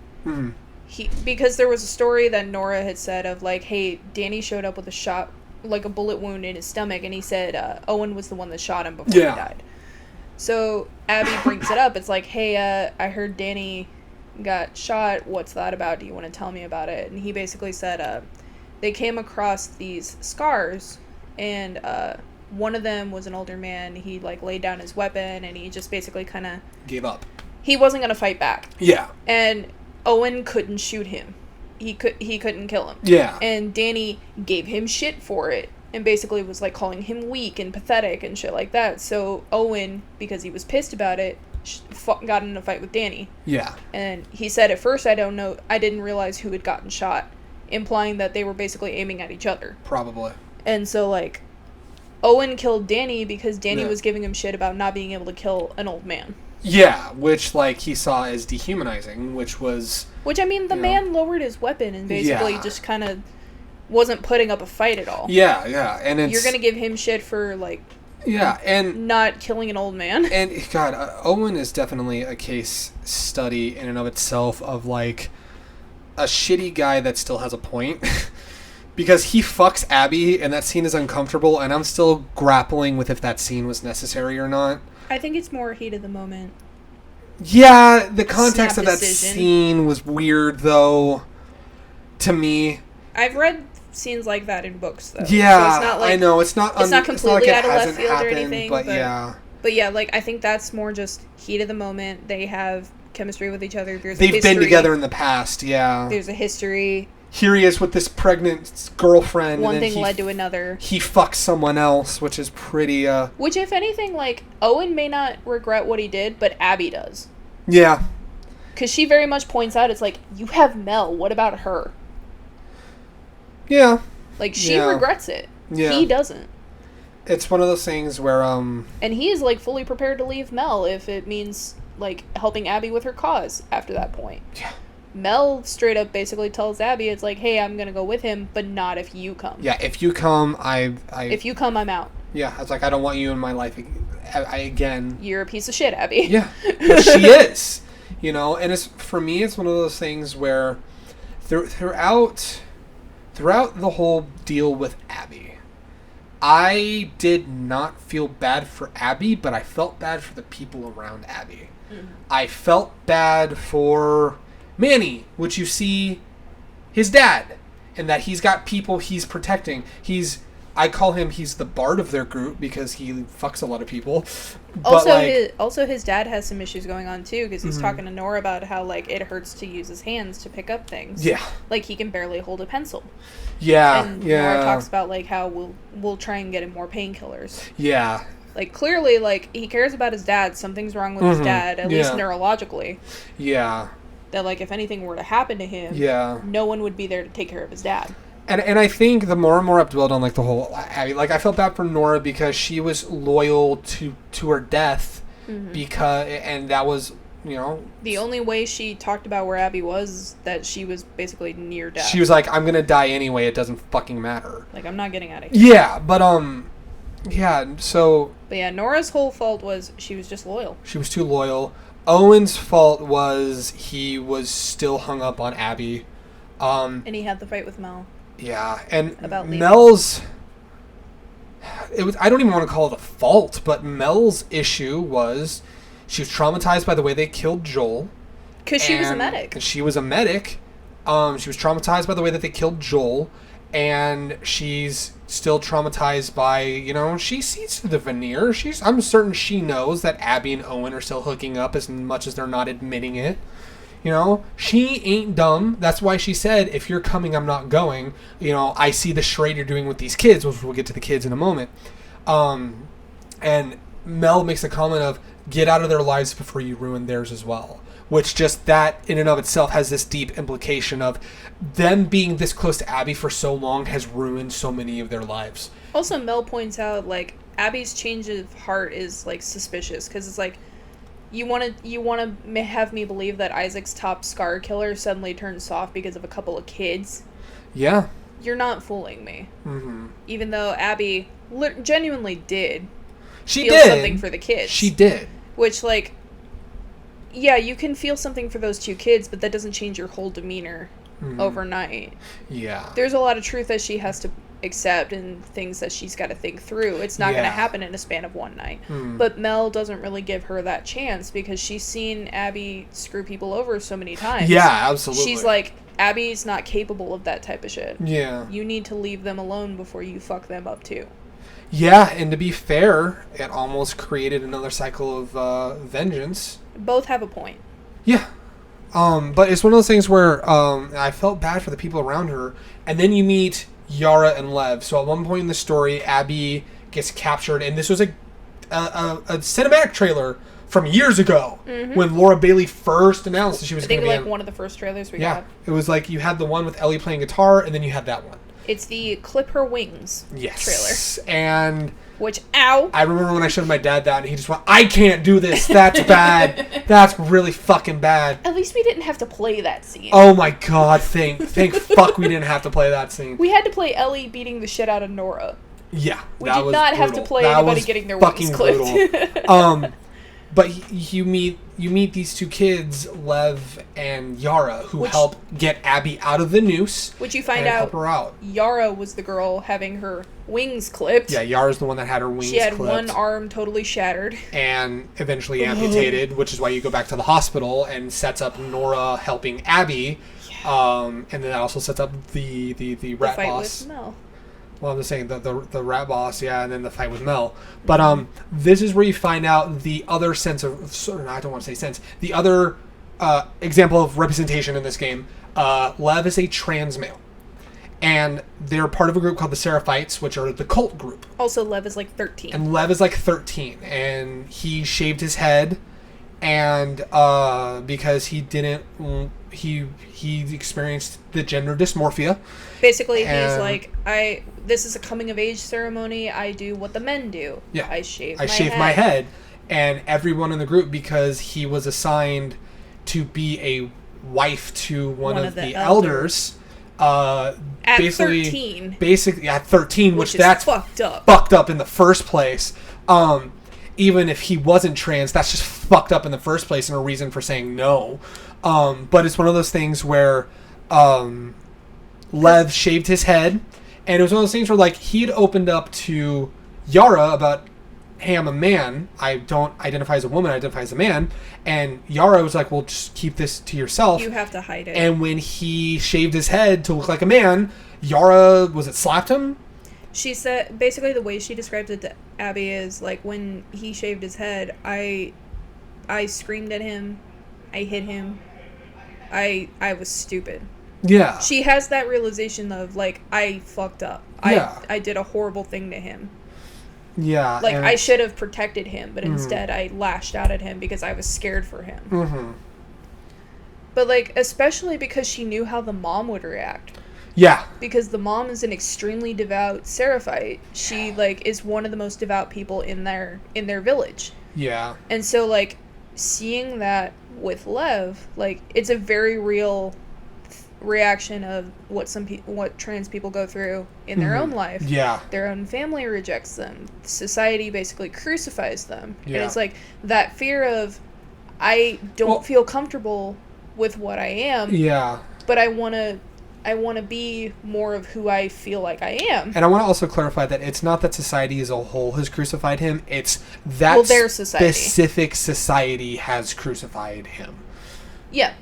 because there was a story that Nora had said of hey, Danny showed up with a shot, a bullet wound in his stomach, and he said Owen was the one that shot him before he died. So, Abby brings it up. It's hey, I heard Danny got shot. What's that about? Do you want to tell me about it? And he basically said they came across these scars, and one of them was an older man. He laid down his weapon, and he just basically kind of gave up. He wasn't gonna fight back. Yeah. And Owen couldn't shoot him. He couldn't kill him. Yeah. And Danny gave him shit for it, and basically was calling him weak and pathetic and shit like that. So Owen, because he was pissed about it, got in a fight with Danny. Yeah. And he said, at first, I didn't realize who had gotten shot, implying that they were basically aiming at each other. Probably. And so Owen killed Danny because Danny was giving him shit about not being able to kill an old man. Yeah, which he saw as dehumanizing, Which I mean, the man lowered his weapon and basically just kind of wasn't putting up a fight at all. Yeah, yeah, and you're gonna give him shit for and not killing an old man. And God, Owen is definitely a case study in and of itself of a shitty guy that still has a point. Because he fucks Abby, and that scene is uncomfortable, and I'm still grappling with if that scene was necessary or not. I think it's more heat of the moment. Yeah, the context of that scene was weird, though, to me. I've read scenes like that in books, though. Yeah, so it's not I know. It's not completely out of left field or anything. But yeah. But yeah, I think that's more just heat of the moment. They have chemistry with each other. They've been together in the past, yeah. There's a history. Here he is with this pregnant girlfriend. One thing led to another. He fucks someone else, which is pretty, Which, if anything, Owen may not regret what he did, but Abby does. Yeah. Because she very much points out, it's you have Mel, what about her? Yeah. She regrets it. Yeah. He doesn't. It's one of those things where, And he is, fully prepared to leave Mel if it means, helping Abby with her cause after that point. Yeah. Mel straight up basically tells Abby, it's hey, I'm gonna go with him, but not if you come. Yeah, if you come, If you come, I'm out. Yeah, it's I don't want you in my life again. You're a piece of shit, Abby. Yeah, well, she is. And for me, it's one of those things where throughout the whole deal with Abby, I did not feel bad for Abby, but I felt bad for the people around Abby. Mm-hmm. I felt bad for Manny, which you see his dad, and that he's got people he's protecting. He's I call him, he's the bard of their group because he fucks a lot of people. Also, his dad has some issues going on too because he's talking to Nora about how like it hurts to use his hands to pick up things. Yeah, like he can barely hold a pencil. Yeah, and Nora talks about like how we'll try and get him more painkillers. Yeah, like clearly, like he cares about his dad. Something's wrong with his dad, at least neurologically. Yeah, that like if anything were to happen to him, no one would be there to take care of his dad. And I think the more and more I've dwelled on like the whole Abby, like I felt bad for Nora because she was loyal to her death and that was, you know, the only way she talked about where Abby was that she was basically near death. She was like, I'm gonna die anyway, it doesn't fucking matter. Like I'm not getting out of here. Yeah, but so But yeah, Nora's whole fault was she was just loyal. She was too loyal. Owen's fault was he was still hung up on Abby. And he had the fight with Mel. Yeah, and about Mel's... I don't even want to call it a fault, but Mel's issue was she was traumatized by the way they killed Joel. Because she was a medic. She was a medic. She was traumatized by the way that they killed Joel, and she's still traumatized by, you know, she sees through the veneer. I'm certain she knows that Abby and Owen are still hooking up as much as they're not admitting it. You know, she ain't dumb. That's why she said, if you're coming, I'm not going. You know, I see the charade you're doing with these kids, which we'll get to the kids in a moment. And Mel makes a comment of, get out of their lives before you ruin theirs as well. Which just that in and of itself has this deep implication of them being this close to Abby for so long has ruined so many of their lives. Also, Mel points out, like, Abby's change of heart is, like, suspicious. Because it's like, you want to have me believe that Isaac's top scar killer suddenly turned soft because of a couple of kids? Yeah. You're not fooling me. Mm-hmm. Even though Abby genuinely did feel something for the kids. She did. Which, like, yeah, you can feel something for those two kids, but that doesn't change your whole demeanor overnight. Yeah. There's a lot of truth that she has to accept and things that she's got to think through. It's not going to happen in a span of one night. But Mel doesn't really give her that chance because she's seen Abby screw people over so many times. Yeah, absolutely. She's like, Abby's not capable of that type of shit. Yeah. You need to leave them alone before you fuck them up too. Yeah, and to be fair, it almost created another cycle of vengeance. Both have a point. Yeah. But it's one of those things where I felt bad for the people around her, and then you meet Yara and Lev. So at one point in the story, Abby gets captured, and this was a cinematic trailer from years ago when Laura Bailey first announced that she was going to be like one of the first trailers we got. Yeah, it was like you had the one with Ellie playing guitar, and then you had that one. It's the Clip Her Wings trailer. And... Which, ow! I remember when I showed my dad that, and he just went, I can't do this. That's bad. That's really fucking bad. At least we didn't have to play that scene. Oh my god, thank fuck we didn't have to play that scene. We had to play Ellie beating the shit out of Nora. Yeah, we did not have to play anybody getting their wings clipped. But you meet these two kids, Lev and Yara, who help get Abby out of the noose. Which you find out, help her out. Yara was the girl having her wings clipped. Yeah, Yara's the one that had her wings clipped. She had one arm totally shattered. And eventually amputated, which is why you go back to the hospital and sets up Nora helping Abby. Yeah. And then that also sets up the rat fight boss. With Mel. Well, I'm just saying, the rat boss, yeah, and then the fight with Mel. But this is where you find out the other sense of... I don't want to say sense. The other example of representation in this game. Lev is a trans male. And they're part of a group called the Seraphites, which are the cult group. Also, Lev is like 13. And Lev is like 13. And he shaved his head. And because he didn't... He experienced the gender dysmorphia. Basically, he's like, this is a coming of age ceremony. I do what the men do. Yeah. I shave my head. And everyone in the group, because he was assigned to be a wife to one of the elders. At 13. Basically, at 13, which that's fucked up. Fucked up in the first place. Even if he wasn't trans, that's just fucked up in the first place and a reason for saying no. But it's one of those things where Lev shaved his head, and it was one of those things where, like, he'd opened up to Yara about, hey, I'm a man, I don't identify as a woman, I identify as a man, and Yara was like, well, just keep this to yourself. You have to hide it. And when he shaved his head to look like a man, Yara, slapped him? She said, basically the way she describes it to Abby is, like, when he shaved his head, I screamed at him, I hit him, I was stupid. Yeah. She has that realization of, like, I fucked up. Yeah. I did a horrible thing to him. Yeah. Like, I should have protected him, but instead I lashed out at him because I was scared for him. Mm-hmm. But, like, especially because she knew how the mom would react. Yeah. Because the mom is an extremely devout Seraphite. She, like, is one of the most devout people in their village. Yeah. And so, like, seeing that with Lev, like, it's a very real reaction of what trans people go through in their own life. Yeah. Their own family rejects them. Society basically crucifies them. Yeah. And it's like that fear of, I don't feel comfortable with what I am. Yeah. But I want to be more of who I feel like I am. And I want to also clarify that it's not that society as a whole has crucified him. It's that their society. Specific society has crucified him. Yeah,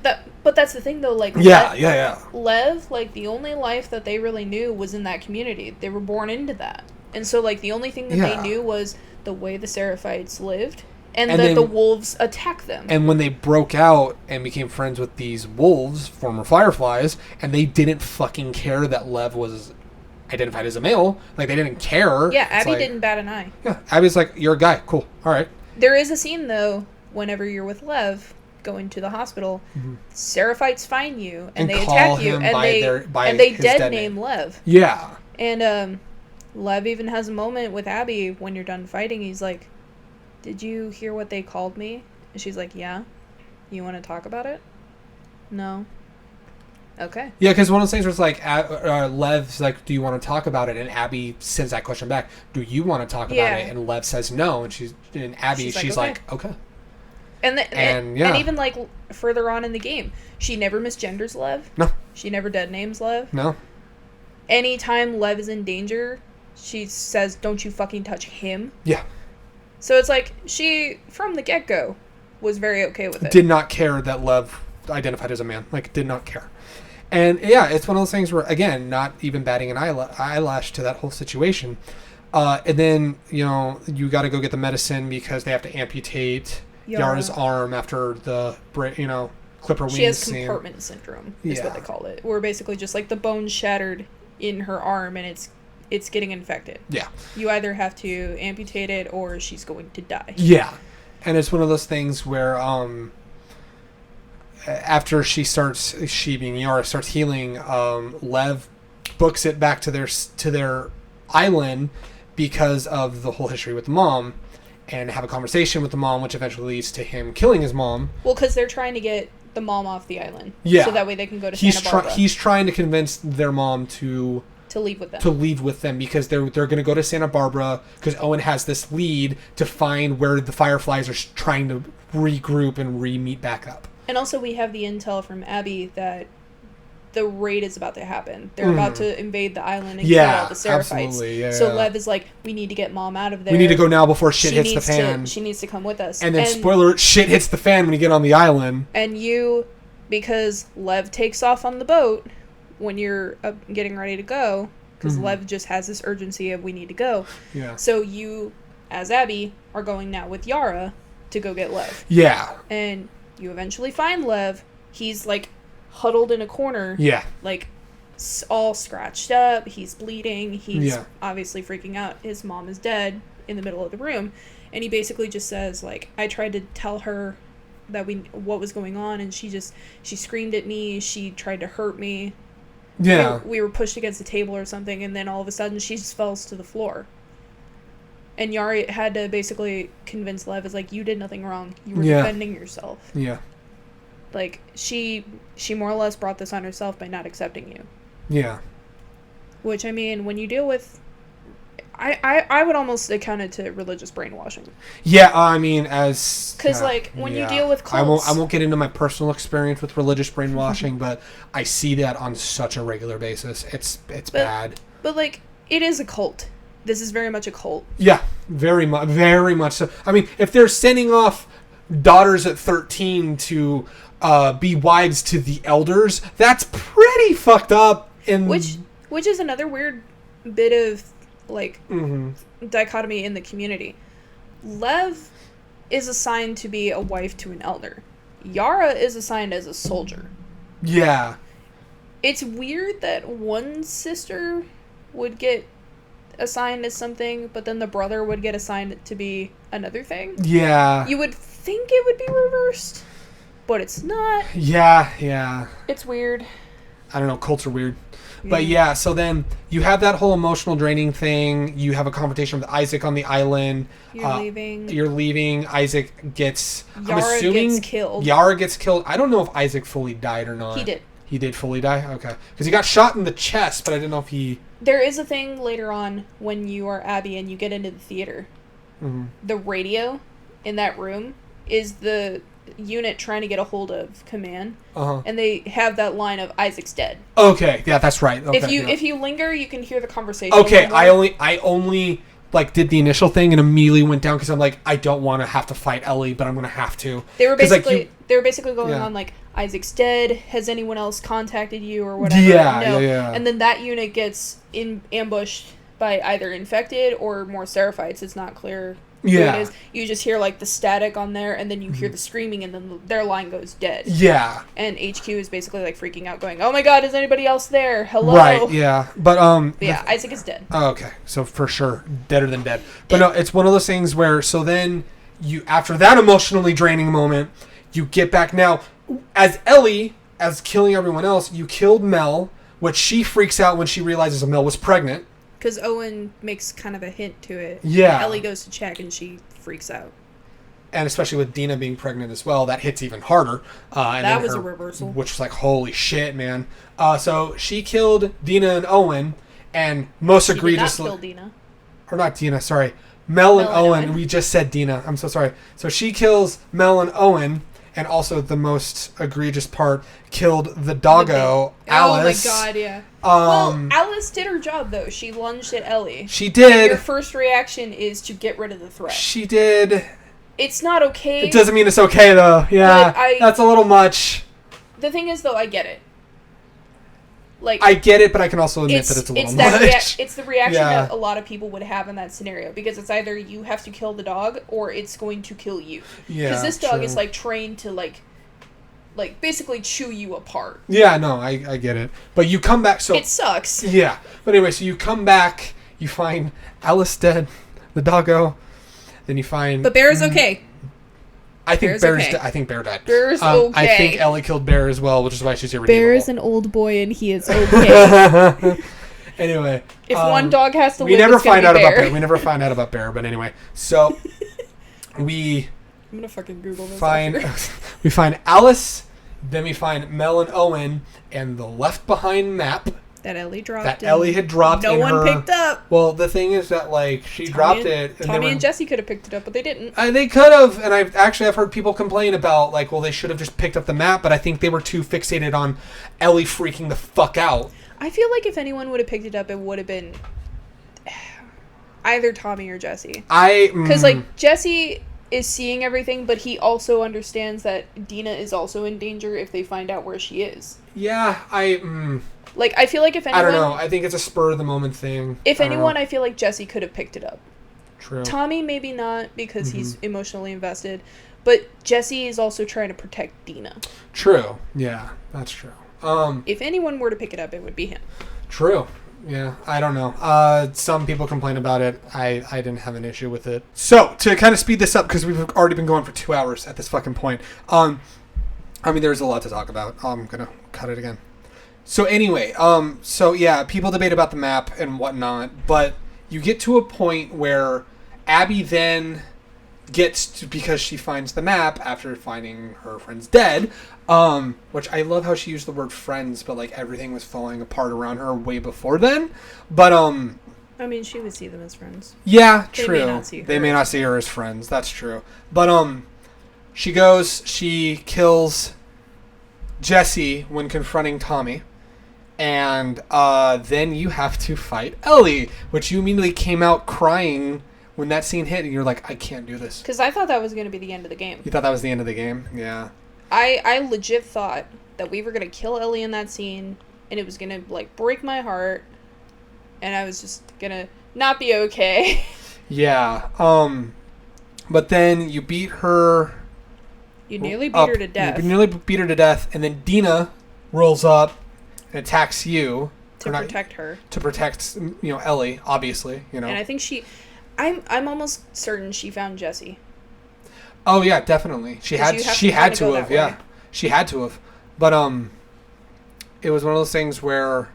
but that's the thing, though. Like, Lev, like, the only life that they really knew was in that community. They were born into that. And so, like, the only thing that they knew was the way the Seraphites lived and that the wolves attack them. And when they broke out and became friends with these wolves, former Fireflies, and they didn't fucking care that Lev was identified as a male, like, they didn't care. Yeah, Abby didn't bat an eye. Yeah, Abby's like, you're a guy. Cool. All right. There is a scene, though, whenever you're with Lev, going to the hospital, Seraphites find you and they attack you, and they dead name Lev. Yeah. And Lev even has a moment with Abby when you're done fighting. He's like, "Did you hear what they called me?" And she's like, "Yeah." "You want to talk about it?" "No." "Okay." Yeah, because one of those things was like, Lev's like, "Do you want to talk about it?" And Abby sends that question back, "Do you want to talk about it?" And Lev says no, and Abby, she's like, okay. And even, like, further on in the game, she never misgenders Lev. No. She never dead names Lev. No. Anytime Lev is in danger, she says, "Don't you fucking touch him." Yeah. So it's like, she, from the get-go, was very okay with it. Did not care that Lev identified as a man. Like, did not care. And, yeah, it's one of those things where, again, not even batting an eyelash to that whole situation. And then, you know, you got to go get the medicine because they have to amputate Yara's arm after the, clip her wings. She has compartment syndrome, is what they call it. Where basically just, like, the bone shattered in her arm and it's getting infected. Yeah. You either have to amputate it or she's going to die. Yeah. And it's one of those things where after she being Yara starts healing, Lev books it back to their island because of the whole history with the mom, and have a conversation with the mom, which eventually leads to him killing his mom. Well, because they're trying to get the mom off the island. Yeah. So that way they can go to Santa Barbara. He's trying to convince their mom to leave with them. To leave with them because they're going to go to Santa Barbara because Owen has this lead to find where the Fireflies are trying to regroup and re-meet back up. And also we have the intel from Abby that the raid is about to happen. They're about to invade the island and kill all the Seraphites. Absolutely. Yeah, so Lev is like, we need to get mom out of there. We need to go now before shit hits the fan. She needs to come with us. And then, spoiler alert, shit hits the fan when you get on the island. And because Lev takes off on the boat when you're getting ready to go, because Lev just has this urgency of we need to go. Yeah. So you, as Abby, are going now with Yara to go get Lev. Yeah. And you eventually find Lev. He's, like, huddled in a corner. Yeah. Like, all scratched up. He's bleeding. He's obviously freaking out. His mom is dead in the middle of the room. And he basically just says, like, I tried to tell her that what was going on, and she screamed at me. She tried to hurt me. Yeah. We were pushed against a table or something, and then all of a sudden she just falls to the floor. And Yari had to basically convince Lev, is like, you did nothing wrong. You were defending yourself. Yeah. Like, she more or less brought this on herself by not accepting you. Yeah. Which, I mean, when you deal with... I would almost account it to religious brainwashing. Yeah, I mean, as... Because, like, when you deal with cults... I won't get into my personal experience with religious brainwashing, but I see that on such a regular basis. It's bad. But, like, it is a cult. This is very much a cult. Yeah, very much so. I mean, if they're sending off daughters at 13 to be wives to the elders, that's pretty fucked up. Which is another weird bit of like dichotomy in the community. Lev is assigned to be a wife to an elder. Yara is assigned as a soldier. Yeah. It's weird that one sister would get assigned as something, but then the brother would get assigned to be another thing. Yeah. You would think it would be reversed, but it's not. Yeah. It's weird. I don't know, cults are weird. But yeah, so then you have that whole emotional draining thing. You have a confrontation with Isaac on the island. You're leaving. Isaac gets... Yara gets killed. Yara gets killed. I don't know if Isaac fully died or not. He did. He did fully die? Okay. Because he got shot in the chest, but I didn't know if he... There is a thing later on when you are Abby and you get into the theater. Mm-hmm. The radio in that room is the unit trying to get a hold of Command. Uh-huh. And they have that line of Isaac's dead. Okay. Yeah, that's right. Okay, if you linger, you can hear the conversation. Okay, I only like did the initial thing and immediately went down because I'm like, I don't want to have to fight Ellie, but I'm going to have to. They were basically going on like, Isaac's dead. Has anyone else contacted you or whatever? Yeah. And then that unit gets ambushed by either infected or more Seraphites. It's not clear who it is. You just hear like the static on there, and then you hear the screaming, and then their line goes dead. Yeah. And HQ is basically like freaking out, going, "Oh my God, is anybody else there? Hello." Right. Yeah. But Isaac is dead. Oh, okay. So for sure, deader than dead. But no, it's one of those things where so then you after that emotionally draining moment, you get back now. As Ellie, as killing everyone else, you killed Mel, which she freaks out when she realizes Mel was pregnant. Because Owen makes kind of a hint to it. Yeah. Ellie goes to check and she freaks out. And especially with Dina being pregnant as well, that hits even harder. That was a reversal. Which was like, holy shit, man. So she killed Dina and Owen, and most egregiously... She did not kill Dina. Or not Dina, sorry. Mel and Owen. We just said Dina. I'm so sorry. So she kills Mel and Owen... And also the most egregious part, killed the doggo, Alice. Oh my God, yeah. Well, Alice did her job, though. She lunged at Ellie. She did. And your first reaction is to get rid of the threat. She did. It's not okay. It doesn't mean it's okay, though. Yeah, that's a little much. The thing is, though, I get it. Like, I get it, but I can also admit that it's a little much. It's the reaction that a lot of people would have in that scenario, because it's either you have to kill the dog or it's going to kill you. Yeah, because this dog is like trained to like basically chew you apart. Yeah, no, I get it. But you come back, so it sucks. Yeah, but anyway, so you come back, you find Alice dead, the doggo, then you find. But Bear is okay. I think Bear died. Bear's okay. I think Ellie killed Bear as well, which is why she's irredeemable. Bear is an old boy and he is okay. Anyway. If one dog has to live, we never find out about Bear. We never find out about Bear, but anyway. So, I'm going to fucking Google this. We find Alice, then we find Mel and Owen, and the Left Behind map. That Ellie dropped. That Ellie had dropped. No one picked up. Well, the thing is that like she dropped it. And Tommy and Jesse could have picked it up, but they didn't. They could have, and I've heard people complain about like, well, they should have just picked up the map, but I think they were too fixated on Ellie freaking the fuck out. I feel like if anyone would have picked it up, it would have been either Tommy or Jesse. Because like Jesse is seeing everything, but he also understands that Dina is also in danger if they find out where she is. Yeah, Like, I feel like if anyone... I don't know. I think it's a spur-of-the-moment thing. If anyone, I feel like Jesse could have picked it up. True. Tommy, maybe not, because he's emotionally invested. But Jesse is also trying to protect Dina. True. Yeah, that's true. If anyone were to pick it up, it would be him. True. Yeah, I don't know. Some people complain about it. I didn't have an issue with it. So, to kind of speed this up, because we've already been going for 2 hours at this fucking point. I mean, there's a lot to talk about. I'm going to cut it again. So anyway, people debate about the map and whatnot, but you get to a point where Abby then gets to, because she finds the map after finding her friends dead, which I love how she used the word friends, but like everything was falling apart around her way before then. But I mean, she would see them as friends. Yeah, true. They may not see her as friends. That's true. But she kills Jesse when confronting Tommy. And then you have to fight Ellie, which you immediately came out crying when that scene hit, and you're like, I can't do this. Because I thought that was going to be the end of the game. You thought that was the end of the game? Yeah. I legit thought that we were going to kill Ellie in that scene, and it was going to, like, break my heart, and I was just going to not be okay. Yeah. But then you beat her. You nearly beat her to death. You nearly beat her to death, and then Dina rolls up and attacks you to protect her. To protect, Ellie, obviously, And I think I'm almost certain she found Jesse. Oh yeah, definitely. She had to have. Yeah, she had to have. But it was one of those things where.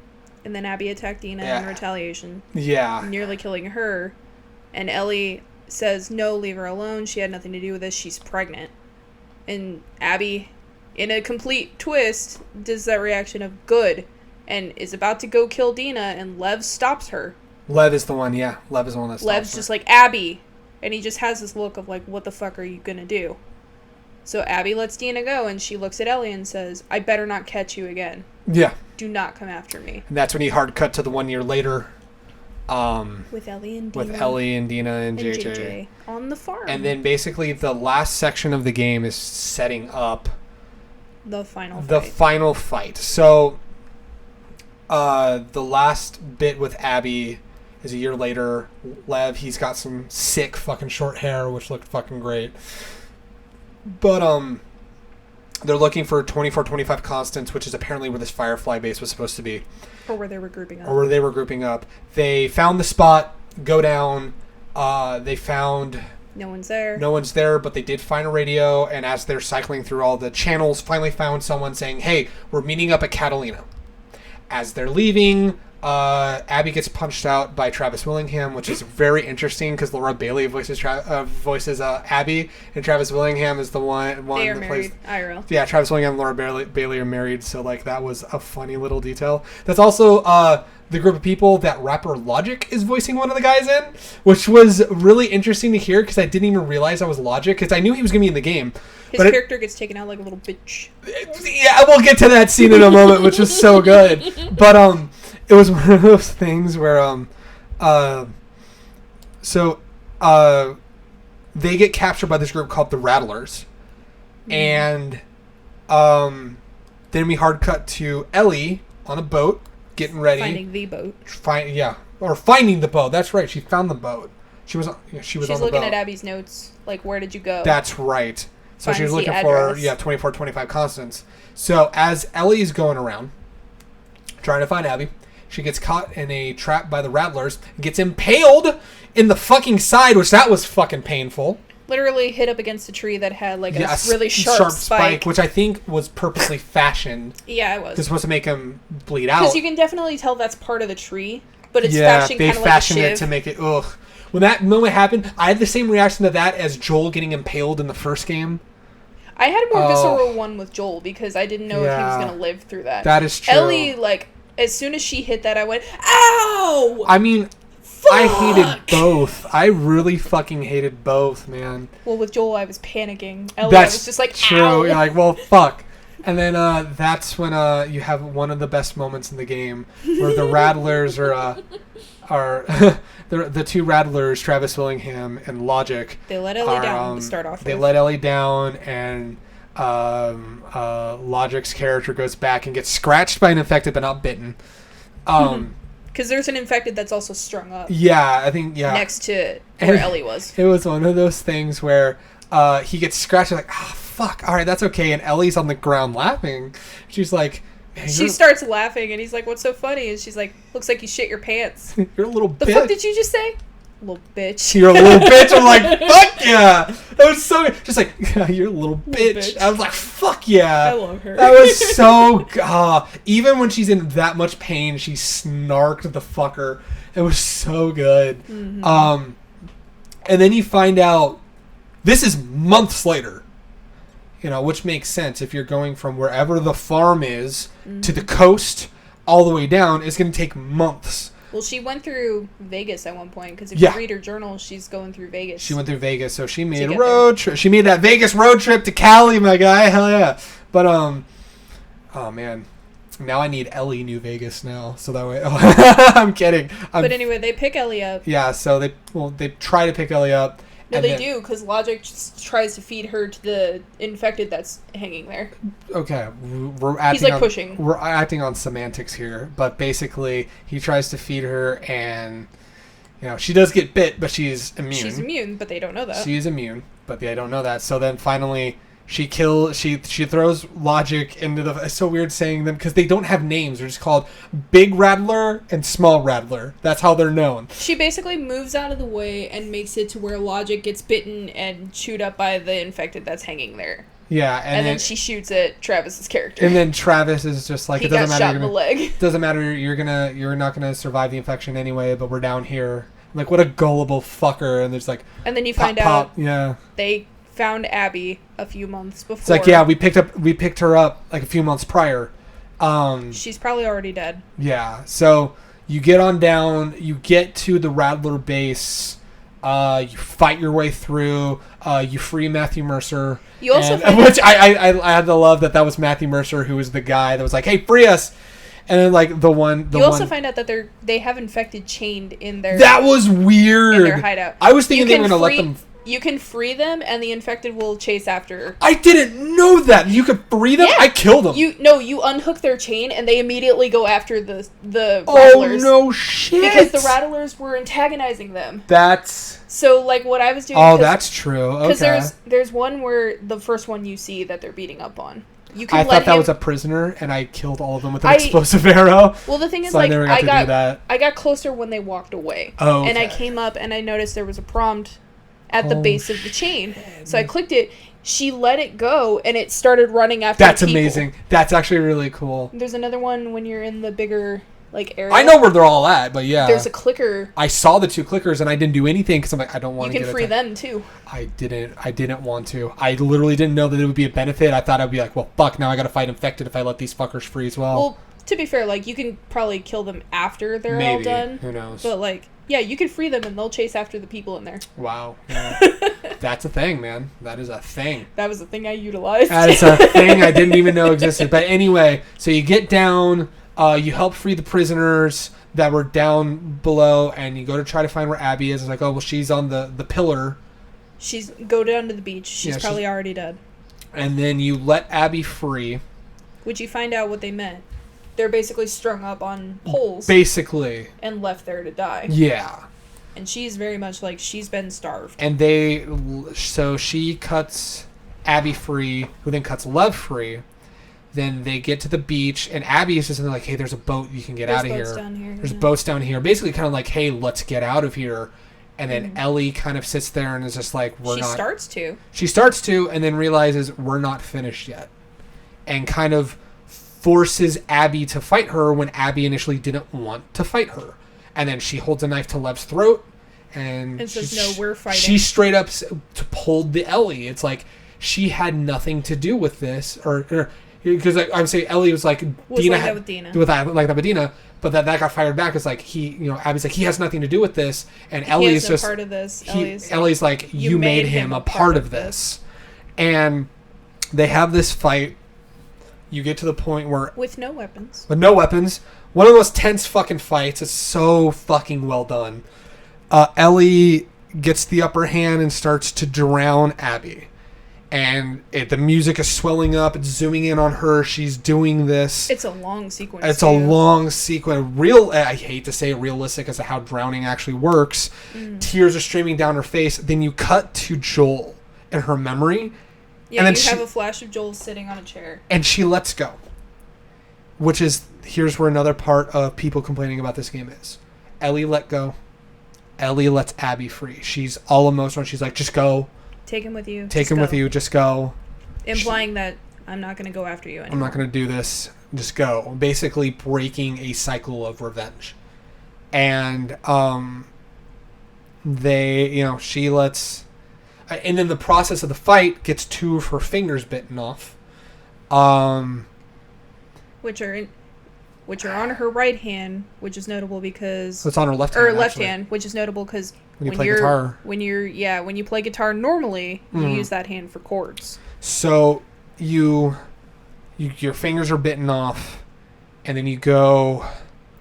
And then Abby attacked Dina in retaliation. Yeah. Nearly killing her, and Ellie says, "No, leave her alone. She had nothing to do with this. She's pregnant." And Abby, in a complete twist, does that reaction of good, and is about to go kill Dina, and Lev stops her. Lev is the one, yeah. Lev is the one that stops Lev's her. just like, Abby. And he just has this look of like, what the fuck are you gonna do? So Abby lets Dina go, and she looks at Ellie and says, I better not catch you again. Yeah. Do not come after me. And that's when he hard cut to the 1 year later. With Ellie and Dina. With Ellie and Dina and JJ. On the farm. And then basically the last section of the game is setting up the final fight. So the last bit with Abby is a year later. Lev, he's got some sick fucking short hair, which looked fucking great. But they're looking for 24-25 constants, which is apparently where this Firefly base was supposed to be. Or where they were grouping up. They found the spot, go down. They found... No one's there. No one's there, but they did find a radio, and as they're cycling through all the channels, finally found someone saying, hey, we're meeting up at Catalina. As they're leaving, Abby gets punched out by Travis Willingham, which is very interesting because Laura Bailey voices Abby, and Travis Willingham is the one they are that married. plays. IRL. Yeah, Travis Willingham and Laura Bailey are married, so that was a funny little detail. That's also the group of people that rapper Logic is voicing one of the guys in, which was really interesting to hear because I didn't even realize I was Logic because I knew he was going to be in the game. His character gets taken out like a little bitch. Yeah, we'll get to that scene in a moment, which was so good. But it was one of those things where they get captured by this group called the Rattlers, and then we hard cut to Ellie on a boat getting ready, finding the boat. Finding the boat. That's right. She found the boat. She's on the boat. She's looking at Abby's notes, like, where did you go? That's right. So she was looking for 24-25 constants. So as Ellie is going around trying to find Abby, she gets caught in a trap by the Rattlers and gets impaled in the fucking side, which that was fucking painful. Literally hit up against a tree that had like a really sharp spike, which I think was purposely fashioned. Yeah, it was. It's supposed to make him bleed out. Because you can definitely tell that's part of the tree, but it's fashioned kind of like a shiv. It to make it ugh. When that moment happened, I had the same reaction to that as Joel getting impaled in the first game. I had a more visceral one with Joel because I didn't know if he was going to live through that. That is true. Ellie, as soon as she hit that, I went, ow! I mean, fuck! I hated both. I really fucking hated both, man. Well, with Joel, I was panicking. Ellie, I was just like, true. Ow! You're like, well, fuck. And then that's when you have one of the best moments in the game where the Rattlers are the two Rattlers, Travis Willingham and Logic. They let Ellie down to start off with. They let Ellie down, and Logic's character goes back and gets scratched by an infected but not bitten. Because there's an infected that's also strung up. Yeah, I think, next to where Ellie was. It was one of those things where he gets scratched, like, fuck, all right, that's okay. And Ellie's on the ground laughing. She's like... She starts laughing, and he's like, what's so funny? And she's like, looks like you shit your pants. You're a little bitch. The fuck did you just say? Little bitch. You're a little bitch. I'm like, fuck yeah. That was so good. Just like, yeah, you're a little bitch. I was like, fuck yeah. I love her. That was so... even when she's in that much pain, she snarked the fucker. It was so good. Mm-hmm. And then you find out, this is months later. Which makes sense. If you're going from wherever the farm is to the coast all the way down, it's going to take months. Well, she went through Vegas at one point, because if you read her journal, she's going through Vegas. She went through Vegas, so she made a road trip. She made that Vegas road trip to Cali, my guy. Hell yeah. But, oh, man. Now I need Ellie New Vegas now, so that way... I'm kidding. But anyway, they pick Ellie up. Yeah, so they try to pick Ellie up. No, they do, because Logic just tries to feed her to the infected that's hanging there. Okay, he's pushing. We're acting on semantics here, but basically he tries to feed her, and she does get bit, but she's immune. She's immune, but they don't know that. She is immune, but they don't know that. So then finally, she throws Logic into the... It's so weird saying them, because they don't have names. They're just called Big Rattler and Small Rattler. That's how they're known. She basically moves out of the way and makes it to where Logic gets bitten and chewed up by the infected that's hanging there. Yeah, and then she shoots at Travis's character. And then Travis is just like, it doesn't matter. He got shot in the leg. Doesn't matter. You're not gonna survive the infection anyway. But we're down here. Like, what a gullible fucker. And there's like. And then you find out. Yeah. They found Abby a few months before. It's like, yeah, we picked her up like a few months prior. She's probably already dead. Yeah. So you get on down. You get to the Rattler base. You fight your way through. You free Matthew Mercer. You also which I had to love that was Matthew Mercer, who was the guy that was like, "Hey, free us!" And then like you also find out that they have infected chained in their. That was weird. In their hideout. I was thinking they were gonna let them. You can free them, and the infected will chase after. I didn't know that. You could free them? Yeah. I killed them. You unhook their chain, and they immediately go after the Oh, rattlers. no shit. Because the rattlers were antagonizing them. That's... So, like, what I was doing... Oh, that's true. Okay. Because there's one where the first one you see that they're beating up on. I thought that was a prisoner, and I killed all of them with an explosive arrow. Well, the thing is, so like, I got closer when they walked away. Oh, okay. And I came up, and I noticed there was a prompt at the base of the chain. So I clicked it. She let it go, and it started running after That's people. Amazing. That's actually really cool. There's another one when you're in the bigger, like, area. I know where they're all at, but yeah. There's a clicker. I saw the 2 clickers, and I didn't do anything, because I'm like, I don't want to get it. You can free them, too. I didn't want to. I literally didn't know that it would be a benefit. I thought I'd be like, well, fuck, now I gotta fight infected if I let these fuckers free as well. Well, to be fair, like, you can probably kill them after they're all done. Who knows? But, like... Yeah, you can free them, and they'll chase after the people in there. Wow. Yeah. That's a thing, man. That is a thing. That was a thing I utilized. That is a thing I didn't even know existed. But anyway, so you get down, you help free the prisoners that were down below, and you go to try to find where Abby is. It's like, oh, well, she's on the pillar. Go down to the beach. She's probably already dead. And then you let Abby free. Would you find out what they meant? They're basically strung up on poles. Basically. And left there to die. Yeah. And she's very much like, she's been starved. And so she cuts Abby free, who then cuts Lev free. Then they get to the beach, and Abby is just like, hey, there's a boat, you can get out of here. There's boats down here. Basically kind of like, hey, let's get out of here. And then Ellie kind of sits there and is just like, She starts to, and then realizes we're not finished yet. And kind of forces Abby to fight her when Abby initially didn't want to fight her. And then she holds a knife to Lev's throat and says, no, we're fighting. She straight up pulled the Ellie. It's like she had nothing to do with this. Or because I would say Ellie was like... Dina like that with Dina. Like that with Dina. But that got fired back. It's like Abby's like, he has nothing to do with this. And Ellie is just... part of this. Ellie's like, you made him a part of this. And they have this fight. You get to the point where... With no weapons. One of the most tense fucking fights. It's so fucking well done. Ellie gets the upper hand and starts to drown Abby. And the music is swelling up. It's zooming in on her. She's doing this. It's a long sequence. It's a long sequence. I hate to say it, realistic as to how drowning actually works. Tears are streaming down her face. Then you cut to Joel and her memory. Yeah, and then you have a flash of Joel sitting on a chair. And she lets go. Which is, here's where another part of people complaining about this game is. Ellie let go. Ellie lets Abby free. She's all emotional. She's like, just go. Take him with you. Take him with you. Just go. Implying that I'm not going to go after you anymore. I'm not going to do this. Just go. Basically breaking a cycle of revenge. And she lets... And then the process of the fight gets 2 of her fingers bitten off. Which are on her right hand, which is notable because... So it's on her left hand, left hand, which is notable because when you play guitar. When you play guitar normally, you use that hand for chords. So your fingers are bitten off, and then you go...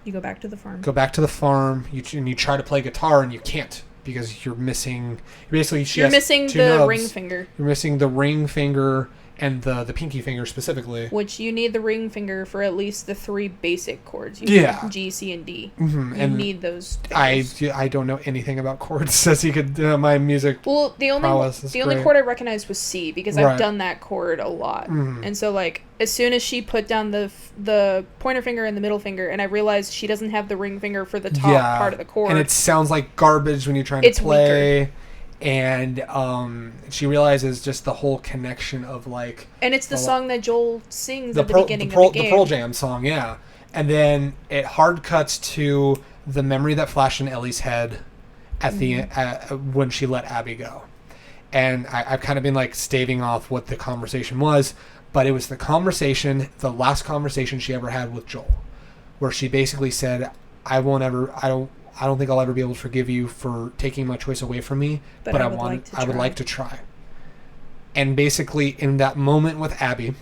You go back to the farm. And you try to play guitar, and you can't. Because you're missing... Basically, you're missing the ring finger. You're missing the ring finger and the pinky finger specifically. Which you need the ring finger for at least the 3 basic chords. You need G, C, and D. Mm-hmm. You need those fingers. I don't know anything about chords, as you could my music. Well, the only chord I recognized was C, because I've done that chord a lot. Mm-hmm. And so, like, as soon as she put down the pointer finger and the middle finger, and I realized she doesn't have the ring finger for the top part of the chord. And it sounds like garbage when you're trying to play. Weaker. And she realizes just the whole connection of, like... And it's the song that Joel sings at the beginning of the game. The Pearl Jam song, yeah. And then it hard cuts to the memory that flashed in Ellie's head at the when she let Abby go. And I've kind of been, like, staving off what the conversation was, but it was the last conversation she ever had with Joel, where she basically said, I don't think I'll ever be able to forgive you for taking my choice away from me, but I would like to try. And basically, in that moment with Abby,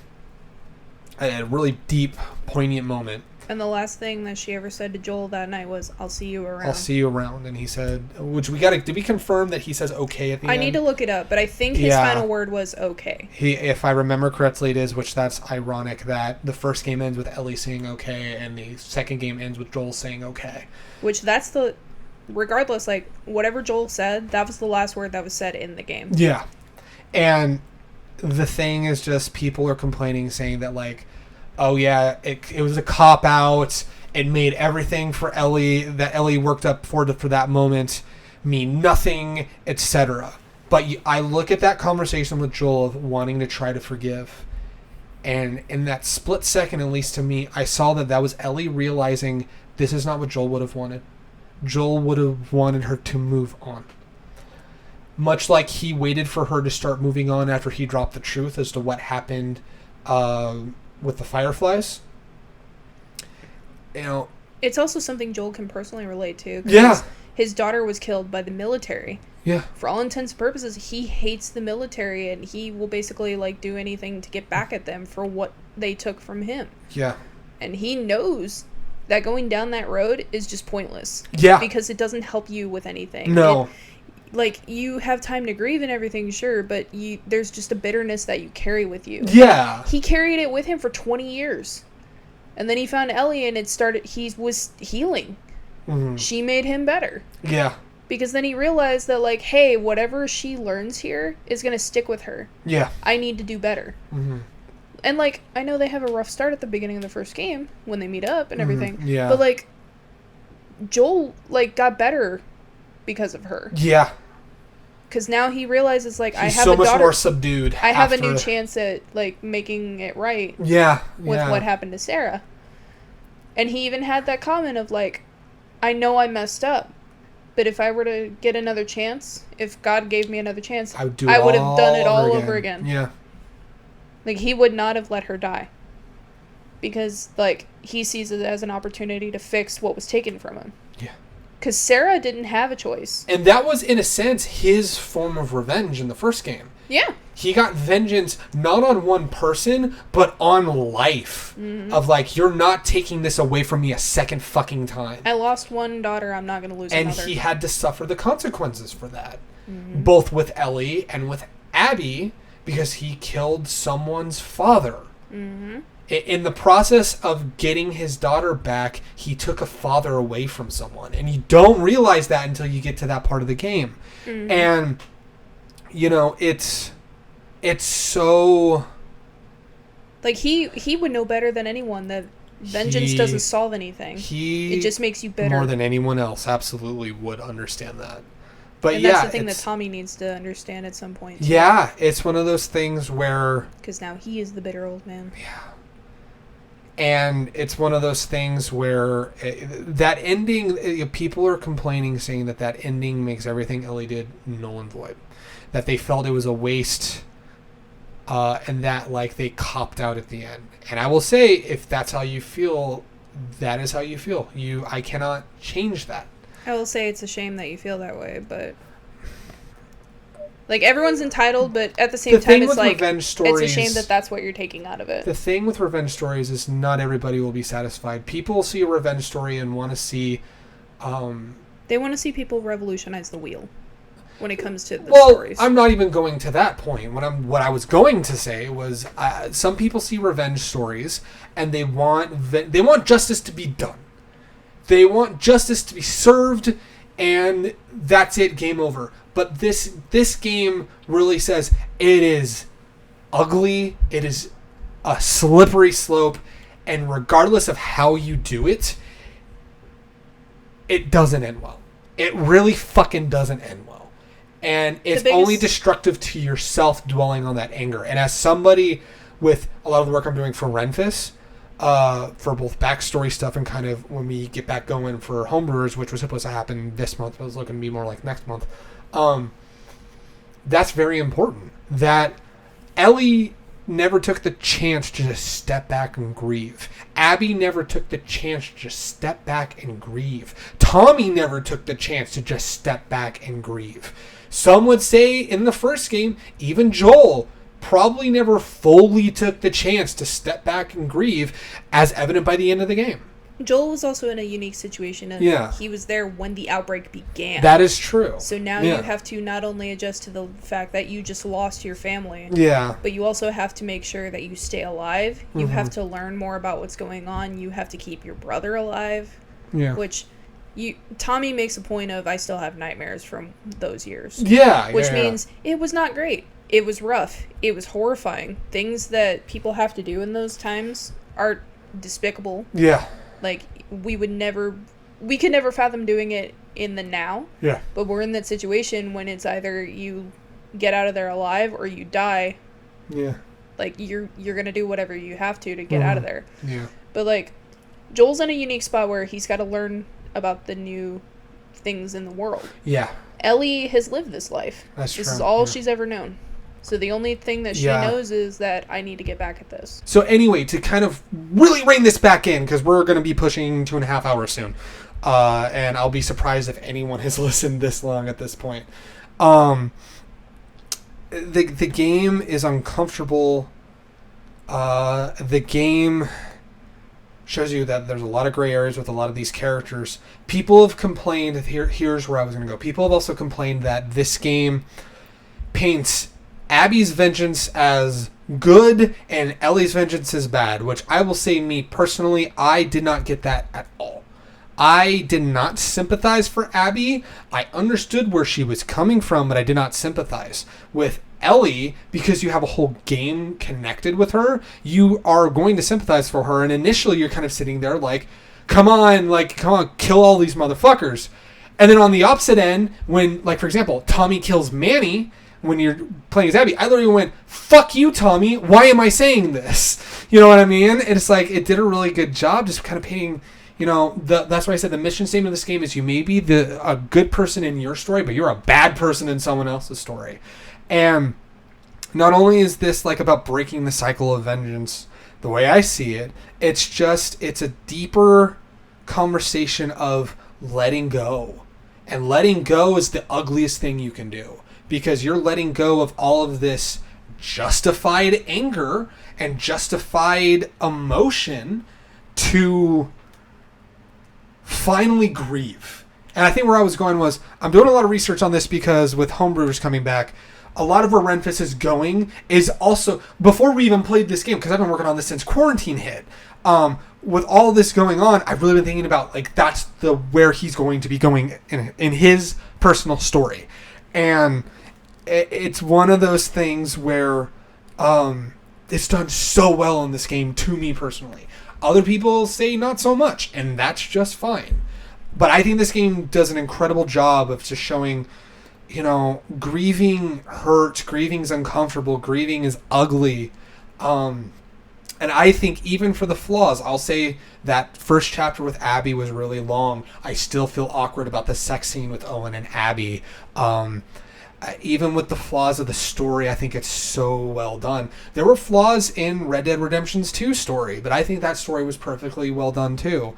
a really deep, poignant moment. And the last thing that she ever said to Joel that night was, "I'll see you around." I'll see you around. And he said, did we confirm that he says okay at the end? I need to look it up, but I think his final word was okay. If I remember correctly, it is, which that's ironic that the first game ends with Ellie saying okay, and the second game ends with Joel saying okay. Which regardless, like, whatever Joel said, that was the last word that was said in the game. Yeah. And the thing is just people are complaining, saying that, like, oh yeah, it was a cop-out, it made everything for Ellie, that Ellie worked up for that moment, mean nothing, etc. But I look at that conversation with Joel of wanting to try to forgive, and in that split second, at least to me, I saw that was Ellie realizing this is not what Joel would have wanted. Joel would have wanted her to move on. Much like he waited for her to start moving on after he dropped the truth as to what happened with the Fireflies. You know, it's also something Joel can personally relate to. Yeah. His daughter was killed by the military. Yeah. For all intents and purposes, he hates the military, and he will basically, like, do anything to get back at them for what they took from him. Yeah. And he knows that going down that road is just pointless. Yeah. Because it doesn't help you with anything. No. Like, you have time to grieve and everything, sure, but there's just a bitterness that you carry with you. Yeah. He carried it with him for 20 years. And then he found Ellie, and he was healing. Mm-hmm. She made him better. Yeah. Because then he realized that, like, hey, whatever she learns here is going to stick with her. Yeah. I need to do better. Mm-hmm. And, like, I know they have a rough start at the beginning of the first game when they meet up and everything. Yeah. But, like, Joel, got better because of her. Yeah. Because now he realizes, like, I have a daughter. He's so much more subdued. I have a new chance at, like, making it right. Yeah. With what happened to Sarah. And he even had that comment of, like, I know I messed up, but if I were to get another chance, if God gave me another chance, I would have done it all over again. Yeah. Like, he would not have let her die. Because, like, he sees it as an opportunity to fix what was taken from him. Yeah. Because Sarah didn't have a choice. And that was, in a sense, his form of revenge in the first game. Yeah. He got vengeance not on one person, but on life. Mm-hmm. Of, like, you're not taking this away from me a second fucking time. I lost one daughter, I'm not going to lose another. And he had to suffer the consequences for that. Mm-hmm. Both with Ellie and with Abby, because he killed someone's father. Mm-hmm. In the process of getting his daughter back, he took a father away from someone. And you don't realize that until you get to that part of the game. Mm-hmm. And, you know, it's so... Like, he would know better than anyone that vengeance doesn't solve anything. It just makes you bitter. More than anyone else, absolutely would understand that. But and that's the thing that Tommy needs to understand at some point. Too. Yeah, it's one of those things where... Because now he is the bitter old man. Yeah. And it's one of those things where that ending, people are complaining, saying that ending makes everything Ellie did null and void. That they felt it was a waste, and that, like, they copped out at the end. And I will say, if that's how you feel, that is how you feel. I cannot change that. I will say it's a shame that you feel that way, but... Like, everyone's entitled, but at the same time, it's like, it's a shame that that's what you're taking out of it. The thing with revenge stories is not everybody will be satisfied. People see a revenge story and want to see... they want to see people revolutionize the wheel. when it comes to the stories. I'm not even going to that point. What I was going to say was some people see revenge stories and they want justice to be done. They want justice to be served, and that's it, game over. But this game really says it is ugly, it is a slippery slope, and regardless of how you do it, it doesn't end well. It really fucking doesn't end well. And it's only destructive to yourself dwelling on that anger. And as somebody with a lot of the work I'm doing for Renfis, for both backstory stuff and kind of when we get back going for Homebrewers, which was supposed to happen this month, but it was looking to be more like next month, that's very important. That Ellie never took the chance to just step back and grieve. Abby never took the chance to just step back and grieve. Tommy never took the chance to just step back and grieve. Some would say in the first game, even Joel probably never fully took the chance to step back and grieve, as evident by the end of the game. Joel was also in a unique situation, and he was there when the outbreak began. That is true. So now you have to not only adjust to the fact that you just lost your family, but you also have to make sure that you stay alive. You have to learn more about what's going on. You have to keep your brother alive, which Tommy makes a point of, I still have nightmares from those years. Which means it was not great. It was rough. It was horrifying. Things that people have to do in those times are despicable. Like, we could never fathom doing it in the now. But we're in that situation when it's either you get out of there alive or you die. Like, you're going to do whatever you have to get out of there. But, like, Joel's in a unique spot where he's got to learn about the new things in the world. Ellie has lived this life. This is all she's ever known. So the only thing that she knows is that I need to get back at this. So anyway, to kind of really rein this back in, because we're going to be pushing 2.5 hours soon, and I'll be surprised if anyone has listened this long at this point. The game is uncomfortable. The game shows you that there's a lot of gray areas with a lot of these characters. People have complained, here's where I was going to go. People have also complained that this game paints Abby's vengeance as good and Ellie's vengeance as bad, which I will say, me personally, I did not get that at all. I did not sympathize for Abby. I understood where she was coming from, but I did not sympathize with Ellie, because you have a whole game connected with her. You are going to sympathize for her, and initially you're kind of sitting there like, come on, kill all these motherfuckers. And then on the opposite end, when, like, for example, Tommy kills Manny, when you're playing as Abby, I literally went, fuck you, Tommy, why am I saying this? You know what I mean? And it's like, it did a really good job just kind of painting, that's why I said the mission statement of this game is you may be a good person in your story, but you're a bad person in someone else's story. And not only is this like about breaking the cycle of vengeance, the way I see it, it's a deeper conversation of letting go. And letting go is the ugliest thing you can do. Because you're letting go of all of this justified anger and justified emotion to finally grieve. And I think where I was going was, I'm doing a lot of research on this because with Homebrewers coming back, a lot of where Renfis is going is also, before we even played this game, because I've been working on this since quarantine hit, with all this going on, I've really been thinking about, like, that's where he's going to be going in his personal story. And it's one of those things where it's done so well in this game, to me personally. Other people say not so much, and that's just fine. But I think this game does an incredible job of just showing, grieving hurts, grieving is uncomfortable, grieving is ugly. And I think even for the flaws, I'll say that first chapter with Abby was really long. I still feel awkward about the sex scene with Owen and Abby. Even with the flaws of the story, I think it's so well done. There were flaws in Red Dead Redemption's 2 story, but I think that story was perfectly well done too.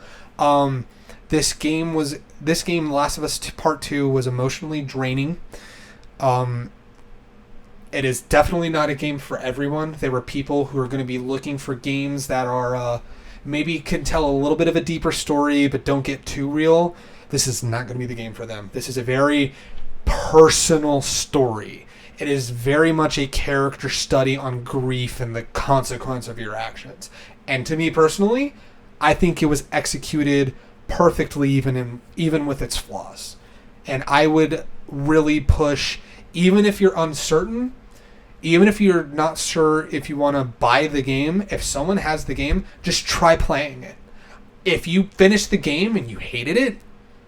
This game, Last of Us Part 2, was emotionally draining. It is definitely not a game for everyone. There were people who are going to be looking for games that are maybe can tell a little bit of a deeper story, but don't get too real. This is not going to be the game for them. This is a very personal story. It is very much a character study on grief and the consequence of your actions. And to me personally, I think it was executed perfectly, even with its flaws. And I would really push, even if you're uncertain, even if you're not sure if you want to buy the game, if someone has the game, just try playing it. If you finish the game and you hated it,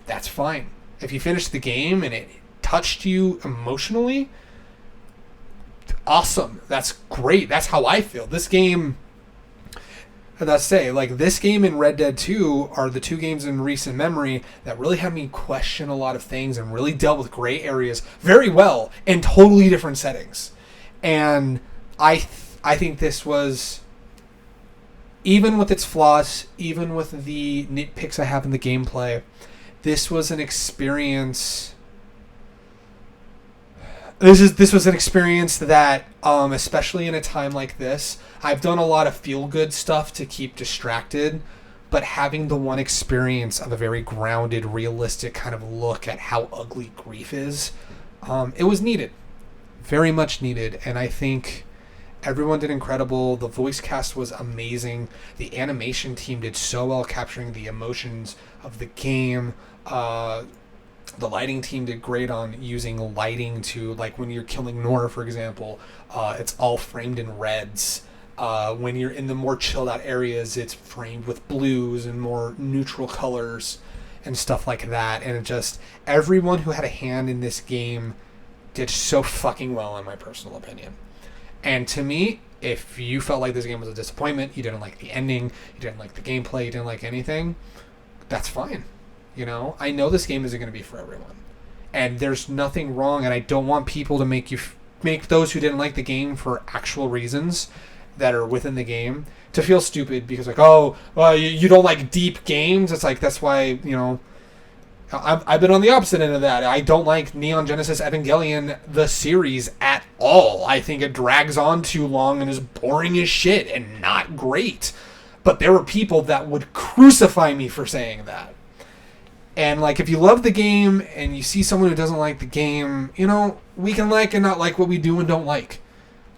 that's fine. If you finished the game and it touched you emotionally, awesome. That's great. That's how I feel. This game, this game and Red Dead 2 are the two games in recent memory that really had me question a lot of things and really dealt with gray areas very well in totally different settings. And I think this was, even with its flaws, even with the nitpicks I have in the gameplay, this was an experience. This was an experience that, especially in a time like this, I've done a lot of feel-good stuff to keep distracted, but having the one experience of a very grounded, realistic kind of look at how ugly grief is, it was needed. Very much needed, and I think everyone did incredible. The voice cast was amazing. The animation team did so well capturing the emotions of the game. The lighting team did great on using lighting to, like, when you're killing Nora, for example, it's all framed in reds. When you're in the more chilled out areas, it's framed with blues and more neutral colors and stuff like that. And it just, everyone who had a hand in this game did so fucking well, in my personal opinion. And to me, if you felt like this game was a disappointment, you didn't like the ending, you didn't like the gameplay, you didn't like anything, that's fine. You know, I know this game isn't going to be for everyone, and there's nothing wrong, and I don't want people to make those who didn't like the game for actual reasons that are within the game to feel stupid because, like, oh, well, you don't like deep games. It's like, that's why, you know, I've been on the opposite end of that. I don't like Neon Genesis Evangelion, the series, at all. I think it drags on too long and is boring as shit and not great. But there were people that would crucify me for saying that. And, like, if you love the game and you see someone who doesn't like the game, you know, we can like and not like what we do and don't like.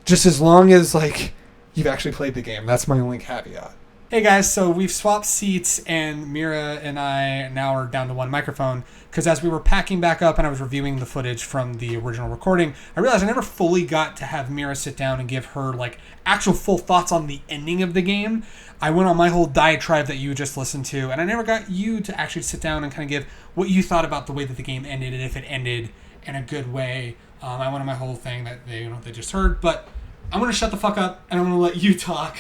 Just as long as, like, you've actually played the game. That's my only caveat. Hey guys, so we've swapped seats and Mira and I now are down to one microphone because as we were packing back up and I was reviewing the footage from the original recording, I realized I never fully got to have Mira sit down and give her, like, actual full thoughts on the ending of the game. I went on my whole diatribe that you just listened to, and I never got you to actually sit down and kind of give what you thought about the way that the game ended and if it ended in a good way. I went on my whole thing that they just heard, but I'm going to shut the fuck up and I'm going to let you talk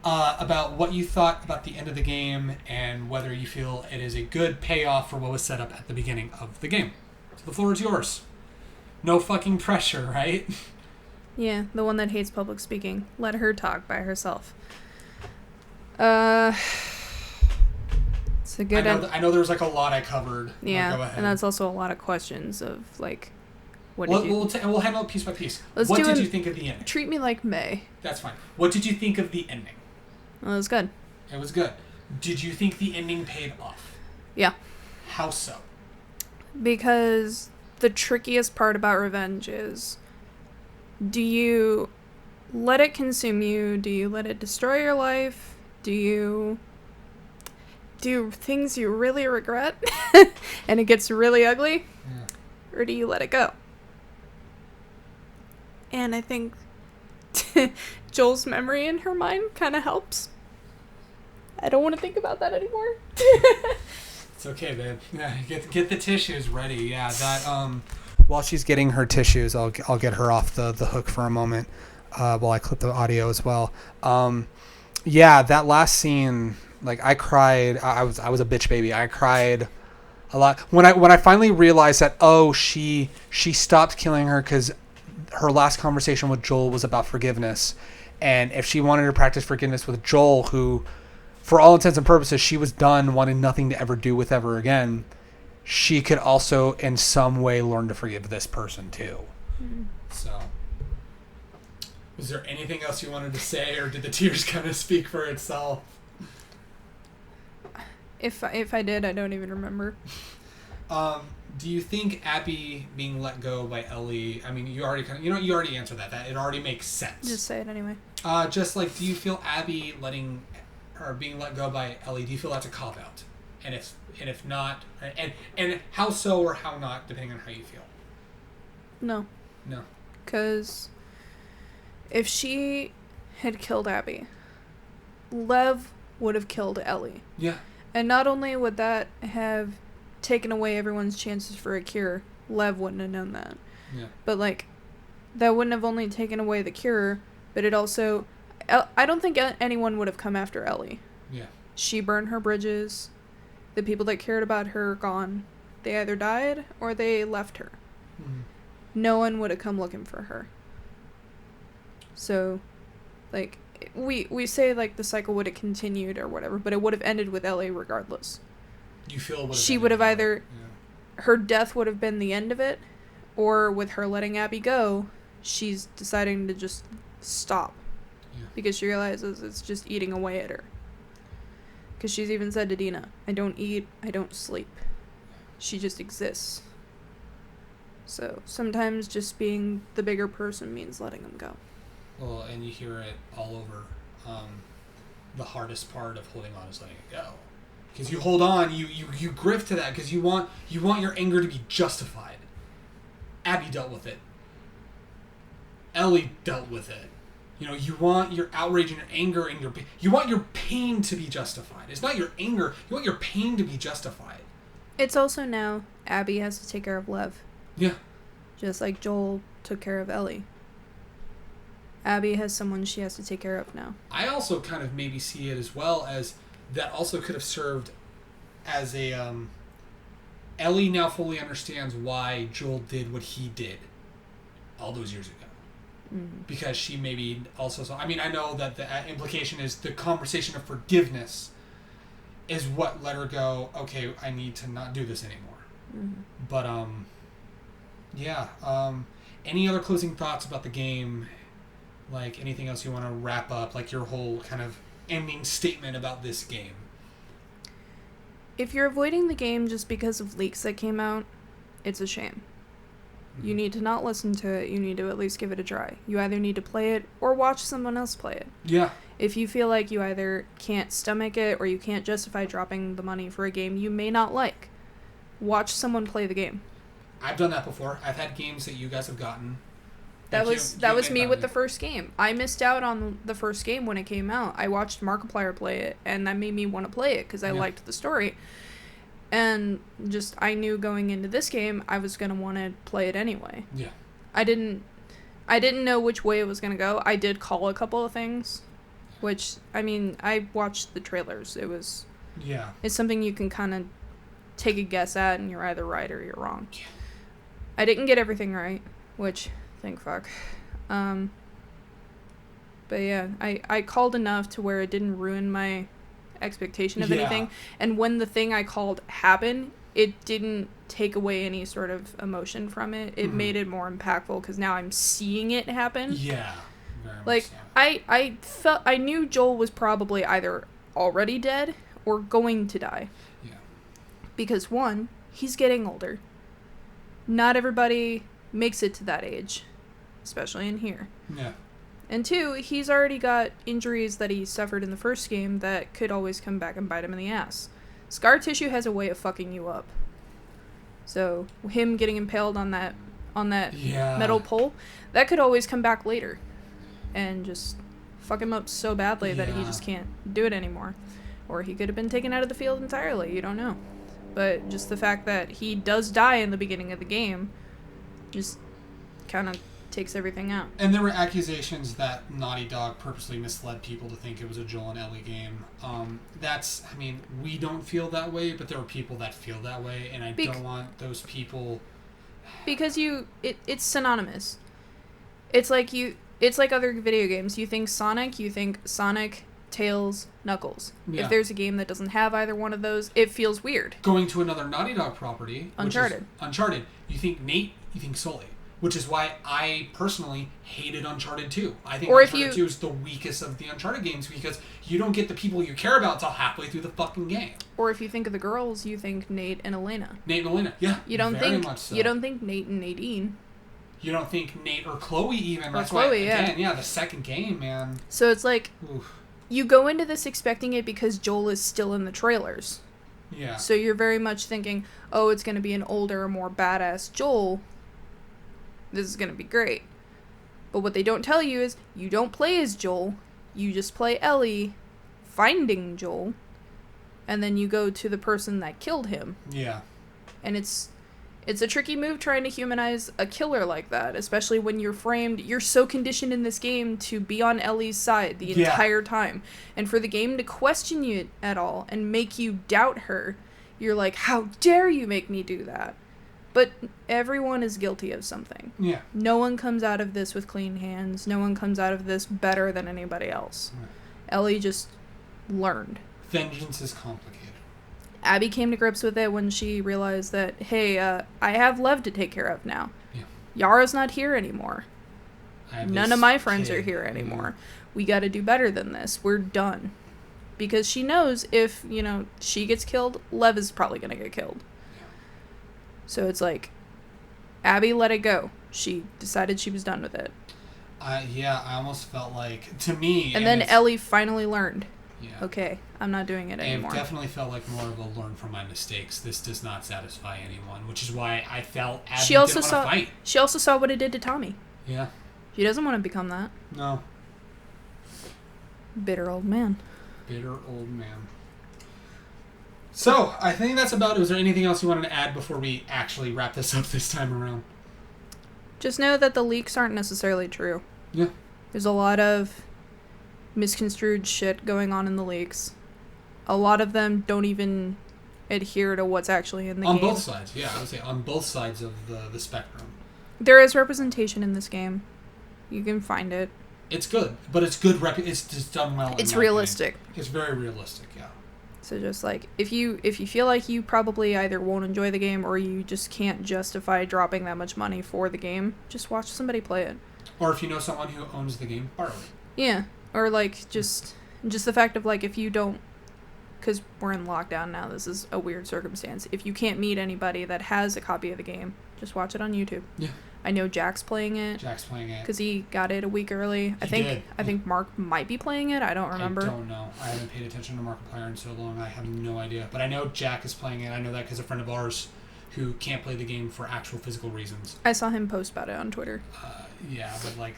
about what you thought about the end of the game and whether you feel it is a good payoff for what was set up at the beginning of the game. So the floor is yours. No fucking pressure, right? Yeah, the one that hates public speaking. Let her talk by herself. It's a good... I know there was, like, a lot I covered. Yeah, go ahead. And that's also a lot of questions of, like, what we'll, did you... We'll handle it piece by piece. What did you think of the ending? Treat me like May. That's fine. What did you think of the ending? Well, it was good. It was good. Did you think the ending paid off? Yeah. How so? Because the trickiest part about revenge is, do you let it consume you? Do you let it destroy your life? Do you do things you really regret and it gets really ugly? Yeah. Or do you let it go? And I think Joel's memory in her mind kind of helps. I don't want to think about that anymore. It's okay, babe. Yeah, get the tissues ready. Yeah, that while she's getting her tissues, I'll get her off the hook for a moment while I clip the audio as well. Yeah, that last scene, like, I cried. I was a bitch baby. I cried a lot when I finally realized that, oh, she stopped killing her because her last conversation with Joel was about forgiveness. And if she wanted to practice forgiveness with Joel, who, for all intents and purposes, she was done, wanted nothing to ever do with ever again, she could also, in some way, learn to forgive this person, too. Mm-hmm. So, was there anything else you wanted to say, or did the tears kind of speak for itself? If I did, I don't even remember. Do you think Abby being let go by Ellie? I mean, you already answered that. That it already makes sense. Just say it anyway. Just like, do you feel Abby being let go by Ellie? Do you feel that's a cop out? And if not, and how so or how not, depending on how you feel. No. No. Because if she had killed Abby, Lev would have killed Ellie. Yeah. And not only would that have taken away everyone's chances for a cure, Lev wouldn't have known that. Yeah. But, like, that wouldn't have only taken away the cure, but it also... I don't think anyone would have come after Ellie. Yeah. She burned her bridges. The people that cared about her are gone. They either died or they left her. Mm-hmm. No one would have come looking for her. So, like, we say, like, the cycle would have continued or whatever, but it would have ended with Ellie regardless. You feel it would have she would have either... Yeah. Her death would have been the end of it, or with her letting Abby go, she's deciding to just stop. Yeah. Because she realizes it's just eating away at her. Because she's even said to Dina, I don't eat, I don't sleep. She just exists. So sometimes just being the bigger person means letting them go. Well, and you hear it all over. The hardest part of holding on is letting it go. Because you hold on, you grift to that because you want your anger to be justified. Abby dealt with it. Ellie dealt with it. You know, you want your outrage and your anger and you want your pain to be justified. It's not your anger. You want your pain to be justified. It's also now Abby has to take care of Lev. Yeah. Just like Joel took care of Ellie. Abby has someone she has to take care of now. I also kind of maybe see it as well as that also could have served as a... Ellie now fully understands why Joel did what he did all those years ago. Mm-hmm. Because she maybe also saw... I mean, I know that the implication is the conversation of forgiveness is what let her go, okay, I need to not do this anymore. Mm-hmm. But, yeah. Any other closing thoughts about the game? Like, anything else you want to wrap up? Like, your whole kind of ending statement about this game? If you're avoiding the game just because of leaks that came out, it's a shame. You need to not listen to it. You need to at least give it a try. You either need to play it or watch someone else play it. Yeah. If you feel like you either can't stomach it or you can't justify dropping the money for a game you may not like, watch someone play the game. I've done that before. I've had games that you guys have gotten. That was me with the first game. I missed out on the first game when it came out. I watched Markiplier play it, and that made me want to play it because I liked the story. And just, I knew going into this game, I was going to want to play it anyway. Yeah. I didn't know which way it was going to go. I did call a couple of things, which, I mean, I watched the trailers. It's something you can kind of take a guess at, and you're either right or you're wrong. Yeah. I didn't get everything right, which, thank fuck. But yeah, I called enough to where it didn't ruin my expectation of anything, and when the thing I called happened, it didn't take away any sort of emotion from it. It made it more impactful because now I'm seeing it happen. Yeah, very like much so. I knew Joel was probably either already dead or going to die. Yeah, because one, he's getting older. Not everybody makes it to that age, especially in here. Yeah. And two, he's already got injuries that he suffered in the first game that could always come back and bite him in the ass. Scar tissue has a way of fucking you up. So, him getting impaled on that metal pole, that could always come back later. And just fuck him up so badly that he just can't do it anymore. Or he could have been taken out of the field entirely, you don't know. But just the fact that he does die in the beginning of the game just kind of takes everything out. And there were accusations that Naughty Dog purposely misled people to think it was a Joel and Ellie game. We don't feel that way, but there are people that feel that way, and I don't want those people... Because it's synonymous. It's like other video games. You think Sonic, Tails, Knuckles. Yeah. If there's a game that doesn't have either one of those, it feels weird. Going to another Naughty Dog property, Uncharted. Uncharted. You think Nate, you think Sully. Which is why I personally hated Uncharted 2. I think Or Uncharted 2 is the weakest of the Uncharted games because you don't get the people you care about until halfway through the fucking game. Or if you think of the girls, you think Nate and Elena. Nate and Elena, yeah. You don't very think much so. You don't think Nate and Nadine. You don't think Nate or Chloe even. Or That's Chloe, why, again, the second game, man. So it's like, Oof. you go into this expecting it because Joel is still in the trailers. Yeah. So you're very much thinking, oh, it's going to be an older, more badass Joel. This is going to be great. But what they don't tell you is, you don't play as Joel. You just play Ellie, finding Joel. And then you go to the person that killed him. Yeah. And it's a tricky move trying to humanize a killer like that, especially when you're so conditioned in this game to be on Ellie's side the entire time. And for the game to question you at all and make you doubt her, you're like, how dare you make me do that? But everyone is guilty of something. Yeah. No one comes out of this with clean hands. No one comes out of this better than anybody else. Right. Ellie just learned. Vengeance is complicated. Abby came to grips with it when she realized that, hey, I have Lev to take care of now. Yeah. Yara's not here anymore. None of my friends are here anymore. We got to do better than this. We're done. Because she knows if, she gets killed, Lev is probably going to get killed. Yeah. So it's like, Abby let it go. She decided she was done with it. I almost felt like, to me... And then Ellie finally learned. Yeah. Okay, I'm not doing it anymore. It definitely felt like more of a learn from my mistakes. This does not satisfy anyone, which is why I felt Abby didn't want to fight. She also saw what it did to Tommy. Yeah. She doesn't want to become that. No. Bitter old man. Bitter old man. So, I think that's about it. Was there anything else you wanted to add before we actually wrap this up this time around? Just know that the leaks aren't necessarily true. Yeah. There's a lot of misconstrued shit going on in the leaks. A lot of them don't even adhere to what's actually in the game. On both sides, yeah. I would say on both sides of the spectrum. There is representation in this game. You can find it. It's good, but it's good. It's just done well. It's realistic. It's very realistic, yeah. So just like, if you feel like you probably either won't enjoy the game or you just can't justify dropping that much money for the game, just watch somebody play it. Or if you know someone who owns the game, borrow it. Yeah. Or like just the fact of like, if you don't, because we're in lockdown now, this is a weird circumstance. If you can't meet anybody that has a copy of the game, just watch it on YouTube. Yeah. I know Jack's playing it. Because he got it a week early. I think Mark might be playing it. I don't remember. I don't know. I haven't paid attention to Markiplier in so long. I have no idea. But I know Jack is playing it. I know that because a friend of ours who can't play the game for actual physical reasons. I saw him post about it on Twitter. Yeah, but like...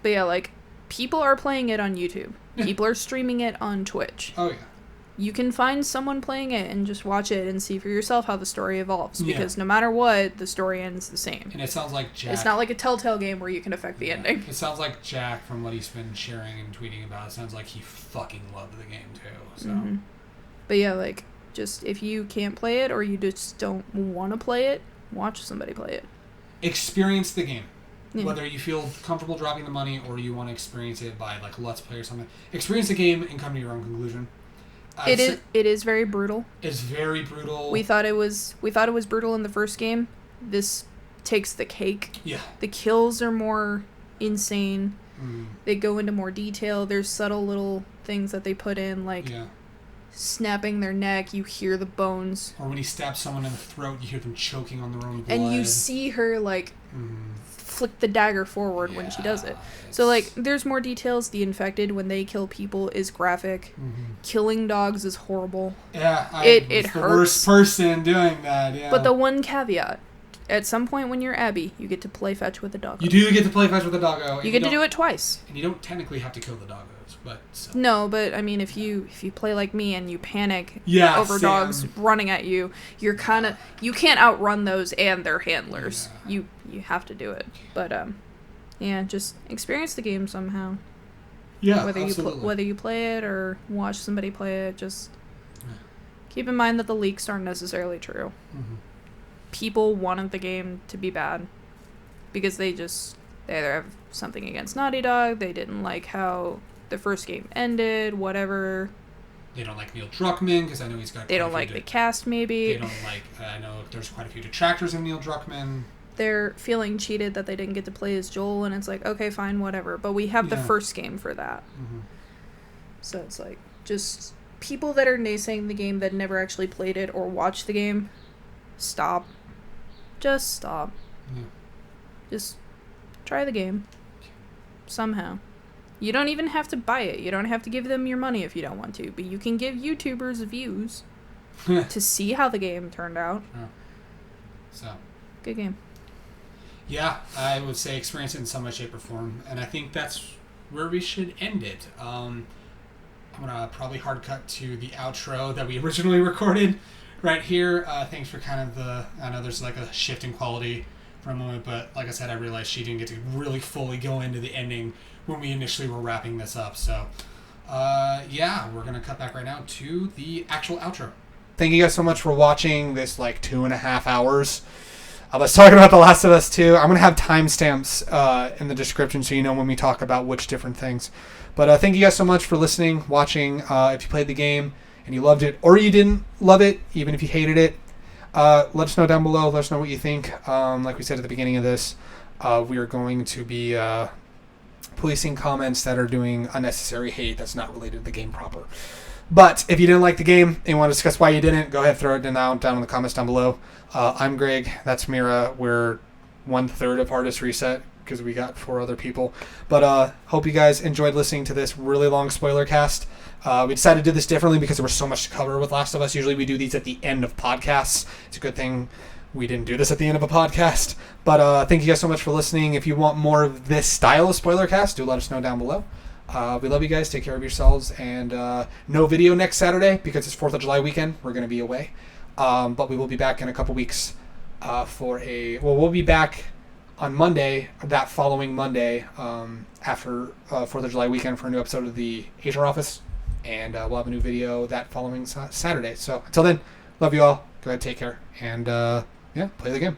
But yeah, like, people are playing it on YouTube. People are streaming it on Twitch. Oh, yeah. You can find someone playing it and just watch it and see for yourself how the story evolves. Because no matter what, the story ends the same. And it sounds like Jack... It's not like a Telltale game where you can affect the ending. It sounds like Jack, from what he's been sharing and tweeting about, it sounds like he fucking loved the game, too. So. Mm-hmm. But yeah, like, just if you can't play it or you just don't want to play it, watch somebody play it. Experience the game. Yeah. Whether you feel comfortable dropping the money or you want to experience it by, like, Let's Play or something. Experience the game and come to your own conclusion. It is very brutal. It's very brutal. We thought it was brutal in the first game. This takes the cake. Yeah. The kills are more insane. Mm. They go into more detail. There's subtle little things that they put in, like snapping their neck. You hear the bones. Or when he stabs someone in the throat, you hear them choking on their own blood. And you see her, like, flick the dagger forward when she does it. So, like, there's more details. The infected, when they kill people, is graphic. Killing dogs is horrible. Yeah, it hurts. The worst person doing that, yeah. But the one caveat, at some point when you're Abby, you get to play fetch with the doggo. You do get to play fetch with the doggo. You get to do it twice. And you don't technically have to kill the doggos, but... So. No, but, I mean, if you play like me and you panic over dogs running at you, you're kind of... You can't outrun those and their handlers. Yeah. You have to do it. But, yeah, just experience the game somehow. Yeah, whether you play it or watch somebody play it, just keep in mind that the leaks aren't necessarily true. People wanted the game to be bad because they either have something against Naughty Dog, they didn't like how the first game ended, whatever. They don't like Neil Druckmann because I know he's got... They don't like the cast, maybe. They don't like... I know there's quite a few detractors of Neil Druckmann. they're feeling cheated that they didn't get to play as Joel, and it's like, okay, fine, whatever. But we have the first game for that. Mm-hmm. So it's like, just people that are naysaying the game that never actually played it or watched the game, stop. Just stop. Yeah. Just try the game. Somehow. You don't even have to buy it. You don't have to give them your money if you don't want to. But you can give YouTubers views to see how the game turned out. Yeah. So. Good game. Yeah, I would say experience it in some way, shape, or form. And I think that's where we should end it. I'm going to probably hard cut to the outro that we originally recorded right here. Thanks for kind of I know there's like a shift in quality for a moment, but like I said, I realized she didn't get to really fully go into the ending when we initially were wrapping this up. So, yeah, we're going to cut back right now to the actual outro. Thank you guys so much for watching this, 2.5 hours. I was talking about The Last of Us 2. I'm going to have timestamps in the description so you know when we talk about which different things. But thank you guys so much for listening, watching. If you played the game and you loved it, or you didn't love it, even if you hated it, let us know down below. Let us know what you think. Like we said at the beginning of this, we are going to be policing comments that are doing unnecessary hate that's not related to the game proper. But if you didn't like the game and you want to discuss why you didn't, go ahead, throw it down in the comments down below. I'm Greg. That's Mira. We're 1/3 of Hardest Reset because we got 4 other people. But hope you guys enjoyed listening to this really long spoiler cast. We decided to do this differently because there was so much to cover with Last of Us. Usually we do these at the end of podcasts. It's a good thing we didn't do this at the end of a podcast. But thank you guys so much for listening. If you want more of this style of spoiler cast, do let us know down below. We love you guys. Take care of yourselves. And no video next Saturday because it's 4th of July weekend. We're going to be away. But we will be back in a couple weeks we'll be back on Monday, that following Monday, after 4th of July weekend for a new episode of the HR Office. And we'll have a new video that following Saturday. So until then, love you all. Go ahead, take care. And yeah, play the game.